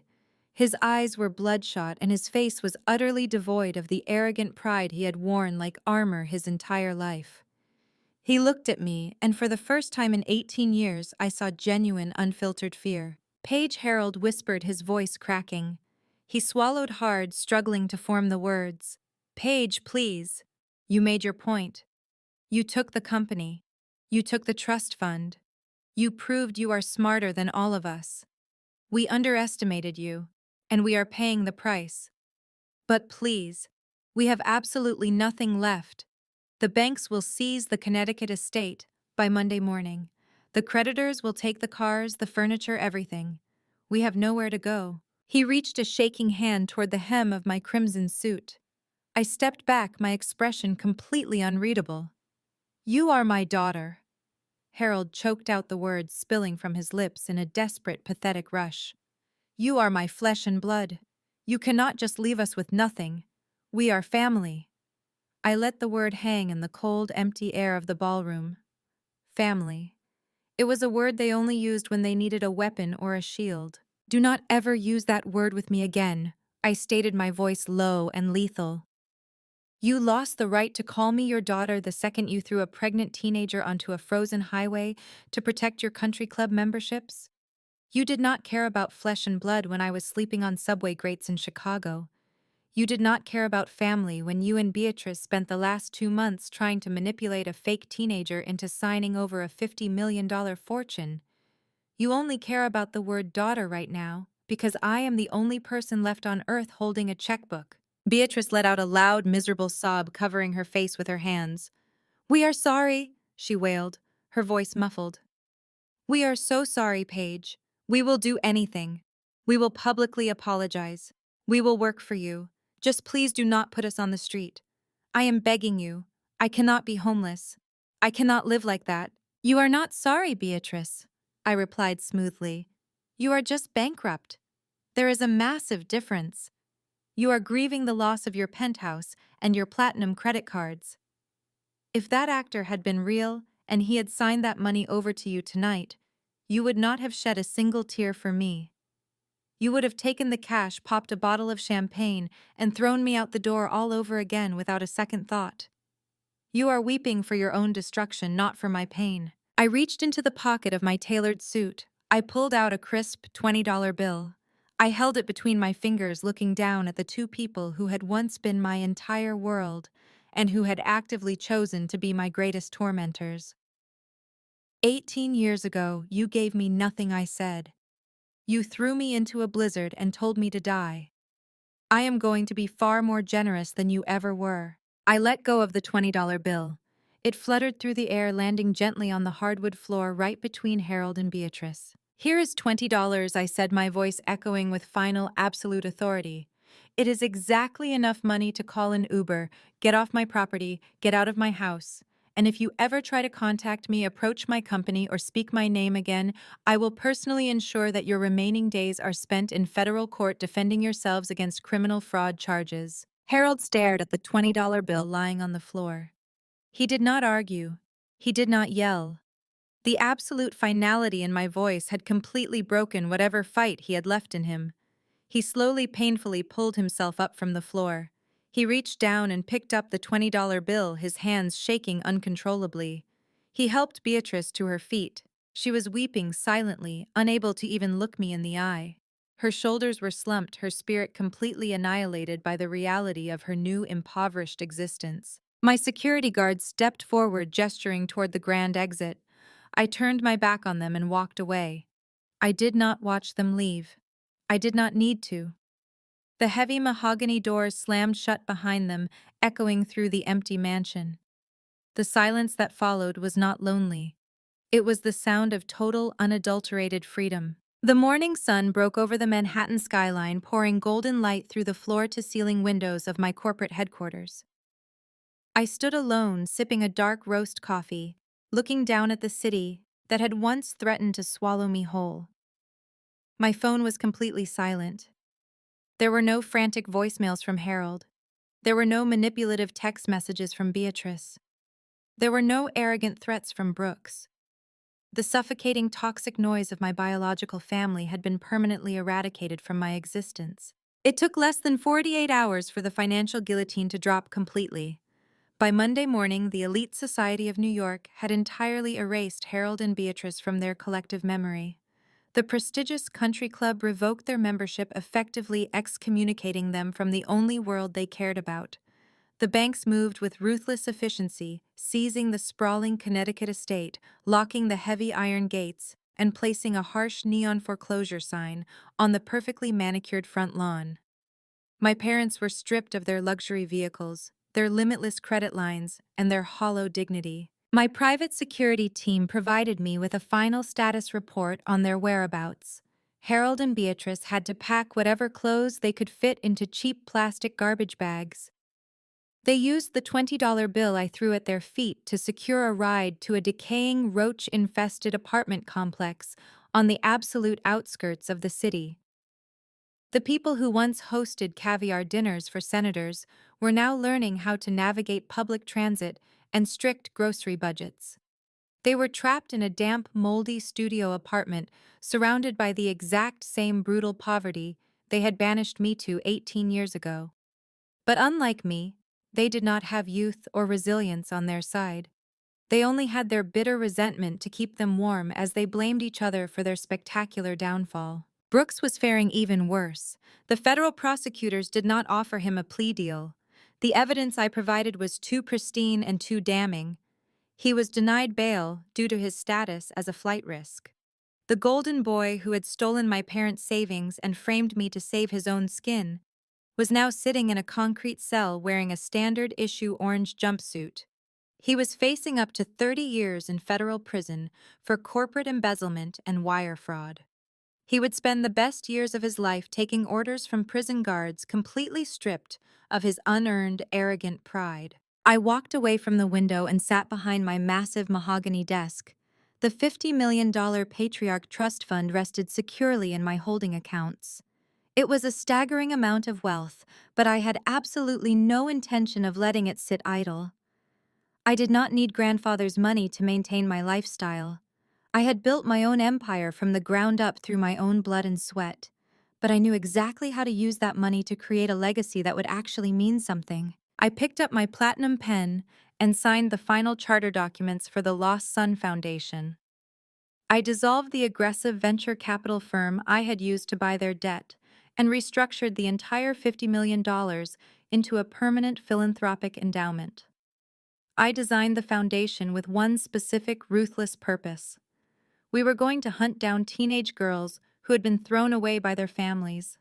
His eyes were bloodshot and his face was utterly devoid of the arrogant pride he had worn like armor his entire life. He looked at me, and for the first time in 18 years, I saw genuine, unfiltered fear. Page, Harold whispered, his voice cracking. He swallowed hard, struggling to form the words. Page, please. You made your point. You took the company. You took the trust fund. You proved you are smarter than all of us. We underestimated you, and we are paying the price. But please, we have absolutely nothing left. The banks will seize the Connecticut estate by Monday morning. The creditors will take the cars, the furniture, everything. We have nowhere to go. He reached a shaking hand toward the hem of my crimson suit. I stepped back, my expression completely unreadable. You are my daughter. Harold choked out the words spilling from his lips in a desperate, pathetic rush. You are my flesh and blood. You cannot just leave us with nothing. We are family. I let the word hang in the cold, empty air of the ballroom. Family. It was a word they only used when they needed a weapon or a shield. Do not ever use that word with me again, I stated, my voice low and lethal. You lost the right to call me your daughter the second you threw a pregnant teenager onto a frozen highway to protect your country club memberships. You did not care about flesh and blood when I was sleeping on subway grates in Chicago. You did not care about family when you and Beatrice spent the last 2 months trying to manipulate a fake teenager into signing over a $50 million fortune. You only care about the word daughter right now because I am the only person left on earth holding a checkbook. Beatrice let out a loud, miserable sob, covering her face with her hands. We are sorry, she wailed, her voice muffled. We are so sorry, Paige. We will do anything. We will publicly apologize. We will work for you. Just please do not put us on the street. I am begging you. I cannot be homeless. I cannot live like that. You are not sorry, Beatrice, I replied smoothly. You are just bankrupt. There is a massive difference. You are grieving the loss of your penthouse and your platinum credit cards. If that actor had been real and he had signed that money over to you tonight, you would not have shed a single tear for me. You would have taken the cash, popped a bottle of champagne, and thrown me out the door all over again without a second thought. You are weeping for your own destruction, not for my pain. I reached into the pocket of my tailored suit. I pulled out a crisp $20 bill. I held it between my fingers, looking down at the two people who had once been my entire world and who had actively chosen to be my greatest tormentors. 18 years ago, you gave me nothing, I said. You threw me into a blizzard and told me to die. I am going to be far more generous than you ever were. I let go of the $20 bill. It fluttered through the air, landing gently on the hardwood floor right between Harold and Beatrice. Here is $20, I said, my voice echoing with final, absolute authority. It is exactly enough money to call an Uber, get off my property, get out of my house, and if you ever try to contact me, approach my company, or speak my name again, I will personally ensure that your remaining days are spent in federal court defending yourselves against criminal fraud charges." Harold stared at the $20 bill lying on the floor. He did not argue. He did not yell. The absolute finality in my voice had completely broken whatever fight he had left in him. He slowly, painfully pulled himself up from the floor. He reached down and picked up the $20 bill, his hands shaking uncontrollably. He helped Beatrice to her feet. She was weeping silently, unable to even look me in the eye. Her shoulders were slumped, her spirit completely annihilated by the reality of her new impoverished existence. My security guard stepped forward, gesturing toward the grand exit. I turned my back on them and walked away. I did not watch them leave. I did not need to. The heavy mahogany doors slammed shut behind them, echoing through the empty mansion. The silence that followed was not lonely. It was the sound of total, unadulterated freedom. The morning sun broke over the Manhattan skyline, pouring golden light through the floor-to-ceiling windows of my corporate headquarters. I stood alone, sipping a dark roast coffee, looking down at the city that had once threatened to swallow me whole. My phone was completely silent. There were no frantic voicemails from Harold. There were no manipulative text messages from Beatrice. There were no arrogant threats from Brooks. The suffocating toxic noise of my biological family had been permanently eradicated from my existence. It took less than 48 hours for the financial guillotine to drop completely. By Monday morning, the elite society of New York had entirely erased Harold and Beatrice from their collective memory. The prestigious country club revoked their membership, effectively excommunicating them from the only world they cared about. The banks moved with ruthless efficiency, seizing the sprawling Connecticut estate, locking the heavy iron gates, and placing a harsh neon foreclosure sign on the perfectly manicured front lawn. My parents were stripped of their luxury vehicles, their limitless credit lines, and their hollow dignity. My private security team provided me with a final status report on their whereabouts. Harold and Beatrice had to pack whatever clothes they could fit into cheap plastic garbage bags. They used the $20 bill I threw at their feet to secure a ride to a decaying, roach-infested apartment complex on the absolute outskirts of the city. The people who once hosted caviar dinners for senators were now learning how to navigate public transit and strict grocery budgets. They were trapped in a damp, moldy studio apartment surrounded by the exact same brutal poverty they had banished me to 18 years ago. But unlike me, they did not have youth or resilience on their side. They only had their bitter resentment to keep them warm as they blamed each other for their spectacular downfall. Brooks was faring even worse. The federal prosecutors did not offer him a plea deal. The evidence I provided was too pristine and too damning. He was denied bail due to his status as a flight risk. The golden boy who had stolen my parents' savings and framed me to save his own skin was now sitting in a concrete cell wearing a standard-issue orange jumpsuit. He was facing up to 30 years in federal prison for corporate embezzlement and wire fraud. He would spend the best years of his life taking orders from prison guards, completely stripped of his unearned, arrogant pride. I walked away from the window and sat behind my massive mahogany desk. The $50 million Patriarch Trust Fund rested securely in my holding accounts. It was a staggering amount of wealth, but I had absolutely no intention of letting it sit idle. I did not need grandfather's money to maintain my lifestyle. I had built my own empire from the ground up through my own blood and sweat, but I knew exactly how to use that money to create a legacy that would actually mean something. I picked up my platinum pen and signed the final charter documents for the Lost Son Foundation. I dissolved the aggressive venture capital firm I had used to buy their debt and restructured the entire $50 million into a permanent philanthropic endowment. I designed the foundation with one specific, ruthless purpose. We were going to hunt down teenage girls who had been thrown away by their families.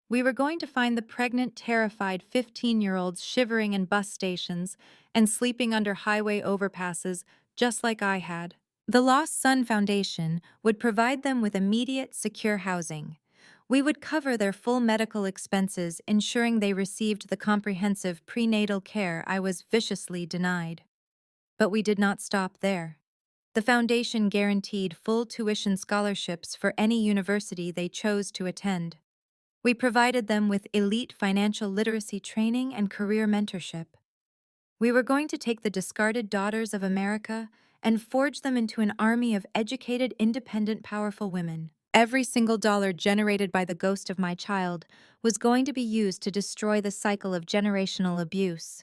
We were going to find the pregnant, terrified 15-year-olds shivering in bus stations and sleeping under highway overpasses just like I had. The Lost Son Foundation would provide them with immediate, secure housing. We would cover their full medical expenses, ensuring they received the comprehensive prenatal care I was viciously denied. But we did not stop there. The foundation guaranteed full tuition scholarships for any university they chose to attend. We provided them with elite financial literacy training and career mentorship. We were going to take the discarded daughters of America and forge them into an army of educated, independent, powerful women. Every single dollar generated by the ghost of my child was going to be used to destroy the cycle of generational abuse.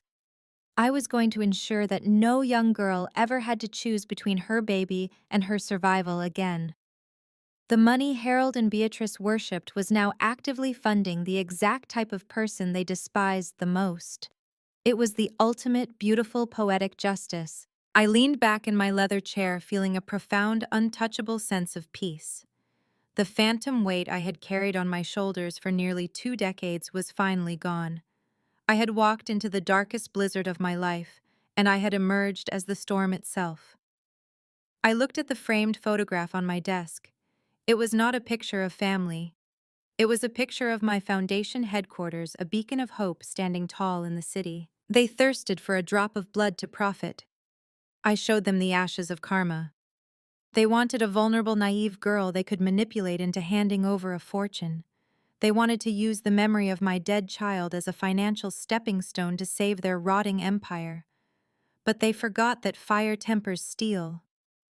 I was going to ensure that no young girl ever had to choose between her baby and her survival again. The money Harold and Beatrice worshipped was now actively funding the exact type of person they despised the most. It was the ultimate, beautiful, poetic justice. I leaned back in my leather chair, feeling a profound, untouchable sense of peace. The phantom weight I had carried on my shoulders for nearly 2 decades was finally gone. I had walked into the darkest blizzard of my life, and I had emerged as the storm itself. I looked at the framed photograph on my desk. It was not a picture of family. It was a picture of my foundation headquarters, a beacon of hope standing tall in the city. They thirsted for a drop of blood to profit. I showed them the ashes of karma. They wanted a vulnerable, naive girl they could manipulate into handing over a fortune. They wanted to use the memory of my dead child as a financial stepping stone to save their rotting empire. But they forgot that fire tempers steel.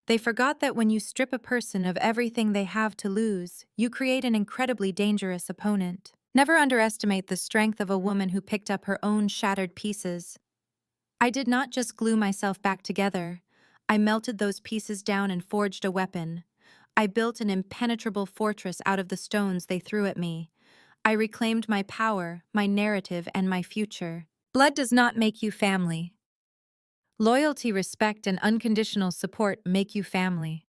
They forgot that when you strip a person of everything they have to lose, you create an incredibly dangerous opponent. Never underestimate the strength of a woman who picked up her own shattered pieces. I did not just glue myself back together. I melted those pieces down and forged a weapon. I built an impenetrable fortress out of the stones they threw at me. I reclaimed my power, my narrative, and my future. Blood does not make you family. Loyalty, respect, and unconditional support make you family.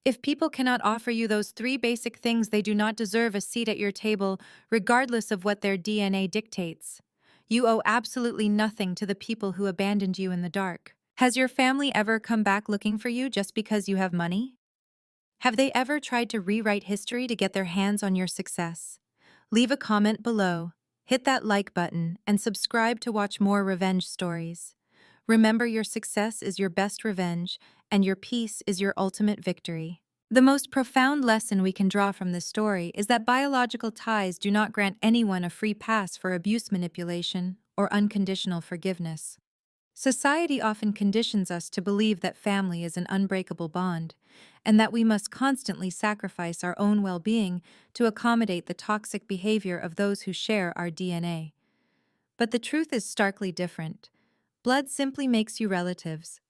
If people cannot offer you those 3 basic things, they do not deserve a seat at your table, regardless of what their DNA dictates. You owe absolutely nothing to the people who abandoned you in the dark. Has your family ever come back looking for you just because you have money? Have they ever tried to rewrite history to get their hands on your success? Leave a comment below, hit that like button, and subscribe to watch more revenge stories. Remember, your success is your best revenge, and your peace is your ultimate victory. The most profound lesson we can draw from this story is that biological ties do not grant anyone a free pass for abuse, manipulation, or unconditional forgiveness. Society often conditions us to believe that family is an unbreakable bond, and that we must constantly sacrifice our own well-being to accommodate the toxic behavior of those who share our DNA. But the truth is starkly different. Blood simply makes you relatives.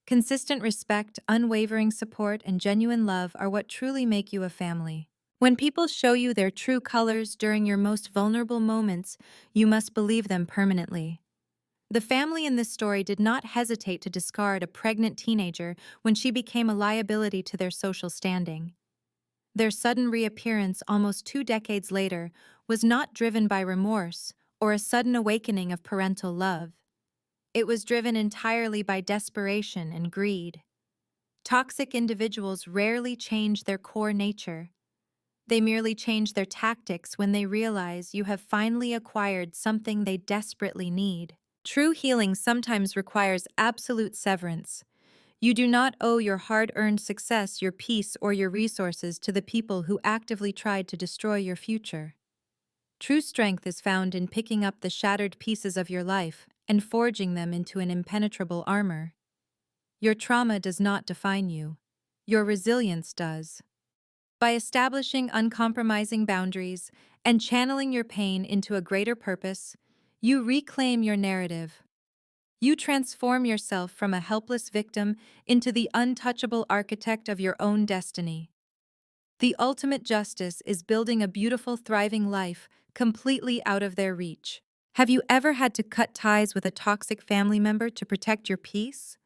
Consistent respect, unwavering support, and genuine love are what truly make you a family. When people show you their true colors during your most vulnerable moments, you must believe them permanently. The family in this story did not hesitate to discard a pregnant teenager when she became a liability to their social standing. Their sudden reappearance almost 2 decades later was not driven by remorse or a sudden awakening of parental love. It was driven entirely by desperation and greed. Toxic individuals rarely change their core nature. They merely change their tactics when they realize you have finally acquired something they desperately need. True healing sometimes requires absolute severance. You do not owe your hard-earned success, your peace, or your resources to the people who actively tried to destroy your future. True strength is found in picking up the shattered pieces of your life and forging them into an impenetrable armor. Your trauma does not define you. Your resilience does. By establishing uncompromising boundaries and channeling your pain into a greater purpose, you reclaim your narrative. You transform yourself from a helpless victim into the untouchable architect of your own destiny. The ultimate justice is building a beautiful, thriving life completely out of their reach. Have you ever had to cut ties with a toxic family member to protect your peace?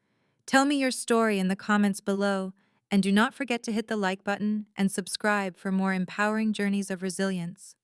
Tell me your story in the comments below, and do not forget to hit the like button and subscribe for more empowering journeys of resilience.